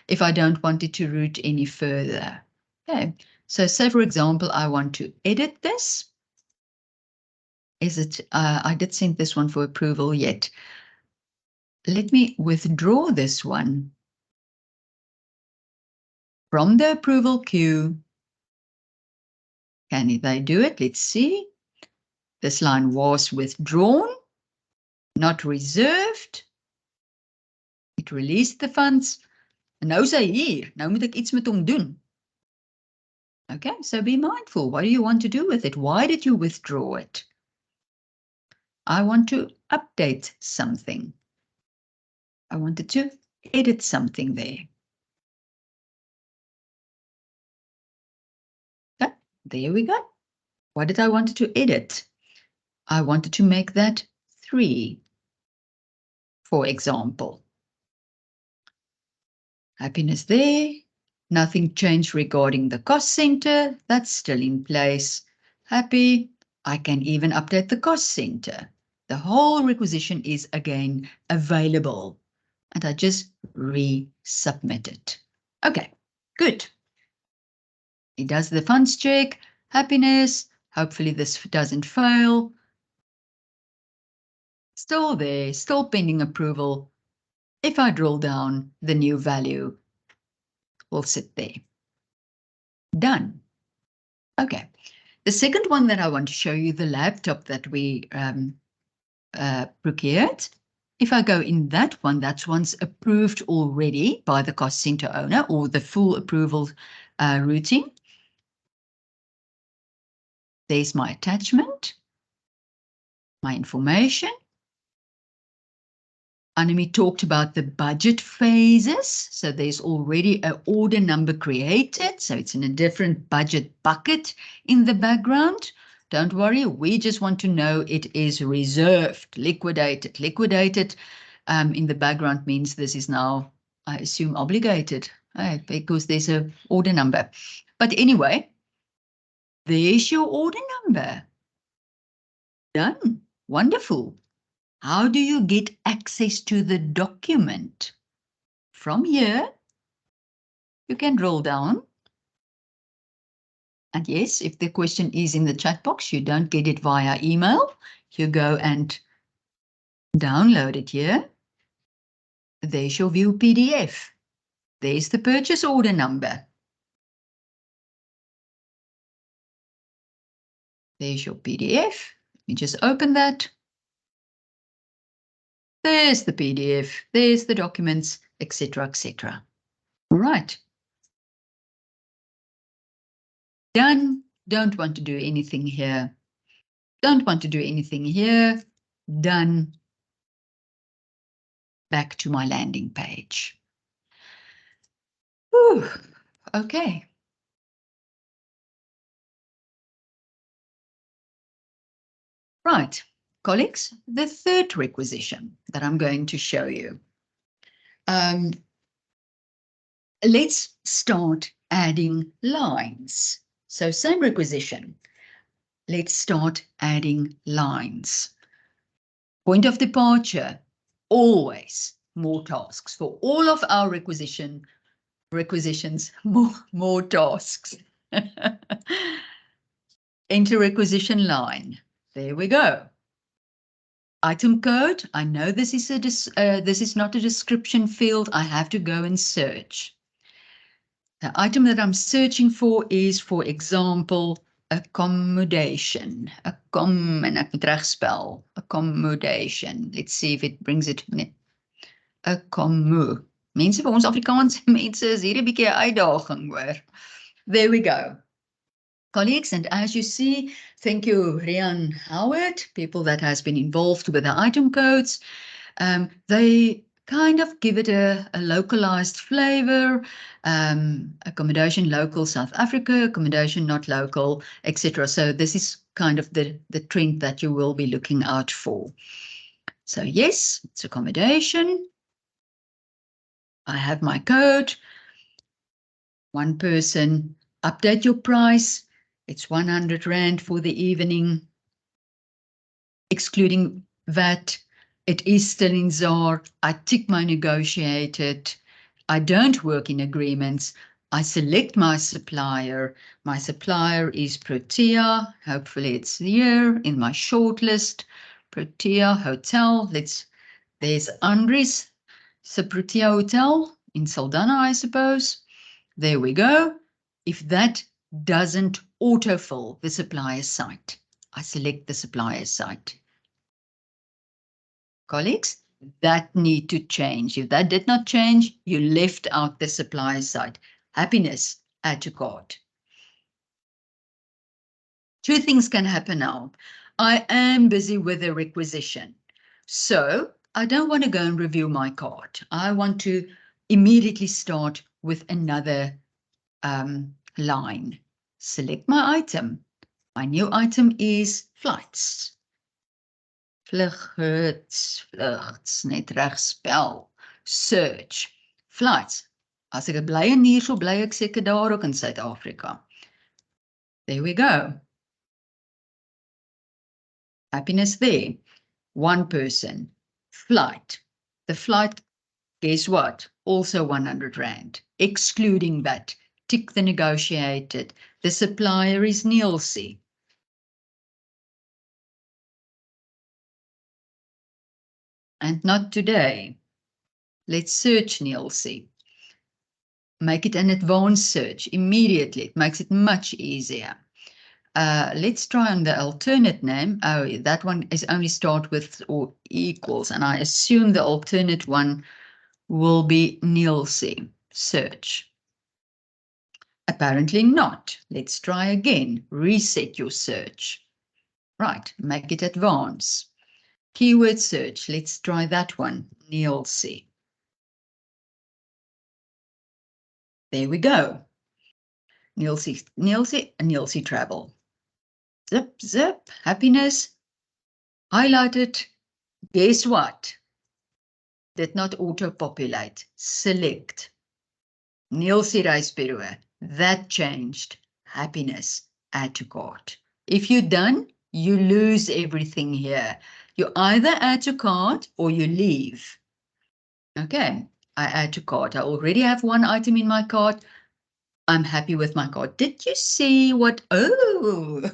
if I don't want it to route any further. Okay, so say for example, I want to edit this. Is it, I did send this one for approval yet. Let me withdraw this one from the approval queue. Can they do it? Let's see. This line was withdrawn, not reserved. It released the funds. En nou is hy hier. Nou moet ek iets met hom doen. Okay, so be mindful. What do you want to do with it? Why did you withdraw it? I want to update something. I wanted to edit something there. Okay, there we go. What did I want to edit? I wanted to make that 3, for example. Happiness there. Nothing changed regarding the cost center. That's still in place. Happy. I can even update the cost center. The whole requisition is again available. And I just resubmit it. Okay, good. It does the funds check. Happiness. Hopefully this doesn't fail. Still there, still pending approval. If I drill down, the new value will sit there. Done. Okay. The second one that I want to show you, the laptop that we procured. If I go in that one, that's one's approved already by the cost center owner or the full approval routing. There's my attachment, my information. Annemie talked about the budget phases. So there's already an order number created. So it's in a different budget bucket in the background. Don't worry, we just want to know it is reserved, liquidated. Liquidated in the background means this is now, I assume, obligated because there's an order number. But anyway, there's your order number. Done. Wonderful. How do you get access to the document? From here, you can roll down. And yes, if the question is in the chat box, you don't get it via email. You go and download it here. There's your view PDF. There's the purchase order number. There's your PDF. You just open that. There's the PDF. There's the documents, etc., etc. Right. Done. Don't want to do anything here. Don't want to do anything here. Done. Back to my landing page. Whew. Okay. Right, colleagues, the third requisition that I'm going to show you. Let's start adding lines. So same requisition. Let's start adding lines. Point of departure, always more tasks. For all of our requisitions, more tasks. Enter requisition line. There we go. Item code. I know this is not a description field. I have to go and search. The item that I'm searching for is, for example, accommodation. En ek moet reg spel. Accommodation. Let's see if it brings it. Accommo. Mense vir ons Afrikaanse mense is hier 'n bietjie 'n uitdaging, hoor. There we go. Colleagues, and as you see, thank you, Rian Howard, people that has been involved with the item codes. They kind of give it a localized flavor, accommodation local South Africa, accommodation not local, etc. So this is kind of the trend that you will be looking out for. So yes, it's accommodation. I have my code. One person, update your price. It's 100 Rand for the evening, excluding VAT. It is still in ZAR. I tick my negotiated. I don't work in agreements. I select my supplier. My supplier is Protea. Hopefully it's here in my shortlist. Protea Hotel. There's Andres, the Protea Hotel in Saldanha, I suppose. There we go. If that doesn't autofill the supplier site, I select the supplier site. Colleagues, that need to change. If that did not change, you left out the supplier site. Happiness, add to cart. Two things can happen now. I am busy with a requisition. So I don't want to go and review my cart. I want to immediately start with another line. Select my item. My new item is flights. Vlugs, net reg spel. Search. Flights. As ek bly in hier, so bly ek seker daar ook in Suid-Afrika. There we go. Happiness there. One person. Flight. The flight, guess what? Also 100 Rand, excluding that. Tick the negotiated. The supplier is Nielsen. And not today. Let's search Nielsen. Make it an advanced search immediately. It makes it much easier. Let's try on the alternate name. Oh, that one is only start with or equals. And I assume the alternate one will be Nielsen. Search. Apparently not. Let's try again. Reset your search. Right, make it advanced. Keyword search. Let's try that one. Nielsen. There we go. Nielsen travel. Zip, zip, happiness. Highlighted. Guess what? Did not auto-populate. Select. Nielsen reisbureau. That changed. Happiness. Add to cart. If you're done, you lose everything here. You either add to cart or you leave. Okay, I add to cart. I already have one item in my cart. I'm happy with my cart. Did you see what? Oh,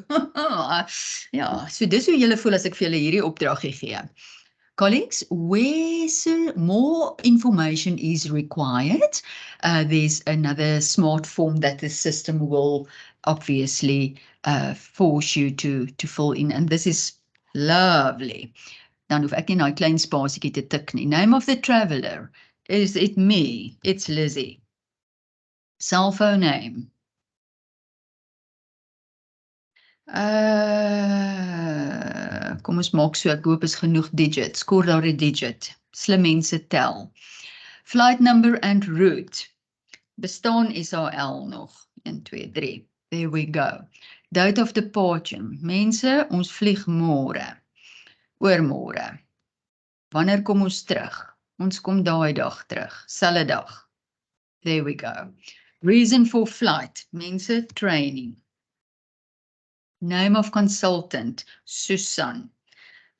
ja, so dis hoe julle voel as ek vir julle hierdie opdrag gee. Colleagues, where more information is required, there's another smart form that the system will obviously force you to fill in, and this is lovely. Dan hoef ek nie nou klein spasietjie te tik nie. Name of the traveler. Is it me? It's Lizzie. Cell phone name. Kom ons maak so, ek hoop is genoeg digits. Skoor daar 'n digit. Slim mense tel. Flight number and route. Bestaan SAL nog? 1, 2, 3. There we go. Date of departure. Mense, ons vlieg môre. Oormôre. Wanneer kom ons terug? Ons kom daai dag terug. Selfde dag. There we go. Reason for flight. Mense, training. Name of consultant, Susan.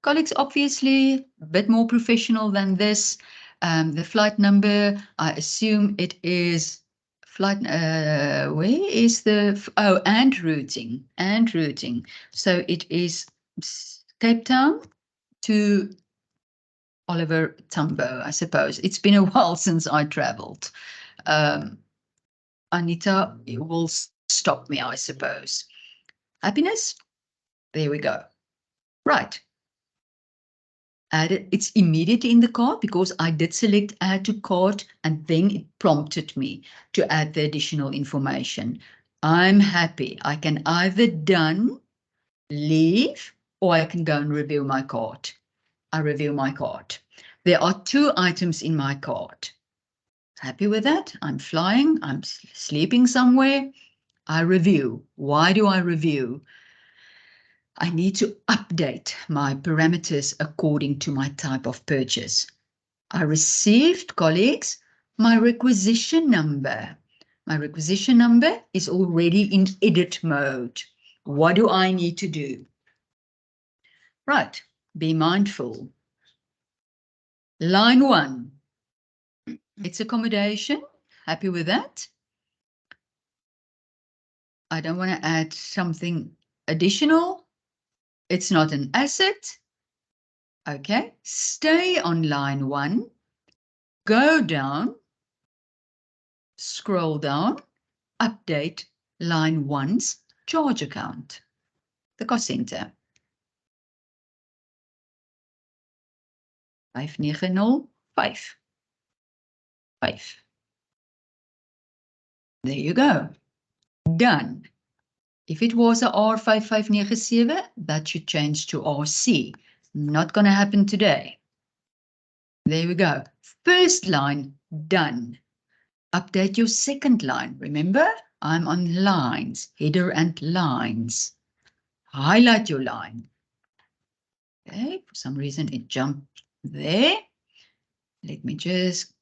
Colleagues, obviously a bit more professional than this. The flight number, I assume it is flight, where is the, oh, and routing. So it is Cape Town to Oliver Tambo, I suppose. It's been a while since I traveled. Anita will stop me, I suppose. Happiness? There we go. Right. Add it. It's immediately in the cart because I did select add to cart and then it prompted me to add the additional information. I'm happy. I can either done, leave, or I can go and review my cart. I review my cart. There are 2 items in my cart. Happy with that? I'm flying. I'm sleeping somewhere. I review. Why do I review? I need to update my parameters according to my type of purchase. I received, colleagues, my requisition number. My requisition number is already in edit mode. What do I need to do? Right, be mindful. Line 1, it's accommodation. Happy with that? I don't want to add something additional. It's not an asset. Okay, stay on line 1, go down, scroll down, update line 1's charge account, the cost center. 5905. 5. There you go. Done. If it was a R5597, that should change to RC. Not going to happen today. There we go. First line, done. Update your second line. Remember, I'm on lines, header and lines. Highlight your line. Okay, for some reason it jumped there. Let me just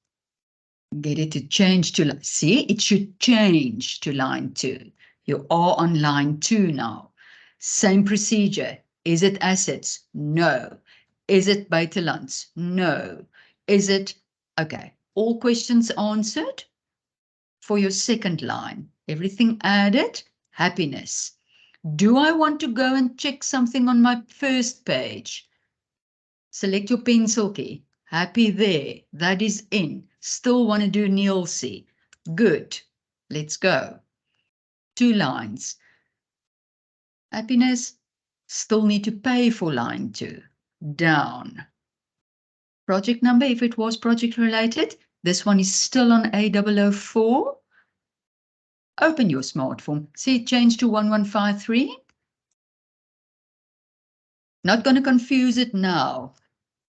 get it to change to, see, it should change to line 2. You are on line 2 now. Same procedure. Is it assets? No. Is it buitelands? No. Is it, okay, all questions answered for your second line. Everything added, happiness. Do I want to go and check something on my first page? Select your pencil key. Happy there. That is in. Still want to do Nielsen. Good. Let's go. 2 lines. Happiness. Still need to pay for line 2. Down. Project number, if it was project related. This one is still on A004. Open your smartphone. See it changed to 1153. Not going to confuse it now.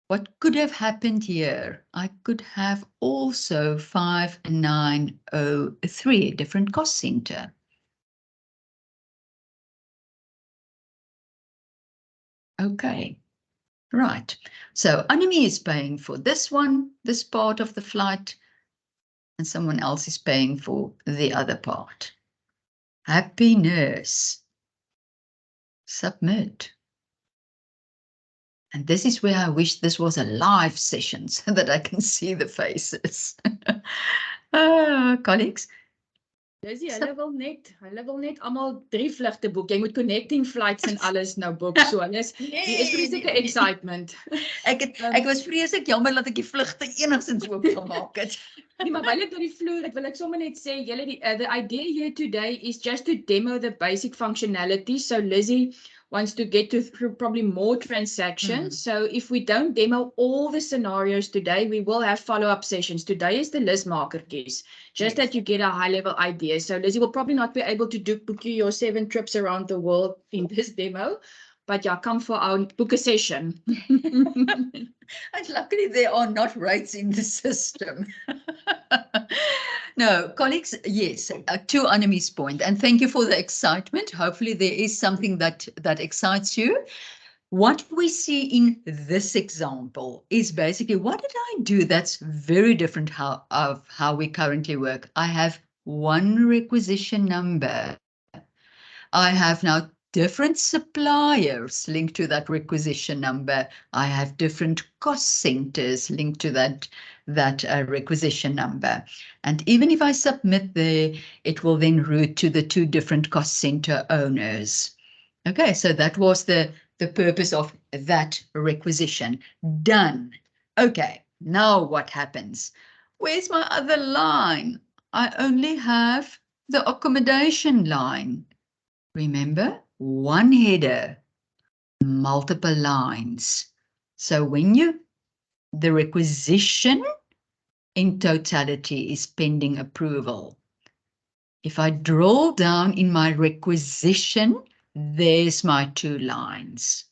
What could have happened here? I could have also 5903, a different cost center. Okay, right. So Anime is paying for this one, this part of the flight, and someone else is paying for the other part. Happiness. Submit. And this is where I wish this was a live session so that I can see the faces. Colleagues. Lizzie, hulle wil net almal 3 vlugte boek. Jy moet connecting flights en alles nou boek. So, die is vreeslike excitement. Ek was vreeslik jammer dat ek die vlugte enigstens oop gemaak het. Nee, maar wil ek tot die vloer, wil ek sommer net sê, julle the idea here today is just to demo the basic functionality. So Lizzie wants to get to through probably more transactions. So if we don't demo all the scenarios today, we will have follow-up sessions. Today is the list marker keys, just that you get a high-level idea. So Lizzie will probably not be able to book you your 7 trips around the world in this demo, but yeah, come for our book a session. And luckily there are not rates in the system. No, colleagues, yes, to Animi's point, and thank you for the excitement. Hopefully there is something that excites you. What we see in this example is basically, what did I do that's very different of how we currently work? I have one requisition number. I have now different suppliers linked to that requisition number. I have different cost centers linked to that requisition number. And even if I submit there, it will then route to the 2 different cost center owners. Okay, so that was the purpose of that requisition. Done. Okay, now what happens? Where's my other line? I only have the accommodation line. Remember, one header, multiple lines. So when the requisition in totality is pending approval. If I drill down in my requisition, there's my 2 lines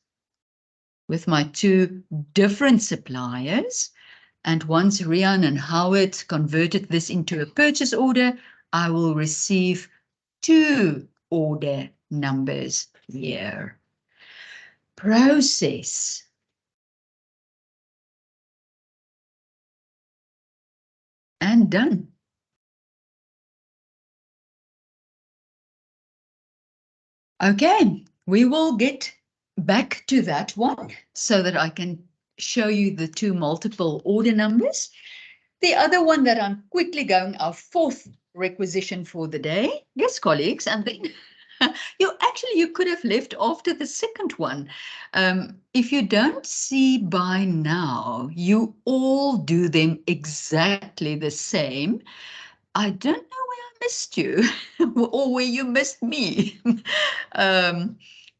with my 2 different suppliers. And once Rian and Howard converted this into a purchase order, I will receive 2 order numbers here. Process. And done. Okay, we will get back to that one so that I can show you the 2 multiple order numbers. The other one that I'm quickly going, our 4th requisition for the day. Yes, colleagues, and then You could have left after the second one. If you don't see by now, you all do them exactly the same. I don't know where I missed you or where you missed me.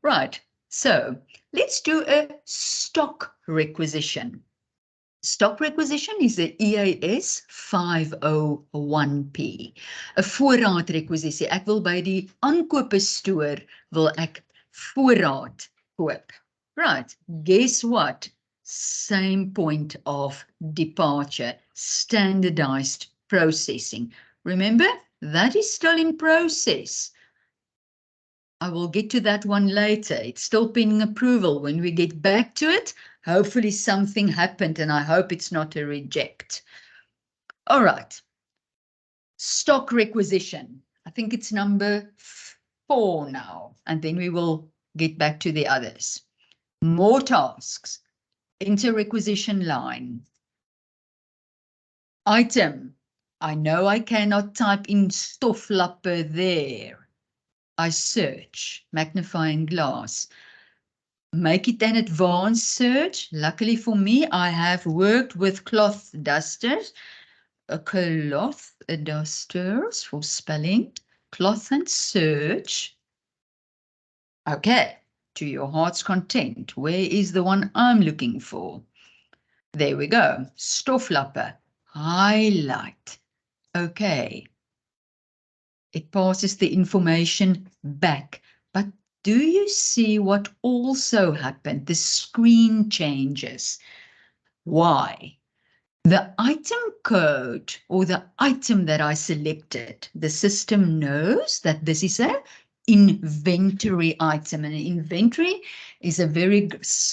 Right, so let's do a stock requisition. Stock requisition is the EAS 501P. 'n voorraadrekwisisie. Ek wil by die aankopestoor wil ek voorraad koop. Right, guess what? Same point of departure, standardized processing. Remember, that is still in process. I will get to that one later. It's still pending approval. When we get back to it, hopefully something happened and I hope it's not a reject. All right. Stock requisition. I think it's number 4 now, and then we will get back to the others. More tasks. Enter requisition line. Item. I know I cannot type in stoflappe there. I search, magnifying glass. Make it an advanced search. Luckily for me, I have worked with cloth dusters. Cloth dusters for spelling. Cloth and search. Okay, to your heart's content. Where is the one I'm looking for? There we go. Stoflappe. Highlight. Okay. It passes the information back. But do you see what also happened? The screen changes. Why? The item code or the item that I selected, the system knows that this is an inventory item. And an inventory is a very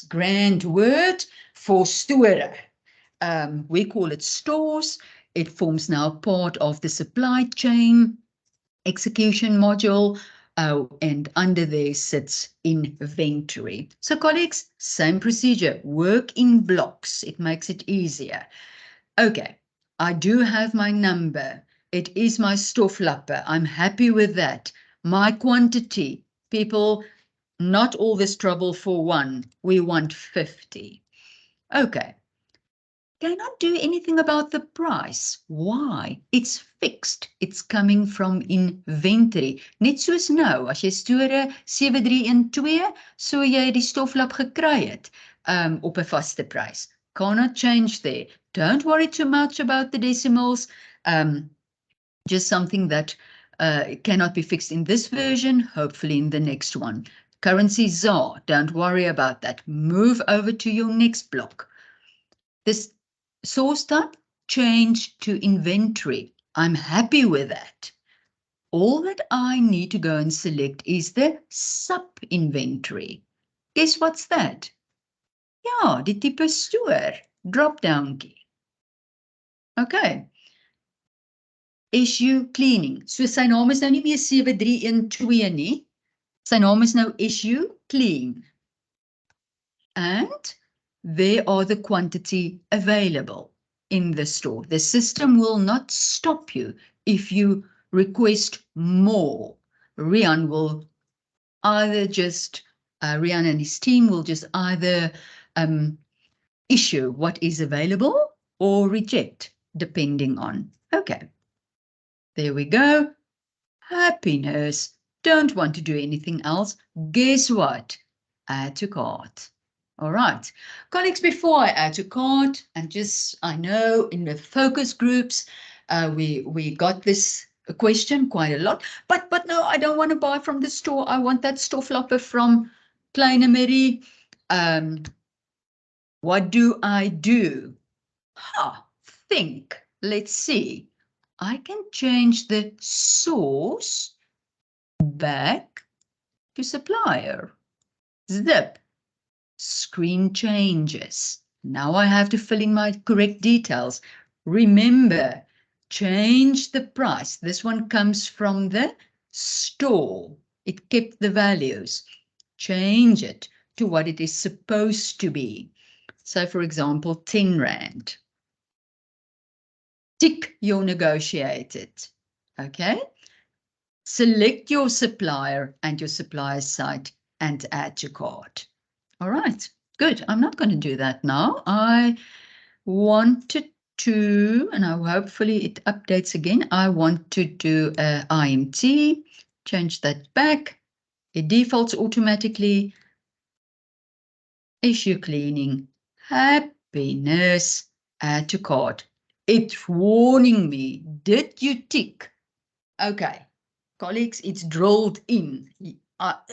grand word for store. We call it stores. It forms now part of the supply chain execution module, and under there sits inventory. So colleagues, same procedure, work in blocks. It makes it easier. Okay, I do have my number. It is my stoflappe. I'm happy with that. My quantity, people, not all this trouble for one. We want 50. Okay. Cannot do anything about the price. Why? It's fixed. It's coming from inventory. Net soos nou, as jy store 7312, so jy die stoflap gekry het op 'n vaste prys. Cannot change there. Don't worry too much about the decimals. Just something that cannot be fixed in this version, hopefully in the next one. Currency ZAR, don't worry about that. Move over to your next block. This source type, change to inventory. I'm happy with that. All that I need to go and select is the sub-inventory. Guess what's that? Ja, die tipe store, drop-down key. Okay. Issue cleaning. So sy naam is nou nie meer 7312 nie. Sy naam is nou issue clean. And there are the quantity available in the store. The system will not stop you if you request more. Rian will either just, Rian and his team will just either issue what is available or reject, depending on. Okay, there we go. Happiness. Don't want to do anything else. Guess what? Add to cart. All right, colleagues, before I add to cart, and just, I know in the focus groups, we got this question quite a lot, but no, I don't want to buy from the store. I want that stoflappe from Kleine Mary. What do I do? Think, let's see. I can change the source back to supplier. Zip. Screen changes. Now I have to fill in my correct details. Remember, change the price. This one comes from the store. It kept the values. Change it to what it is supposed to be. So, for example, 10 Rand. Tick your negotiated. Okay. select your supplier and your supplier site and add to cart. All right, good. I'm not going to do that now. I wanted to, and hopefully it updates again. I want to do a IMT, change that back. It defaults automatically. Issue cleaning, happiness, add to cart. It's warning me. Did you tick? Okay, colleagues, it's drilled in.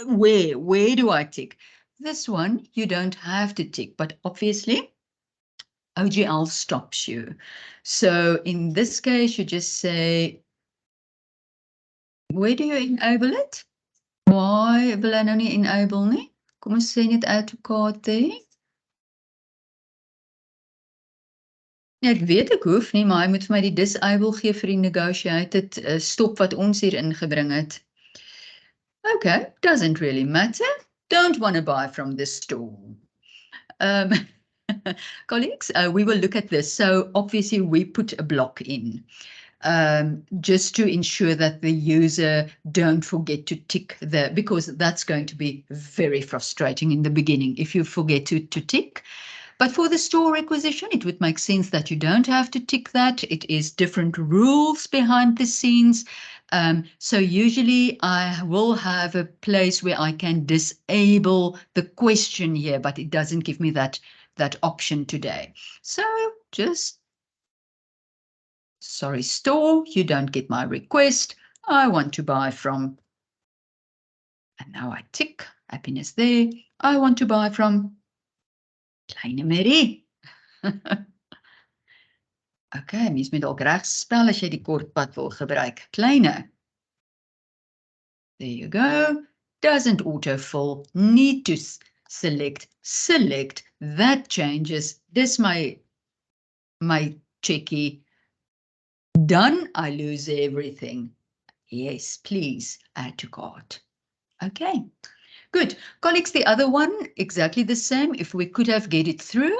Where do I tick? This one, you don't have to tick, but obviously OGL stops you. So in this case, you just say, where do you enable it? Why wil I nou nie enable nie? Kom ons sê net add to cart there. Ja, ek weet ek hoef nie, maar hy moet vir my die disable gee vir die negotiated stop wat ons hier ingebring het. Okay, doesn't really matter. Don't want to buy from this store. Colleagues, we will look at this. So obviously we put a block in just to ensure that the user don't forget to tick because that's going to be very frustrating in the beginning if you forget to tick. But for the store requisition, it would make sense that you don't have to tick that. It is different rules behind the scenes. So usually I will have a place where I can disable the question here, but it doesn't give me that option today. So just, sorry, store, you don't get my request. I want to buy from, and now I tick, happiness there. I want to buy from Kleine Marie. Okay, mens moet dalk reg spel as jy die kortpad wil gebruik. Kleine. There you go. Doesn't autofill. Need to select. Select. That changes. This my checkie. Done. I lose everything. Yes, please add to cart. Okay. Good. Colleagues, the other one, exactly the same. If we could have get it through,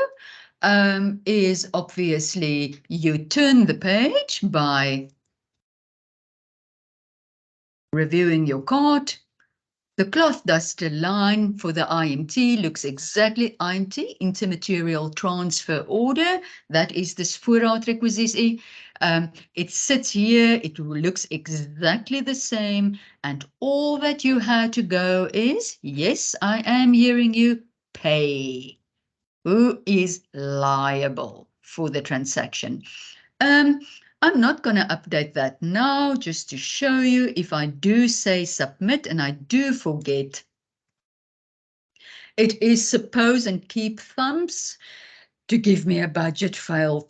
is obviously you turn the page by reviewing your cart. The cloth duster line for the IMT looks exactly IMT, intermaterial transfer order. That is this voorraadrequisisie. It sits here, it looks exactly the same, and all that you had to go is, yes, I am hearing you, pay. Who is liable for the transaction? I'm not going to update that now, just to show you if I do say submit and I do forget. It is suppose and keep thumbs to give me a budget fail.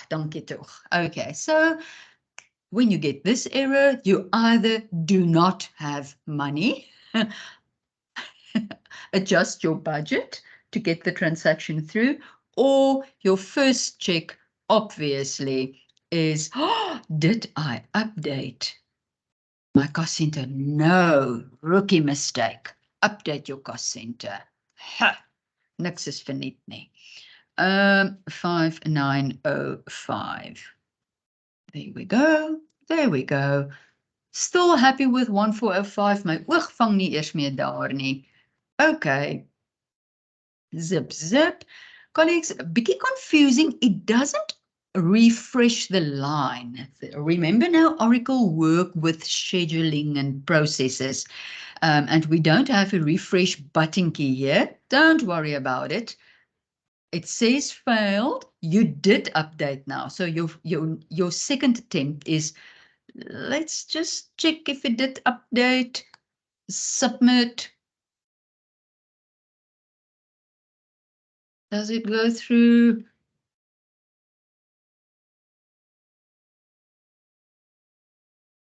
Dankie tog. Okay, so when you get this error, you either do not have money, adjust your budget to get the transaction through, or your first check obviously is, did I update my cost center? No, rookie mistake. Update your cost center. Niks is verniet nie. 5905. There we go. There we go. Still happy with 1405. My oog vang nie eers meer daar nie. Okay. Zip, zip. Colleagues, a bit confusing. It doesn't refresh the line. Remember now, Oracle work with scheduling and processes, and we don't have a refresh button key here. Don't worry about it. It says failed. You did update now. So your second attempt is, let's just check if it did update, submit. Does it go through?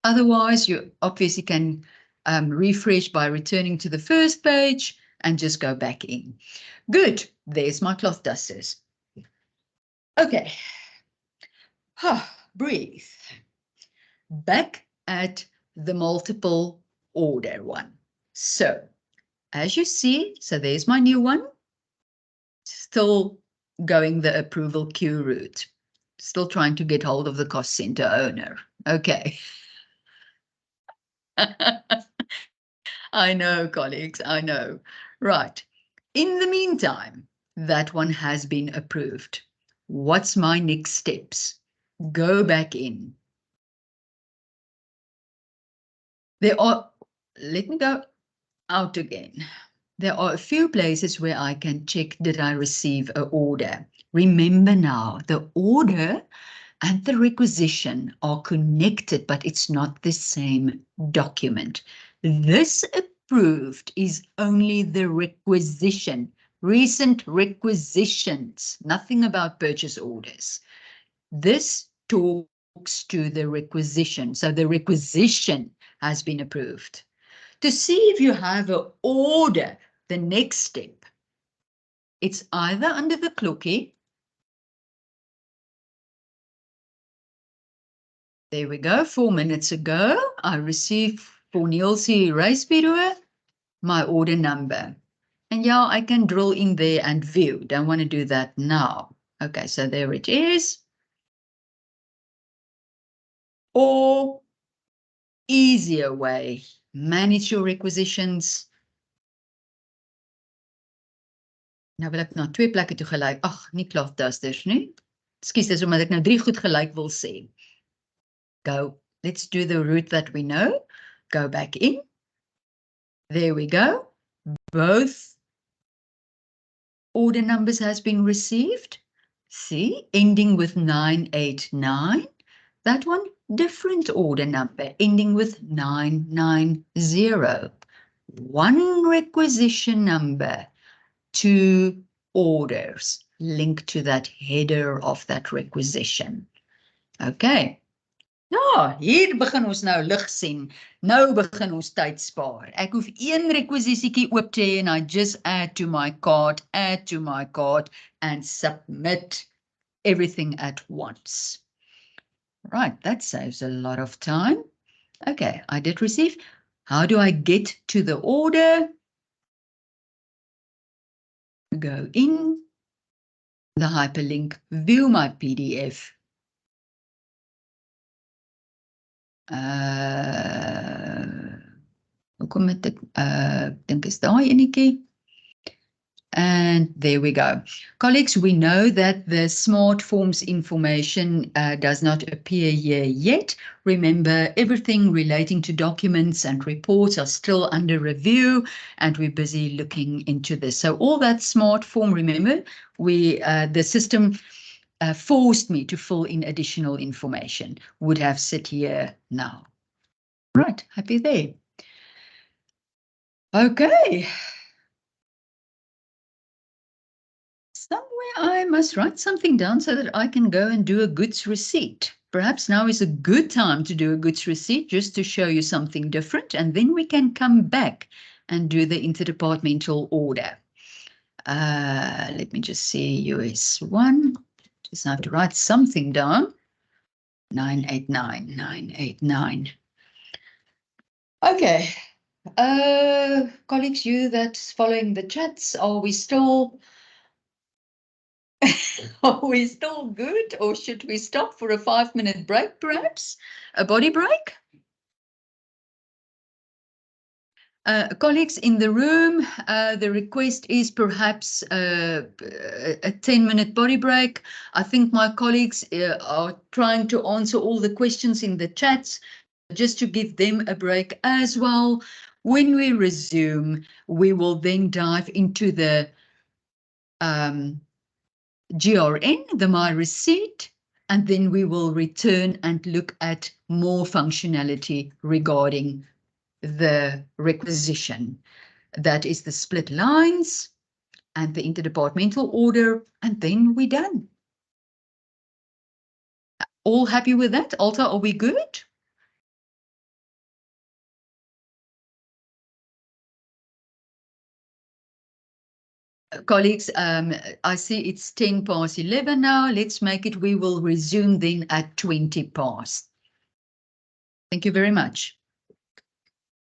Otherwise, you obviously can refresh by returning to the first page and just go back in. Good. There's my cloth dusters. Okay. Breathe. Back at the multiple order one. So, as you see, so there's my new one. Still going the approval queue route. Still trying to get hold of the cost center owner. Okay. I know, colleagues, I know. Right. In the meantime, that one has been approved. What's my next steps? Go back in. There are, let me go out again. There are a few places where I can check, did I receive an order? Remember now, the order and the requisition are connected, but it's not the same document. This approved is only the requisition, recent requisitions, nothing about purchase orders. This talks to the requisition. So the requisition has been approved. To see if you have an order, the next step, it's either under the klokkie. There we go. 4 minutes ago, I received for Nielsie Reisbureau my order number. And yeah, I can drill in there and view. Don't want to do that now. Okay, so there it is. Or easier way, manage your requisitions. Nou wil ek na 2 plekke toe gelyk. Ag, nie klaaftasters nie. Ekskuus, dis omdat ek nou 3 goed gelyk wil sê. Go. Let's do the route that we know. Go back in. There we go. Both order numbers has been received. See, ending with 989. That one, different order number, ending with 990. One requisition number, 2 orders linked to that header of that requisition. Okay. Ja, hier begin ons nou lig sien. Nou begin ons tyd spaar. Ek hoef 1 requisitietjie oop te hê and I just add to my cart and submit everything at once. Right, that saves a lot of time. Okay, I did receive. How do I get to the order? Go in the hyperlink, view my PDF. Hoekom het ek dink is daai enetjie. And there we go. Colleagues, we know that the smart forms information does not appear here yet. Remember, everything relating to documents and reports are still under review, and we're busy looking into this. So all that smart form, remember, the system forced me to fill in additional information, would have sit here now. Right, happy there. Okay. Somewhere I must write something down so that I can go and do a goods receipt. Perhaps now is a good time to do a goods receipt just to show you something different, and then we can come back and do the interdepartmental order. Let me just see US 1. Just have to write something down. 989, 989. Okay. Colleagues, you that's following the chats, are we still good, or should we stop for a 5-minute break, perhaps? A body break? Colleagues in the room, the request is perhaps a 10-minute body break. I think my colleagues are trying to answer all the questions in the chats, just to give them a break as well. When we resume, we will then dive into the GRN, the My Receipt, and then we will return and look at more functionality regarding the requisition. That is the split lines and the interdepartmental order, and then we're done. All happy with that? Alta, are we good? Colleagues, I see it's 10 past 11 now. Let's make it, we will resume then at 20 past. Thank you very much.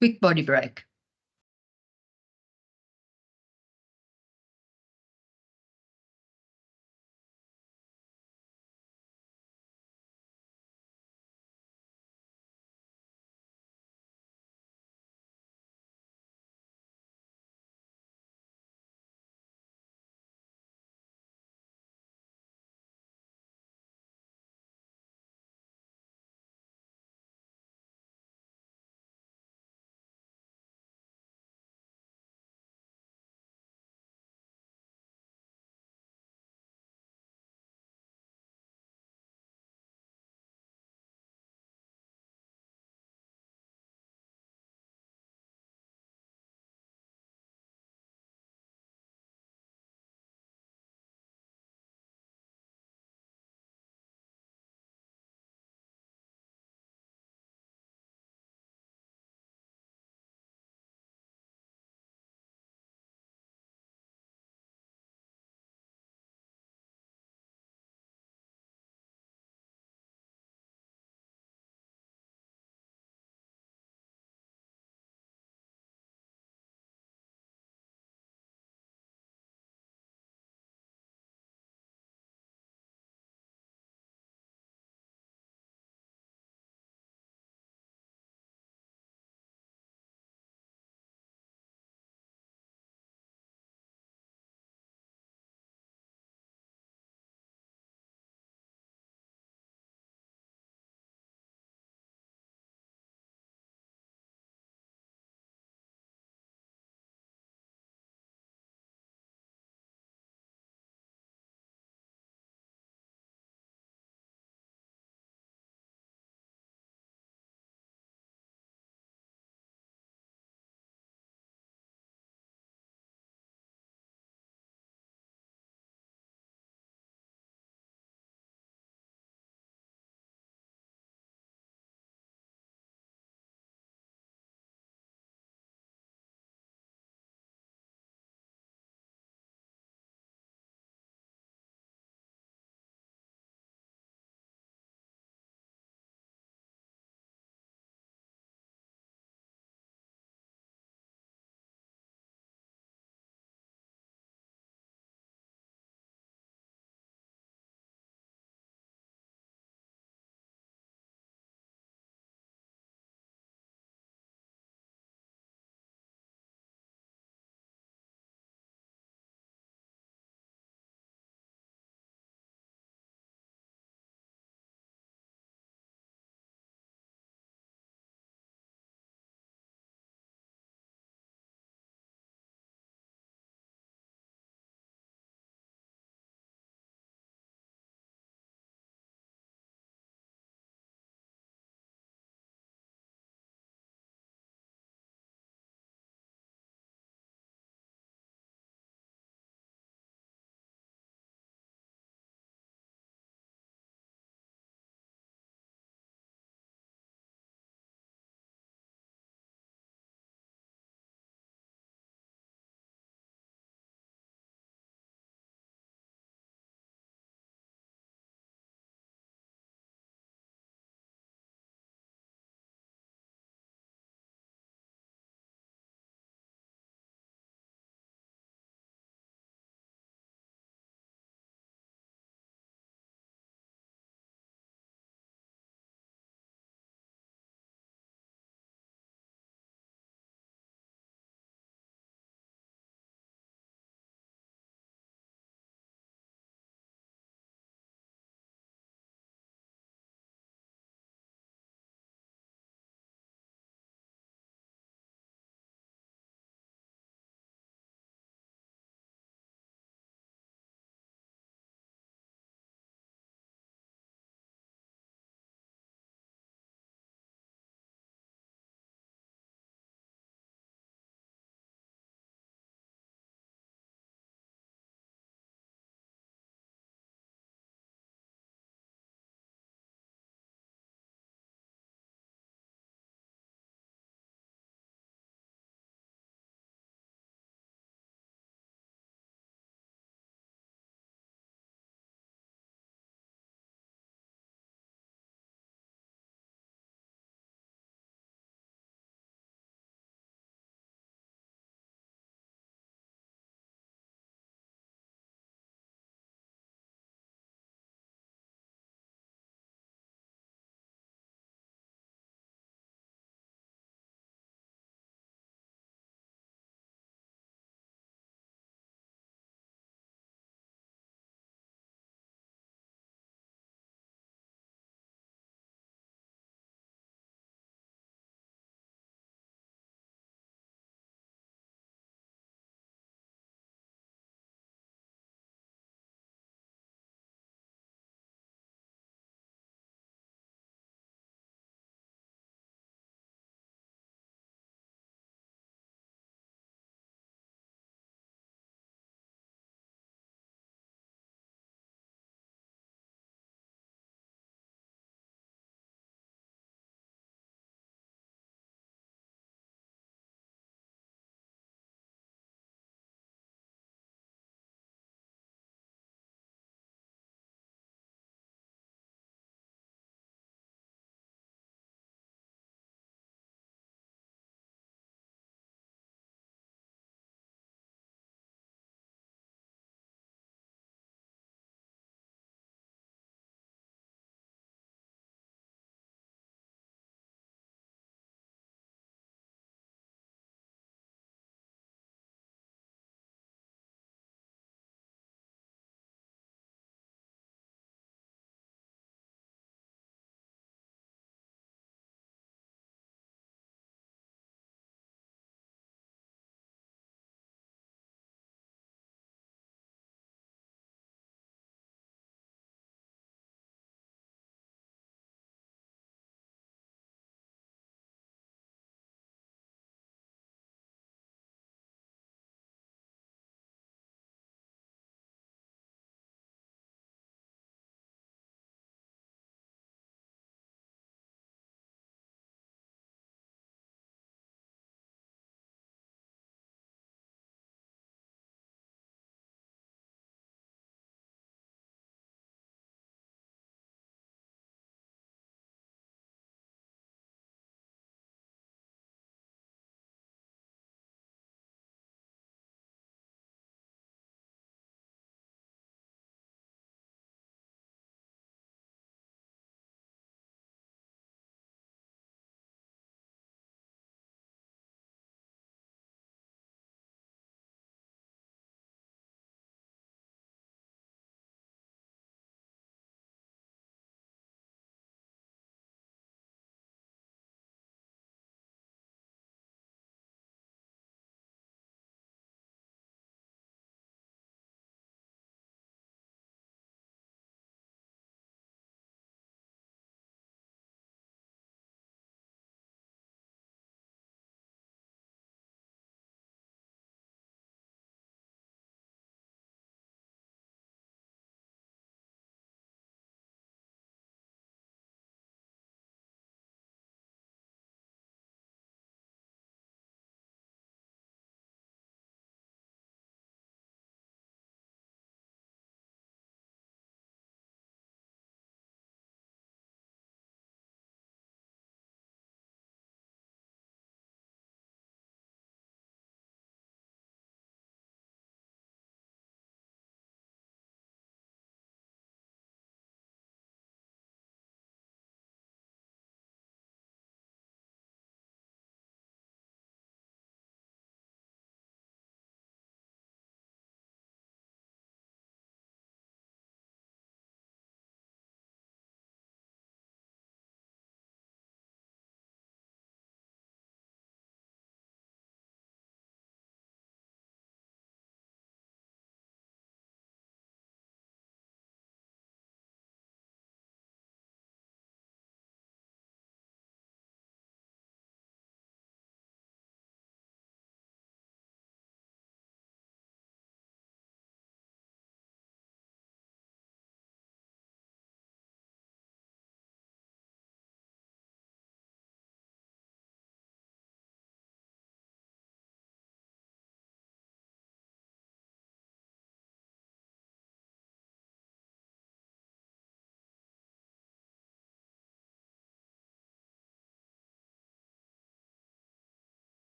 Quick body break.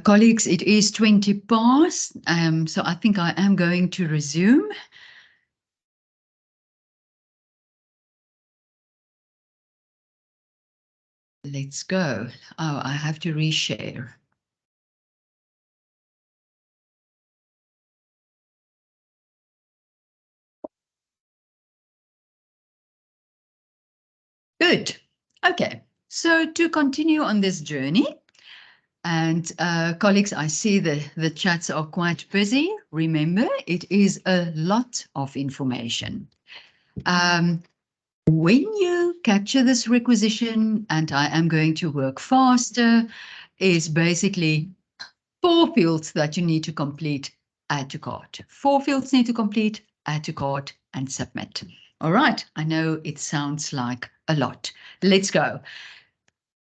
Colleagues, it is 20 past, so I think I am going to resume. Let's go. Oh, I have to reshare. Good. Okay, so to continue on this journey, and colleagues, I see the chats are quite busy. Remember, it is a lot of information. When you capture this requisition, and I am going to work faster, is basically 4 fields that you need to complete, add to cart. 4 fields need to complete, add to cart, and submit. All right, I know it sounds like a lot. Let's go.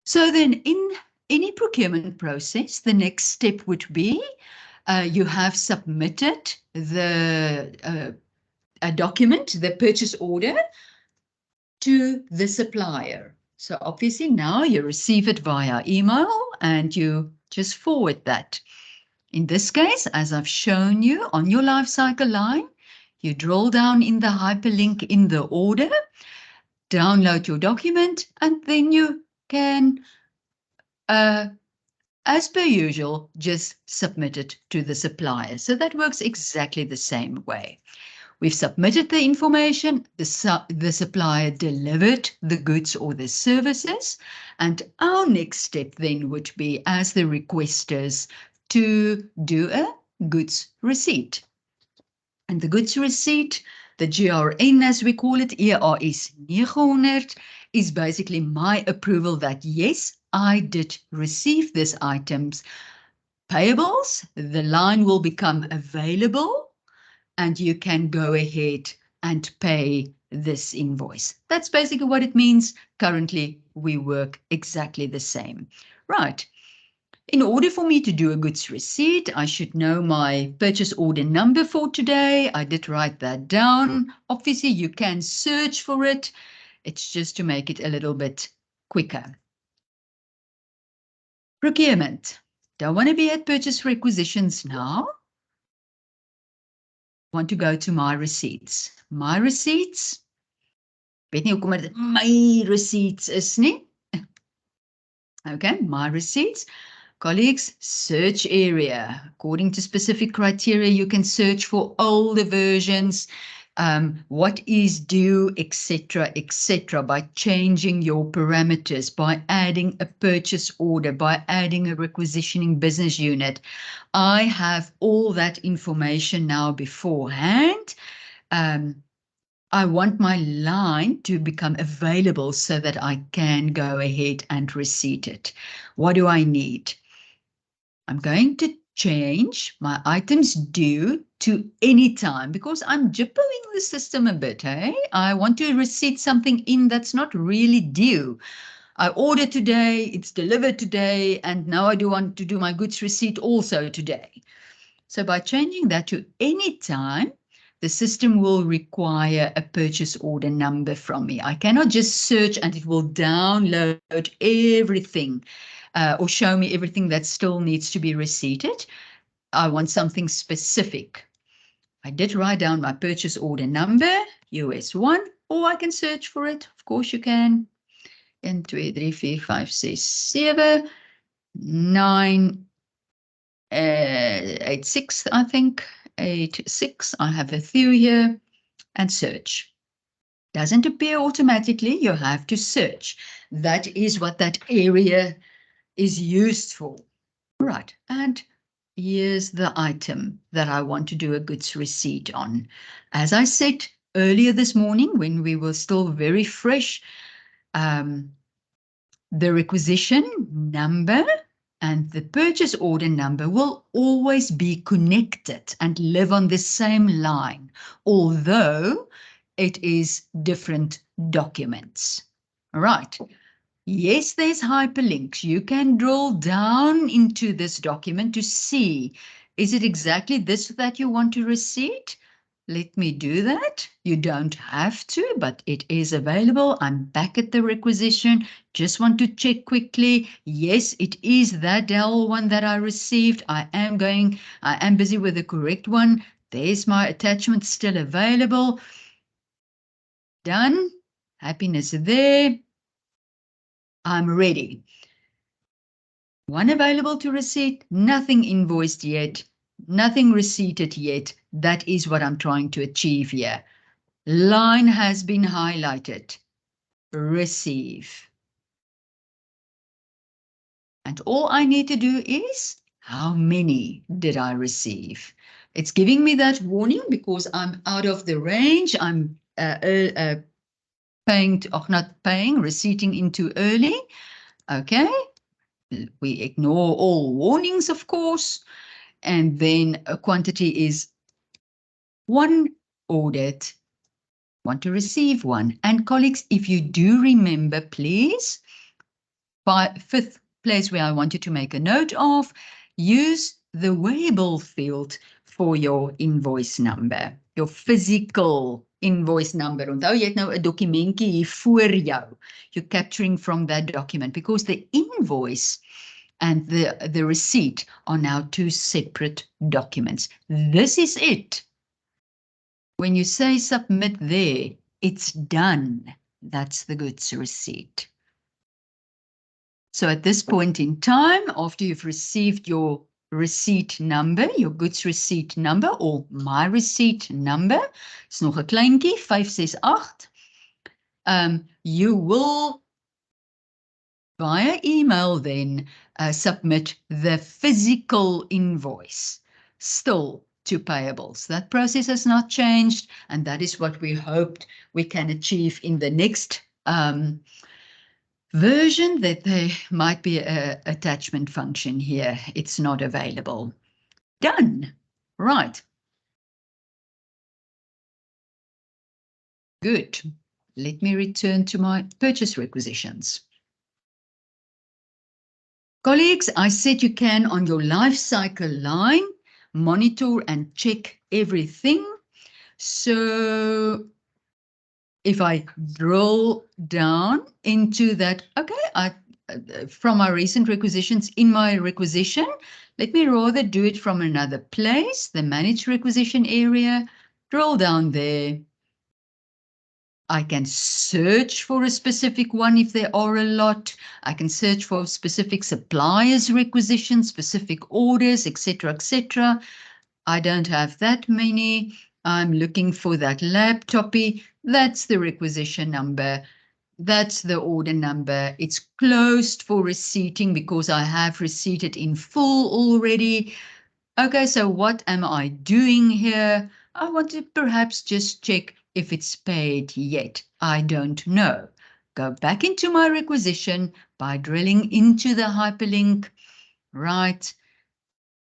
So then in any procurement process, the next step would be you have submitted a document, the purchase order, to the supplier. So obviously now you receive it via email and you just forward that. In this case, as I've shown you on your life cycle line, you drill down in the hyperlink in the order, download your document, and then you can, as per usual, just submit it to the supplier. So that works exactly the same way. We've submitted the information, the supplier delivered the goods or the services, and our next step then would be, as the requesters, to do a goods receipt. And the goods receipt, the GRN as we call it, ERS 900, is basically my approval that yes, I did receive these items. Payables, the line will become available and you can go ahead and pay this invoice. That's basically what it means. Currently, we work exactly the same. Right. In order for me to do a goods receipt, I should know my purchase order number for today. I did write that down. Obviously, you can search for it. It's just to make it a little bit quicker. Procurement. Don't want to be at purchase requisitions now. Want to go to my receipts. My receipts. Weet nie hoekom dit my receipts is nie. Okay, my receipts. Colleagues, search area. According to specific criteria, you can search for older versions, what is due, etc., etc., by changing your parameters, by adding a purchase order, by adding a requisitioning business unit. I have all that information now beforehand. I want my line to become available so that I can go ahead and receipt it. What do I need? I'm going to change my items due to any time because I'm jipping the system a bit. I want to receipt something in that's not really due. I ordered today, it's delivered today, and now I do want to do my goods receipt also today. So by changing that to any time, the system will require a purchase order number from me. I cannot just search and it will download everything or show me everything that still needs to be receipted. I want something specific. I did write down my purchase order number, US1, or I can search for it. Of course you can. 1, 2, 3, 4, 5, 6, 7, 9, 8, 6, I think. 8, 6, I have a few here, and search. Doesn't appear automatically, you have to search. That is what that area is used for. Right, and here's the item that I want to do a goods receipt on. As I said earlier this morning, when we were still very fresh, the requisition number and the purchase order number will always be connected and live on the same line, although it is different documents. All right. Yes, there's hyperlinks. You can drill down into this document to see, is it exactly this that you want to receipt? Let me do that. You don't have to, but it is available. I'm back at the requisition. Just want to check quickly. Yes, it is that Dell one that I received. I am busy with the correct one. There's my attachment still available. Done. Happiness there. I'm ready. One available to receipt, nothing invoiced yet, nothing receipted yet. That is what I'm trying to achieve here. Line has been highlighted. Receive. And all I need to do is, how many did I receive? It's giving me that warning because I'm out of the range. I'm receipting into early. Okay. We ignore all warnings, of course. And then a quantity is one ordered. Want to receive one. And colleagues, if you do remember, please, fifth place where I want you to make a note of, use the weighable field for your invoice number, your physical invoice number. Onthou jy het nou 'n dokumentjie hier voor jou. You're capturing from that document because the invoice and the receipt are now two separate documents. This is it. When you say submit there, it's done. That's the goods receipt. So at this point in time, after you've received your receipt number, your goods receipt number, or my receipt number, is nog 'n kleintjie, 568, you will, via email then, submit the physical invoice, still to payables. That process has not changed, and that is what we hoped we can achieve in the next version, that there might be an attachment function here. It's not available. Done. Right. Good. Let me return to my purchase requisitions. Colleagues, I said you can, on your life cycle line, monitor and check everything. So if I drill down into that, okay, from my recent requisitions in my requisition, let me rather do it from another place, the manage requisition area, drill down there. I can search for a specific one if there are a lot. I can search for specific suppliers requisitions, specific orders, etc., etc. I don't have that many. I'm looking for that laptopy. That's the requisition number. That's the order number. It's closed for receipting because I have receipted in full already. Okay, so what am I doing here? I want to perhaps just check if it's paid yet. I don't know. Go back into my requisition by drilling into the hyperlink. Right.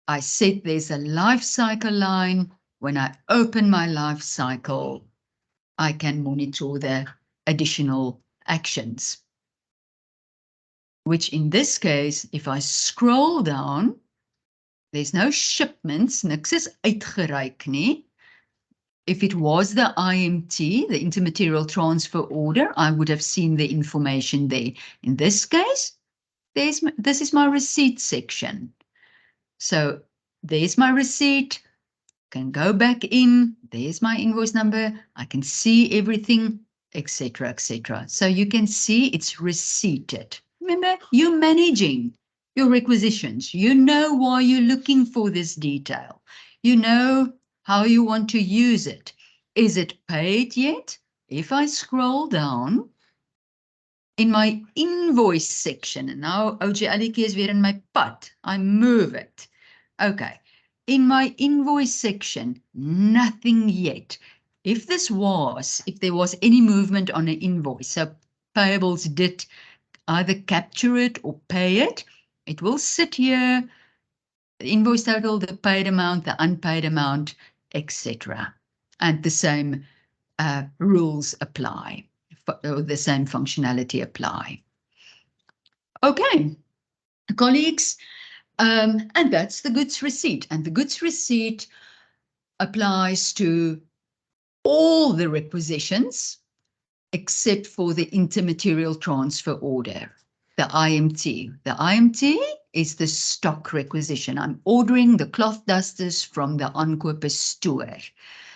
I said there's a life cycle line. When I open my life cycle, I can monitor the additional actions. Which in this case, if I scroll down, there's no shipments, niks is uitgereik nie. If it was the IMT, the intermaterial transfer order, I would have seen the information there. In this case, this is my receipt section. So there's my receipt, can go back in, there's my invoice number, I can see everything, etc., etc. So you can see it's receipted. Remember, you're managing your requisitions. You know why you're looking for this detail. You know how you want to use it. Is it paid yet? If I scroll down in my invoice section, and now OJ Aliki is weer in my pad, I move it. Okay, in my invoice section, nothing yet. If there was any movement on an invoice, so payables did either capture it or pay it, it will sit here, the invoice total, the paid amount, the unpaid amount, etc. And the same rules apply, or the same functionality apply. Okay, colleagues, and that's the goods receipt. And the goods receipt applies to all the requisitions except for the intermaterial transfer order, the IMT. The IMT is the stock requisition. I'm ordering the cloth dusters from the aankope store.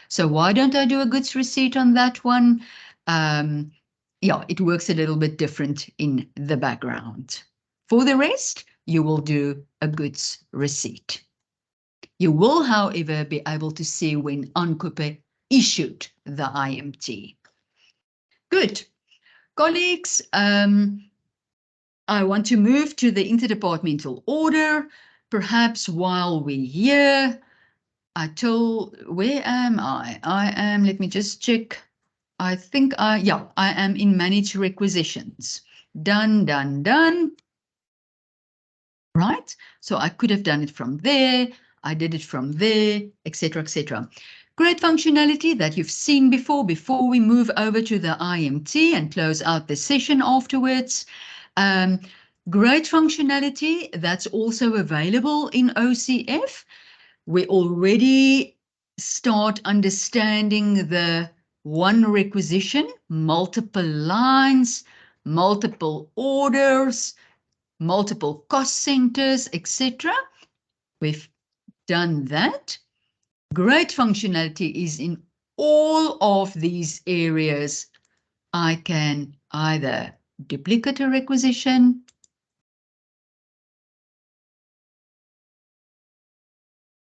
So why don't I do a goods receipt on that one? Yeah, it works a little bit different in the background. For the rest, you will do a goods receipt. You will, however, be able to see when aankope issued the IMT. Good. Colleagues, I want to move to the interdepartmental order. Perhaps while we're here, where am I? I am, let me just check. I think I am in manage requisitions. Done, done, done. Right? So I could have done it from there. I did it from there, etc., etc. Great functionality that you've seen before we move over to the IMT and close out the session afterwards. Great functionality that's also available in OCF. We already start understanding the one requisition, multiple lines, multiple orders, multiple cost centers, etc. We've done that. Great functionality is in all of these areas. I can either duplicate a requisition,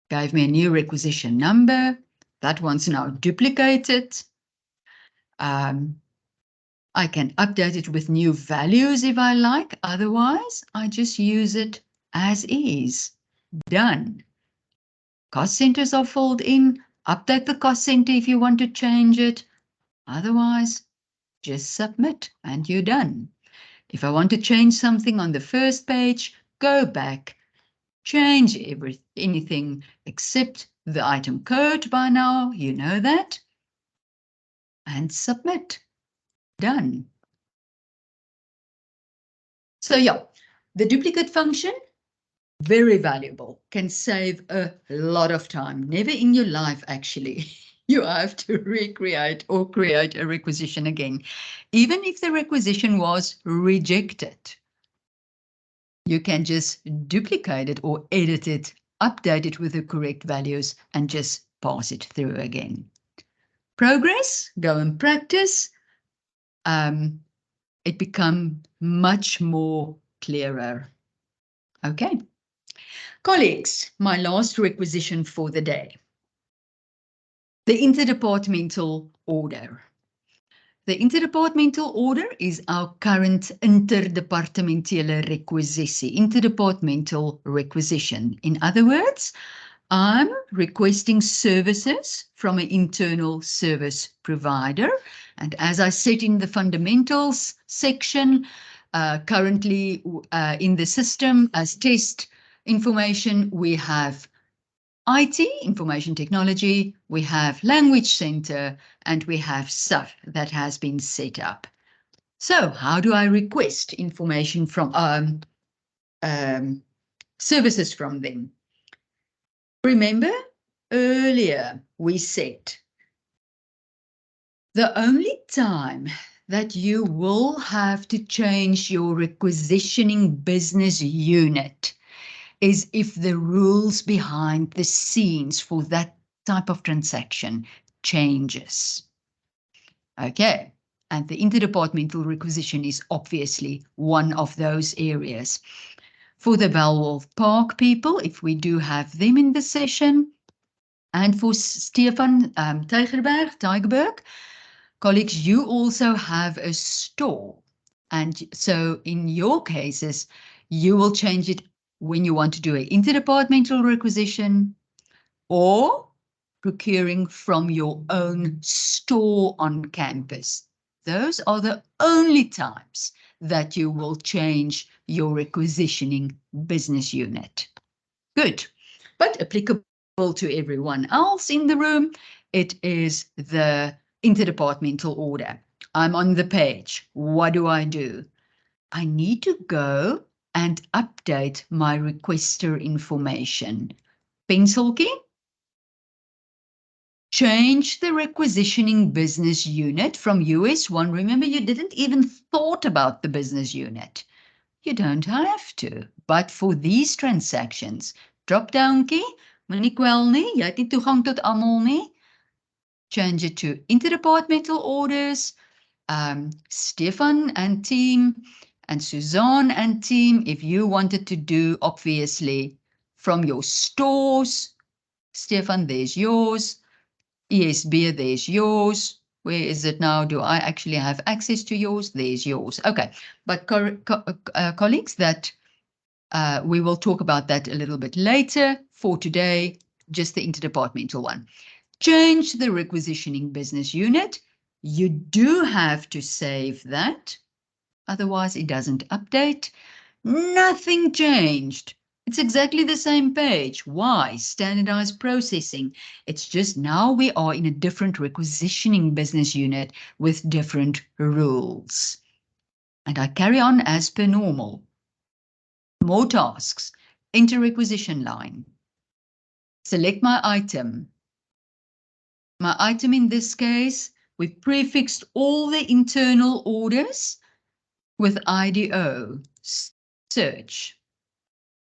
gave me a new requisition number. That one's now duplicated. I can update it with new values if I like. Otherwise, I just use it as is. Done. Cost centers are filled in. Update the cost center if you want to change it. Otherwise, just submit and you're done. If I want to change something on the first page, go back, change anything except the item code by now, you know that, and submit. Done. So yeah, the duplicate function, very valuable, can save a lot of time. Never in your life, actually, you have to recreate or create a requisition again. Even if the requisition was rejected, you can just duplicate it or edit it, update it with the correct values, and just pass it through again. Progress, go and practice. It becomes much more clearer. Okay. Colleagues, my last requisition for the day. The interdepartmental order. The interdepartmental order is our current interdepartementele requisitie, interdepartmental requisition. In other words, I'm requesting services from an internal service provider. And as I said in the fundamentals section, currently in the system as test information, we have IT, information technology, we have language center, and we have SUF that has been set up. So how do I request information from services from them? Remember earlier we said the only time that you will have to change your requisitioning business unit is if the rules behind the scenes for that type of transaction changes. Okay, and the interdepartmental requisition is obviously one of those areas. For the Valwolf Park people, if we do have them in the session, and for Stefan Teigerberg, colleagues, you also have a store. And so in your cases, you will change it when you want to do an interdepartmental requisition or procuring from your own store on campus. Those are the only times that you will change your requisitioning business unit. Good, but applicable to everyone else in the room, it is the interdepartmental order. I'm on the page. What do? I need to go and update my requester information. Pencil key. change the requisitioning business unit from US1. Remember, you didn't even thought about the business unit. You don't have to. But for these transactions, drop down key, moenie kwel nie, jy het nie toegang tot almal nie. Change it to interdepartmental orders. Stefan and team and Suzanne and team, if you wanted to do, obviously, from your stores, Stefan, there's yours. ESB, there's yours. Where is it now? Do I actually have access to yours? There's yours. Okay, but colleagues, that we will talk about that a little bit later. For today, just the interdepartmental one. Change the requisitioning business unit. You do have to save that. Otherwise, it doesn't update. Nothing changed. It's exactly the same page. Why? Standardized processing. It's just now we are in a different requisitioning business unit with different rules. And I carry on as per normal. More tasks. Enter requisition line. Select my item. My item in this case, we prefixed all the internal orders with IDO. Search.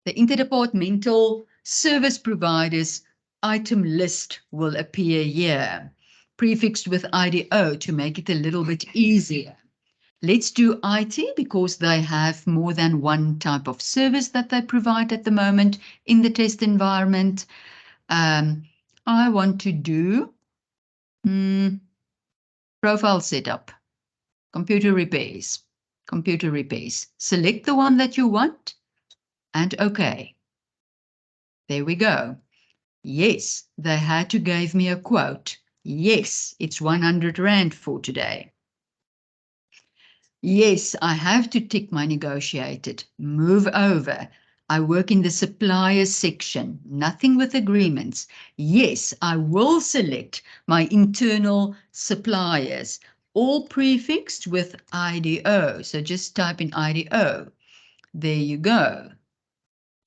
The interdepartmental service providers item list will appear here, prefixed with IDO to make it a little bit easier. Let's do IT because they have more than one type of service that they provide at the moment in the test environment. I want to do profile setup, computer repairs. Select the one that you want and OK. There we go. Yes, they had to give me a quote. Yes, it's 100 Rand for today. Yes, I have to tick my negotiated. Move over. I work in the suppliers section. Nothing with agreements. Yes, I will select my internal suppliers. All prefixed with IDO. So just type in IDO. There you go.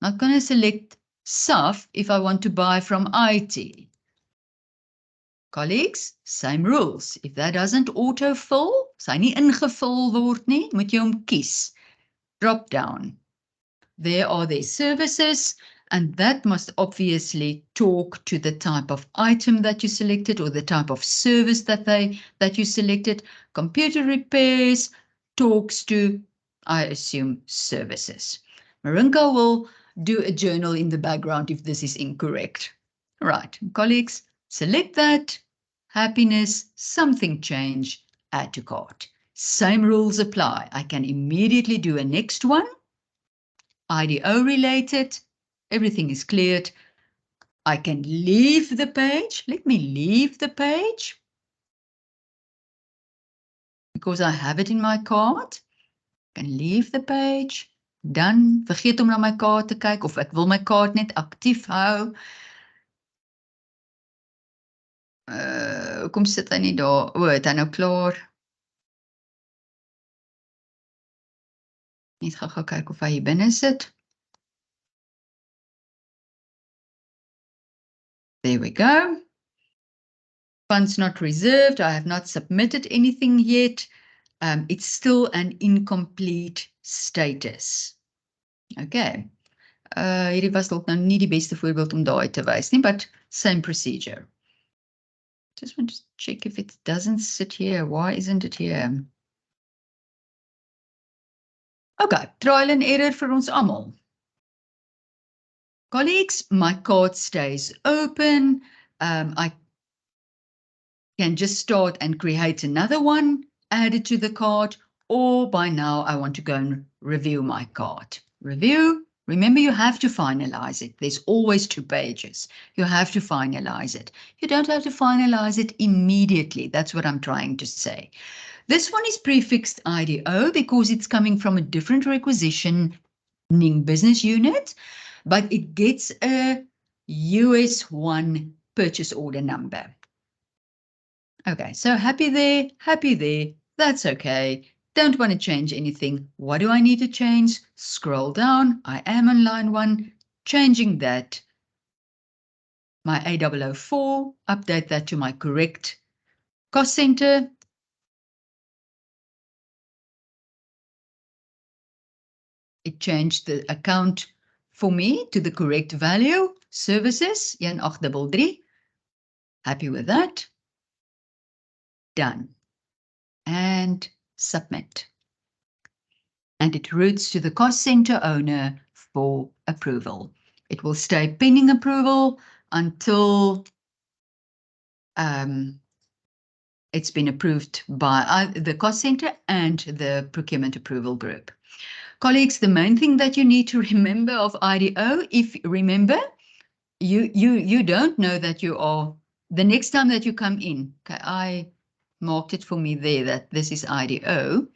Not going to select SUF if I want to buy from IT. Colleagues, same rules. If that doesn't autofill, sy nie ingevul word nie, moet jy hom kies. Drop down. There are their services, and that must obviously talk to the type of item that you selected or the type of service that you selected. Computer repairs talks to, I assume, services. Marinka will do a journal in the background if this is incorrect. Right, colleagues, select that. Happiness, something change, add to cart. Same rules apply. I can immediately do a next one. IDO related, everything is cleared. I can leave the page. Let me leave the page because I have it in my cart. I can leave the page. Dan vergeet om na my kaart te kyk of ek wil my kaart net aktief hou. Kom sit hy nie daar. O, het hy nou klaar. Net gou kyk of hy hier binne sit. There we go. Funds not reserved. I have not submitted anything yet. It's still an incomplete status. Okay. Hierdie was dalk nou nie die beste voorbeeld om daai te wys nie, but same procedure. Just want to check if it doesn't sit here. Why isn't it here? Okay, trial and error vir ons almal. Colleagues, my cart stays open. I can just start and create another one, add it to the cart, or by now I want to go and review my cart. Review. Remember, you have to finalize it. There's always 2 pages. You have to finalize it. You don't have to finalize it immediately. That's what I'm trying to say. This one is prefixed IDO because it's coming from a different requisitioning business unit, but it gets a US1 purchase order number. Okay, so happy there, that's okay. Don't want to change anything. What do I need to change? Scroll down. I am on line 1, changing that my A004, update that to my correct cost center. It changed the account for me to the correct value, services, 1833. Happy with that. Done. And submit. And it routes to the cost center owner for approval. It will stay pending approval until it's been approved by the cost center and the procurement approval group. Colleagues, the main thing that you need to remember of IDO, if remember, you don't know that you are, the next time that you come in, okay, I marked it for me there that this is IDO.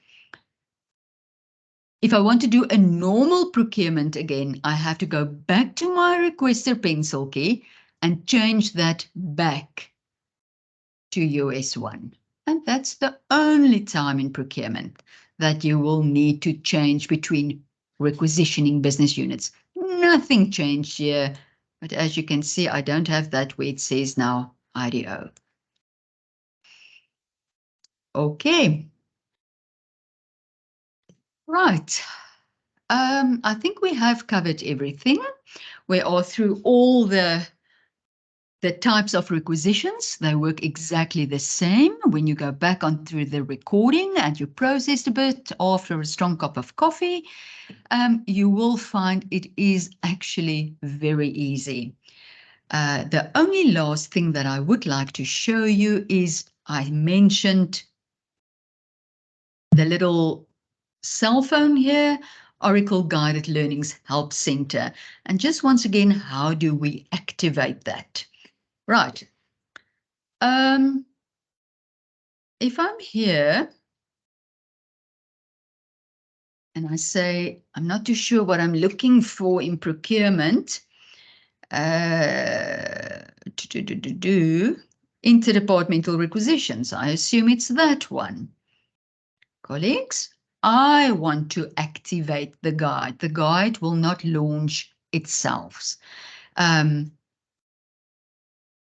If I want to do a normal procurement again, I have to go back to my requester pencil key and change that back to US1. And that's the only time in procurement that you will need to change between requisitioning business units. Nothing changed here, but as you can see, I don't have that where it says now IDO. Okay. Right. I think we have covered everything. We are through all the types of requisitions. They work exactly the same. When you go back on through the recording and you processed a bit after a strong cup of coffee, you will find it is actually very easy. The only last thing that I would like to show you is I mentioned the little cell phone here, Oracle Guided Learning's Help Center. And just once again, how do we activate that? Right. If I'm here and I say, I'm not too sure what I'm looking for in procurement, interdepartmental requisitions. I assume it's that one. Colleagues, I want to activate the guide. The guide will not launch itself.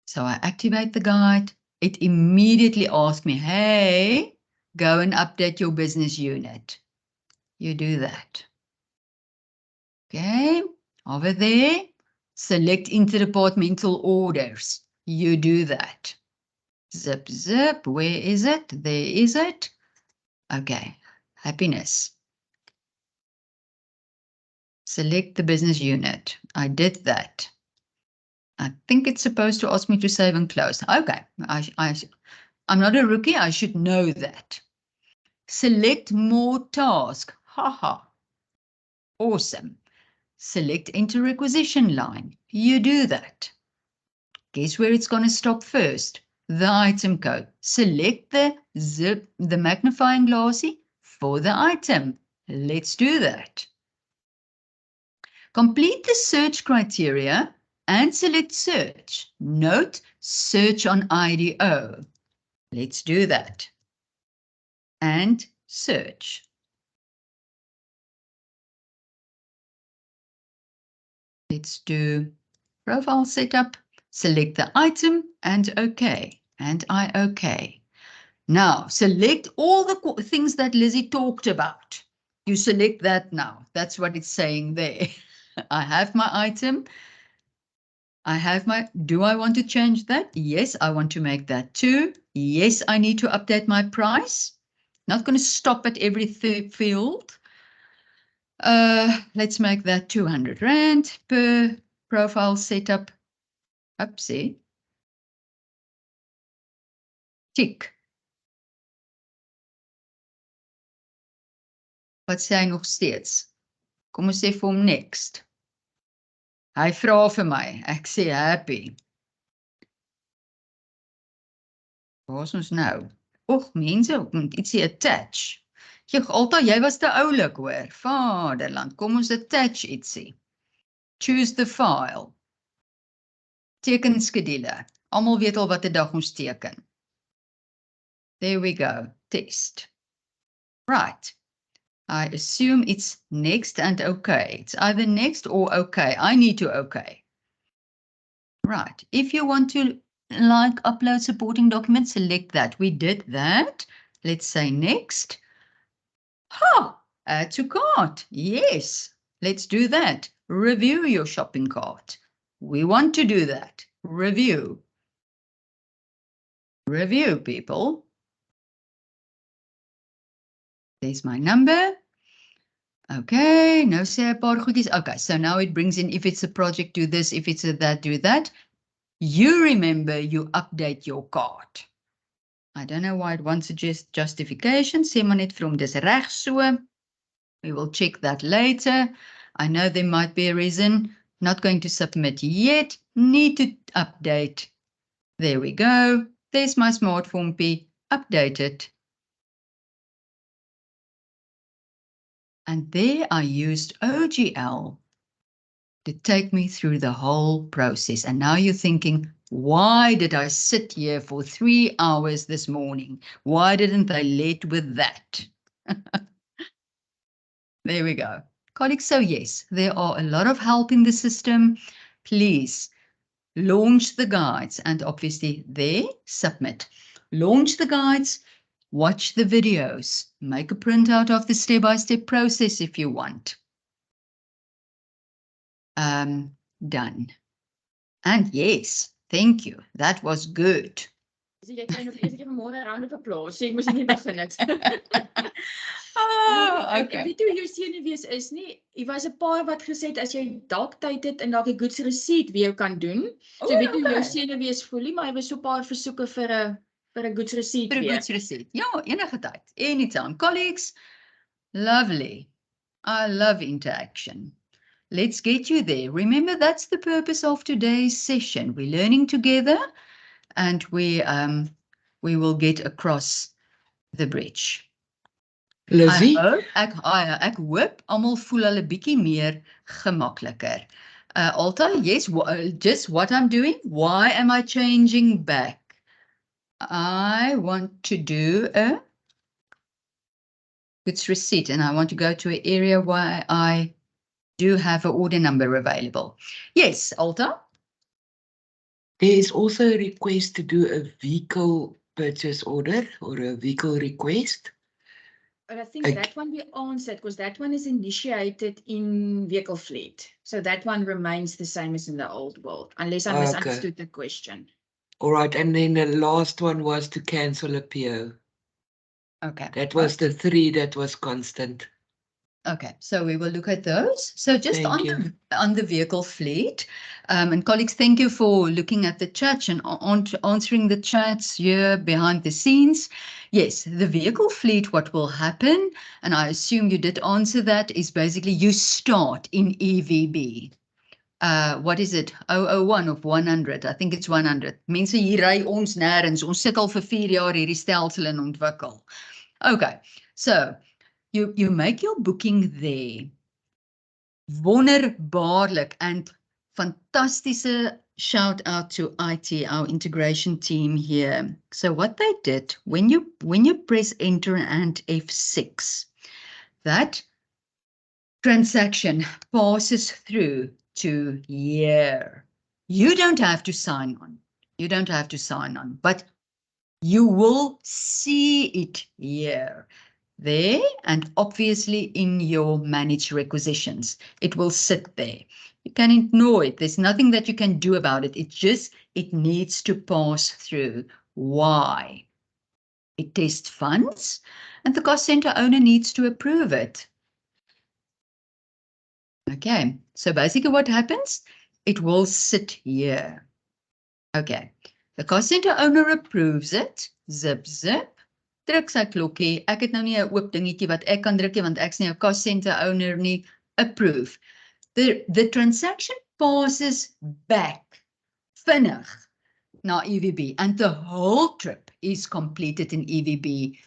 So I activate the guide. It immediately asks me, hey, go and update your business unit. You do that. Okay, over there, select interdepartmental orders. You do that. Zip, zip, where is it? There is it. Okay, happiness. Select the business unit. I did that. I think it's supposed to ask me to save and close. Okay, I'm not a rookie. I should know that. Select more task. Haha. Awesome. Select enter requisition line. You do that. Guess where it's going to stop first? The item code. Select the magnifying glassy for the item. Let's do that. Complete the search criteria and select search. Note search on IDO. Let's do that. And search. Let's do profile setup. Select the item and OK. And I OK. Now, select all the things that Lizzie talked about. You select that now. That's what it's saying there. I have my item. I have my, do I want to change that? Yes, I want to make that too. Yes, I need to update my price. Not going to stop at every field. Let's make that 200 Rand per profile setup. Upsie. Tick. Wat sê hy nog steeds? Kom ons sê vir hom next. Hy vra vir my, ek sê happy. Waar is ons nou? Och, mense, ek moet ietsie attach. Alta, jy was te oulik hoor. Vaderland, kom ons attach ietsie. Choose the file. Teken skedule. Almal weet al wat 'n dag ons teken. There we go. Test. Right. I assume it's next and okay. It's either next or okay. I need to okay. Right. If you want to like upload supporting documents, select that. We did that. Let's say next. Add to cart. Yes, let's do that. Review your shopping cart. We want to do that. Review. Review, people. There's my number. Okay, nou sê 'n paar goedjies. Okay, so now it brings in if it's a project, do this, if it's a that, do that. You remember you update your cart. I don't know why it wants to justification. Sê maar net vir hom dis reg so. We will check that later. I know there might be a reason. Not going to submit yet. Need to update. There we go. There's my smart form P. Update it. And there I used OGL to take me through the whole process. And now you're thinking, why did I sit here for 3 hours this morning? Why didn't I lead with that? There we go. Colleagues, so yes, there are a lot of help in the system. Please launch the guides and obviously there, submit. Launch the guides, watch the videos, make a printout of the step-by-step process if you want. Done. And yes, thank you. That was good. So jy kry nog eers 'n môre 'n round of applause. Sê ek moes nie begin het. Ek weet hoe jou senuwees is nie. Hier was 'n paar wat gesê het as jy dalk tyd het en dalk 'n goods receipt weer kan doen. So ek weet hoe jou senuwees voel nie, maar hy was so 'n paar versoeke vir 'n goods receipt Vir 'n weer. goods receipt. Ja, enige tyd. Anytime. Colleagues, lovely. I love interaction. Let's get you there. Remember, that's the purpose of today's session. We're learning together and we will get across the bridge. Lizzie? Ek hoop almal voel hulle bietjie meer gemakliker. Alta, yes, just what I'm doing. Why am I changing back? I want to do a goods receipt and I want to go to an area where I do have an order number available. Yes, Alta? There is also a request to do a vehicle purchase order or a vehicle request. But I think that one we answered because that one is initiated in vehicle fleet. So that one remains the same as in the old world, unless I misunderstood the question. All right, and then the last one was to cancel a PO. Okay. That was the 3 that was constant. Okay, so we will look at those. So just on the vehicle fleet, and colleagues, thank you for looking at the chat and answering the chats here behind the scenes. Yes, the vehicle fleet, what will happen, and I assume you did answer that, is basically you start in EVB. What is it? 001 of 100. I think it's 100. Mense hier ry ons nêrens. Ons sit al vir 4 jaar hierdie stelsel in ontwikkel. Okay, so you make your booking there. Wonderbaarlik and fantastische shout out to IT, our integration team here. So what they did, when you press enter and F6, that transaction passes through to here. You don't have to sign on. You don't have to sign on, but you will see it here. There and obviously in your managed requisitions, it will sit there. You can ignore it. There's nothing that you can do about it. It needs to pass through. Why? It tests funds and the cost center owner needs to approve it. Okay, so basically what happens? It will sit here. Okay, the cost center owner approves it. Zip, zip. Druk sy klokkie. Ek het nou nie 'n oop dingetjie wat ek kan druk nie want ek's nie 'n cost center owner nie. Approve. The transaction passes back vinnig na EVB and the whole trip is completed in EVB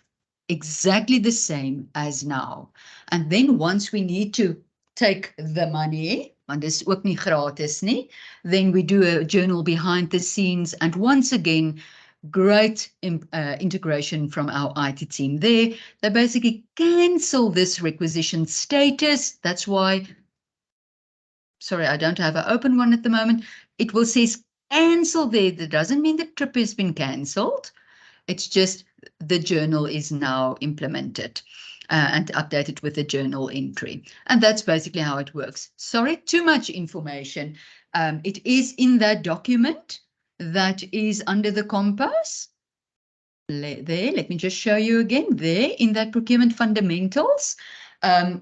exactly the same as now. And then once we need to take the money, want dis ook nie gratis nie, then we do a journal behind the scenes and once again great integration from our IT team there. They basically cancel this requisition status. That's why, sorry, I don't have an open one at the moment. It will say cancel there, that doesn't mean the trip has been cancelled. It's just the journal is now implemented and updated with the journal entry. And that's basically how it works. Sorry, too much information. It is in that document that is under the compass. There, let me just show you again. There in that procurement fundamentals,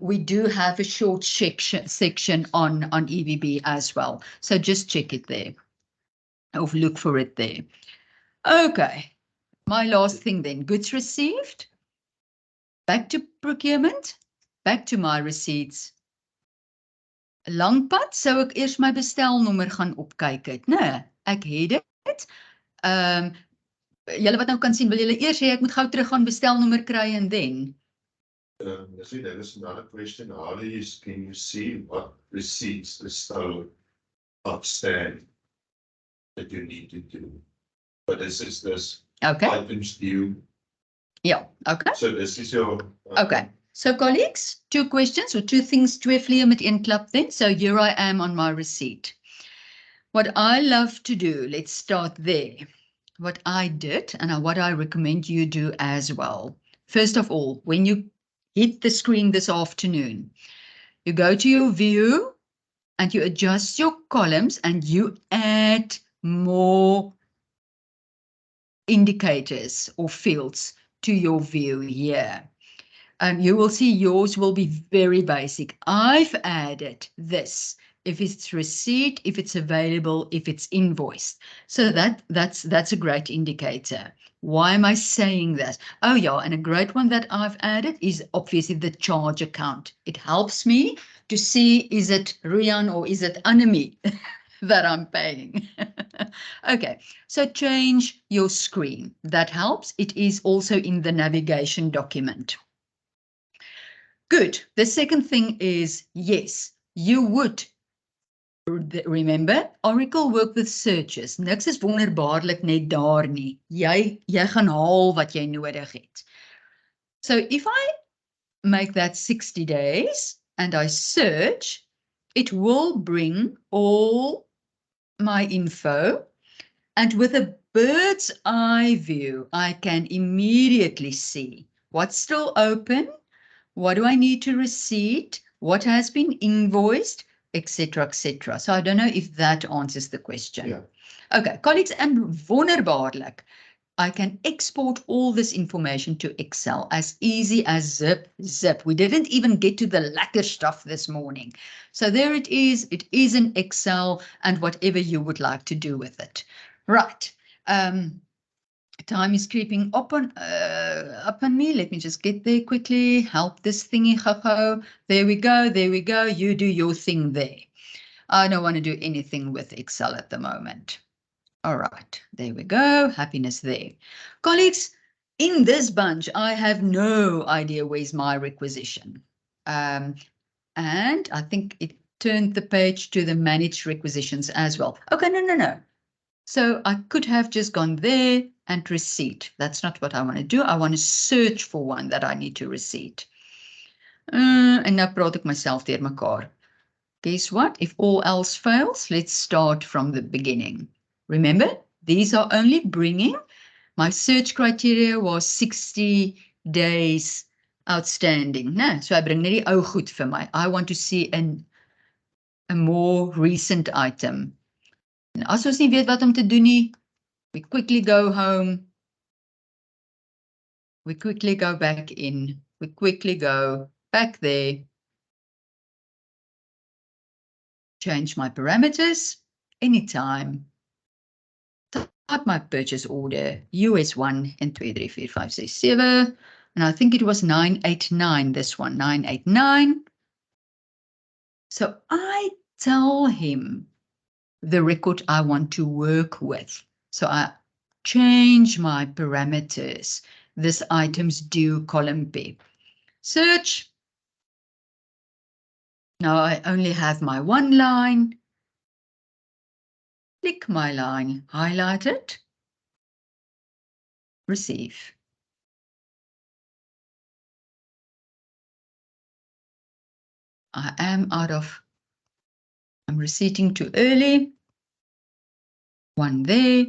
we do have a short section on EVB as well. So just check it there or look for it there. Okay. My last thing then, goods received, back to procurement, back to my receipts. Lang pad sou ek eers my bestelnommer gaan opkyk het, né? Ek het dit. Julle wat nou kan sien, wil julle eers hê ek moet gou terug gaan bestelnommer kry en then? There is another question. How can you see what receipts are still outstanding that you need to do? But this is this. Okay. Items due. Yeah, okay. So this is your. Okay. So colleagues, 2 questions or 2 things, 2 vliee met 1 klap then. So here I am on my receipt. What I love to do, let's start there. What I did and what I recommend you do as well. First of all, when you hit the screen this afternoon, you go to your view and you adjust your columns and you add more indicators or fields to your view here. You will see yours will be very basic. I've added this, if it's receipt, if it's available, if it's invoiced. So that's a great indicator. Why am I saying that? Oh yeah, and a great one that I've added is obviously the charge account. It helps me to see, is it Rian or is it Annemie that I'm paying? Okay, so change your screen. That helps. It is also in the navigation document. Good. The second thing is, yes, you would. Remember, Oracle work with searches. Niks is wonderbaarlik net daar nie. Jy gaan haal wat jy nodig het. So if I make that 60 days and I search, it will bring all my info. And with a bird's eye view, I can immediately see what's still open, what do I need to receipt, what has been invoiced, etc., etc. So I don't know if that answers the question. Yeah. Okay, colleagues, and wonderbaarlik, I can export all this information to Excel as easy as zip. We didn't even get to the lekker stuff this morning. So there it is in Excel and whatever you would like to do with it. Right. Time is creeping up on me. Let me just get there quickly. Help this thingy, ho. There we go. You do your thing there. I don't want to do anything with Excel at the moment. All right, there we go. Happiness there. Colleagues, in this bunch, I have no idea where's my requisition. And I think it turned the page to the managed requisitions as well. Okay, no. So I could have just gone there and receipt. That's not what I want to do. I want to search for one that I need to receipt. En nou praat ek myself deur mekaar. Guess what? If all else fails, let's start from the beginning. Remember, these are only bringing, my search criteria was 60 days outstanding. No, so I bring net die ou goed vir my. I want to see a more recent item. En as ons nie weet wat om te doen nie, we quickly go home. We quickly go back in. We quickly go back there. Change my parameters anytime. Type my purchase order, US1 and 2, 3, 4, 5, 6, 7. And I think it was 989, this one, 989. So I tell him the record I want to work with. So I change my parameters. This item's due column P. Search. Now I only have my one line. Click my line, highlight it. Receive. I'm receipting too early. one there.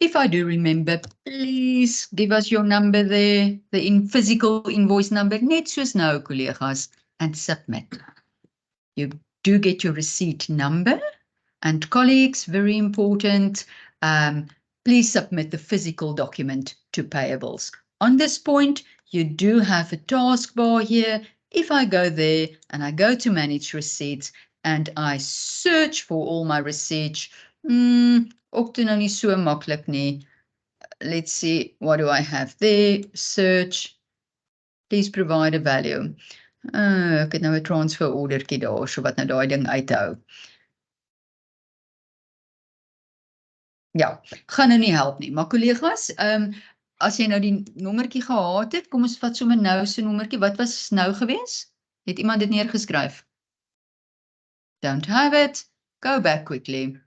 If I do remember, please give us your number there, the physical invoice number, net soos nou, collega's, and submit. You do get your receipt number, and colleagues, very important, please submit the physical document to payables. On this point, you do have a taskbar here. If I go there and I go to manage receipts and I search for all my receipts, ook toe nou nie so maklik nie. Let's see, what do I have there? Search, please provide a value. Ek het nou 'n transfer ordertjie daar, so wat nou daai ding uithou. Ja, gaan nou nie help nie, maar collega's, as jy nou die nommertjie gehad het, kom ons vat sommer nou so nommertjie, wat was nou gewees? Het iemand dit neergeskryf? Don't have it, go back quickly.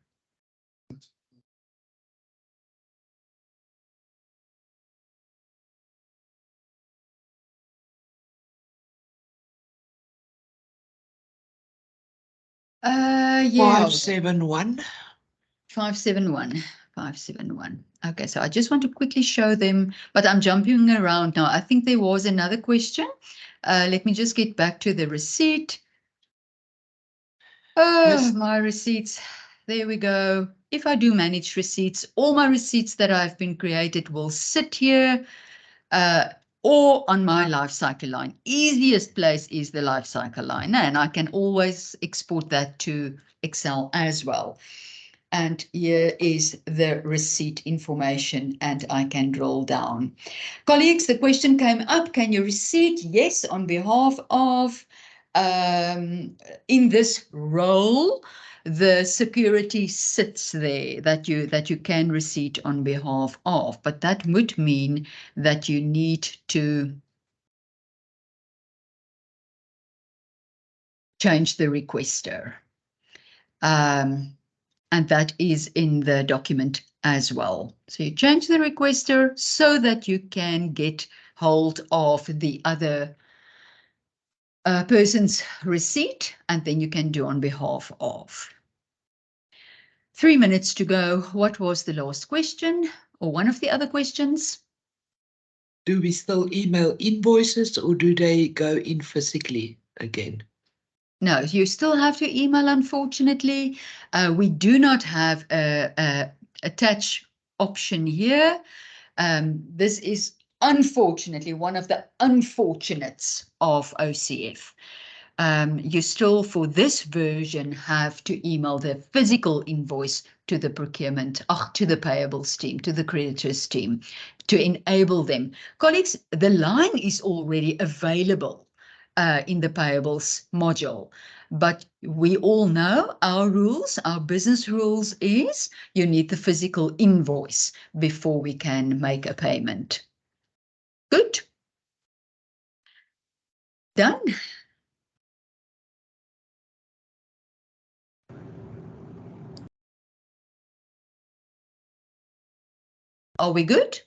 Yeah. 571. 571. Okay, so I just want to quickly show them, but I'm jumping around now. I think there was another question. Let me just get back to the receipt. Oh, Yes. my receipts. There we go. If I do manage receipts, all my receipts that I've been created will sit here or on my life cycle line. Easiest place is the life cycle line, and I can always export that to Excel as well. And here is the receipt information, and I can drill down. Colleagues, the question came up, can you receipt? Yes, on behalf of, in this role, the security sits there that you can receipt on behalf of, but that would mean that you need to change the requester. And that is in the document as well. So you change the requester so that you can get hold of the other person's receipt, and then you can do on behalf of. 3 minutes to go. What was the last question or one of the other questions? Do we still email invoices or do they go in physically again? No, you still have to email, unfortunately. We do not have a attach option here. This is unfortunately one of the unfortunates of OCF. You still, for this version, have to email the physical invoice to the procurement, to the payables team, to the creditors team, to enable them. Colleagues, the line is already available in the payables module. But we all know our rules, our business rules is you need the physical invoice before we can make a payment. Good. Done. Are we good?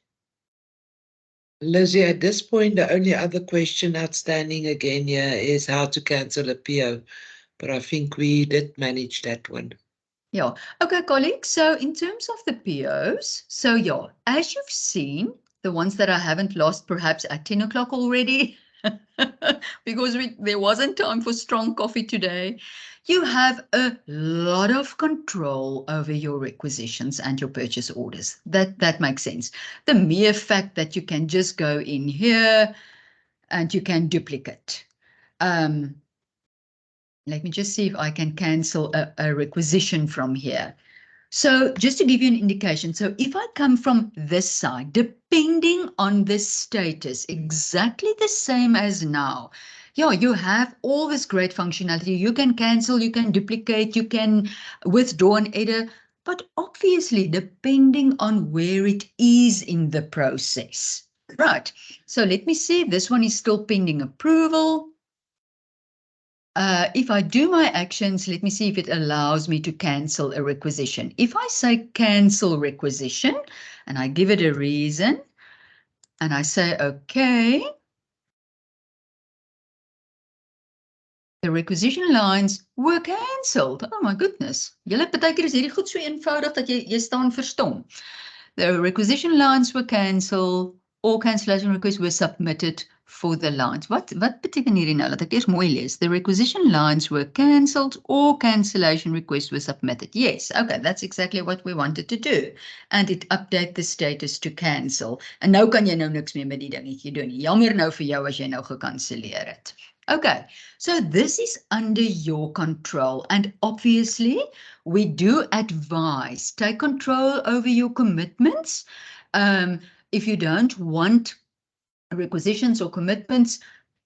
Lizzie, at this point, the only other question outstanding again here is how to cancel a PO. But I think we did manage that one. Yeah. Okay, colleagues. So in terms of the POs, so yeah, as you've seen, the ones that I haven't lost perhaps at 10 o'clock already, because there wasn't time for strong coffee today, you have a lot of control over your requisitions and your purchase orders. That makes sense. The mere fact that you can just go in here and you can duplicate. Let me just see if I can cancel a requisition from here. So just to give you an indication, so if I come from this side, depending on the status, exactly the same as now, yeah, you have all this great functionality. You can cancel, you can duplicate, you can withdraw and edit, but obviously depending on where it is in the process. Right, so let me see, this one is still pending approval. If I do my actions, let me see if it allows me to cancel a requisition. If I say cancel requisition and I give it a reason and I say, okay, The requisition lines were cancelled. Oh my goodness. Julle partykeer is hierdie goed so eenvoudig dat jy staan verstom. The requisition lines were cancelled. All cancellation requests were submitted for the lines. Wat beteken hierdie nou? Laat ek eers mooi lees. The requisition lines were cancelled. All cancellation requests were submitted. Yes, okay, that's exactly what we wanted to do. And it update the status to cancel. En nou kan jy nou niks meer met die dingetjie doen nie. Jammer nou vir jou as jy nou gekanselleer het. Okay, so this is under your control, and obviously we do advise take control over your commitments. If you don't want requisitions or commitments,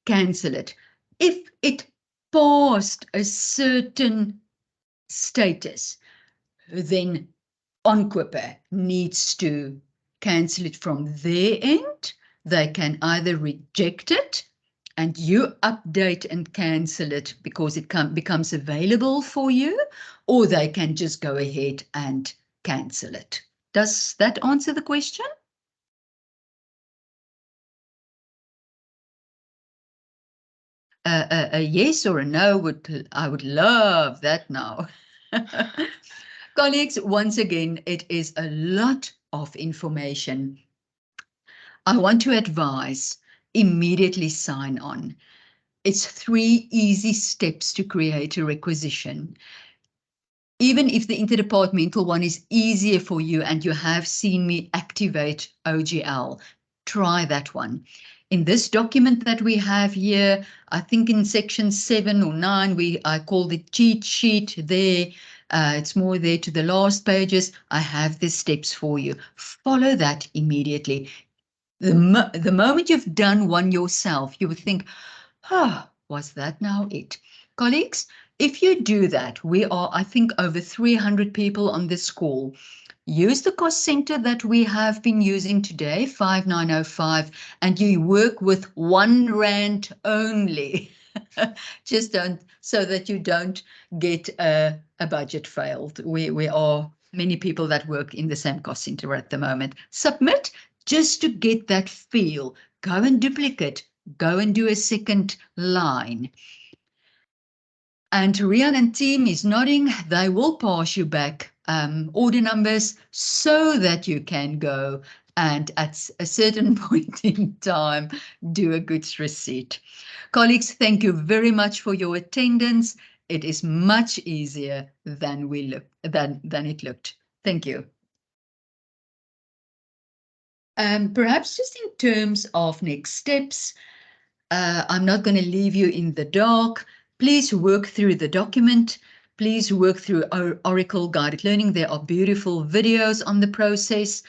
cancel it. If it passed a certain status, then Onkoper needs to cancel it from their end. They can either reject it and you update and cancel it because it becomes available for you, or they can just go ahead and cancel it. Does that answer the question? A yes or a no, I would love that now. Colleagues, once again, it is a lot of information. I want to advise, immediately sign on. It's 3 easy steps to create a requisition. Even if the interdepartmental one is easier for you and you have seen me activate OGL, try that one. In this document that we have here, I think in section 7 or 9, I call the cheat sheet there. It's more there to the last pages. I have the steps for you. Follow that immediately. The moment you've done one yourself, you would think, was that now it? Colleagues, if you do that, we are, I think, over 300 people on this call. Use the cost center that we have been using today, 5905, and you work with R1 only. Just don't, so that you don't get a budget failed. We are many people that work in the same cost center at the moment. Submit just to get that feel. Go and duplicate. Go and do a second line. And Rian and team is nodding. They will pass you back order numbers so that you can go and at a certain point in time do a goods receipt. Colleagues, thank you very much for your attendance. It is much easier than it looked. Thank you. Perhaps just in terms of next steps, I'm not going to leave you in the dark. Please work through the document. Please work through our Oracle Guided Learning. There are beautiful videos on the process.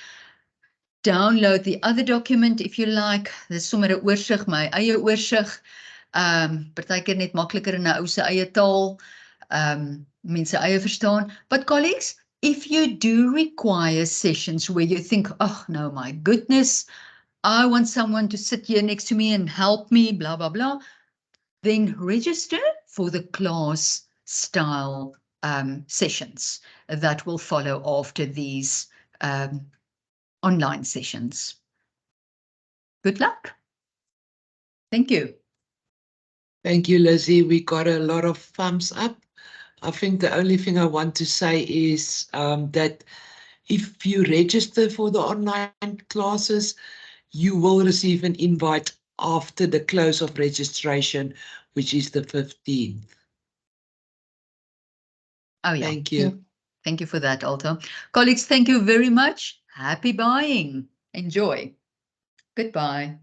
Download the other document if you like. Dis sommer 'n oorsig, my eie oorsig. Partykeer net makliker in 'n ou se eie taal. Mense eie verstaan. But colleagues, if you do require sessions where you think, oh no, my goodness, I want someone to sit here next to me and help me, blah, blah, blah, then register for the class style sessions that will follow after these online sessions. Good luck. Thank you. Thank you, Lizzie. We got a lot of thumbs up. I think the only thing I want to say is that if you register for the online classes, you will receive an invite after the close of registration, which is the 15th. Oh, yeah. Thank you. Thank you for that, Alto. Colleagues, thank you very much. Happy buying. Enjoy. Goodbye.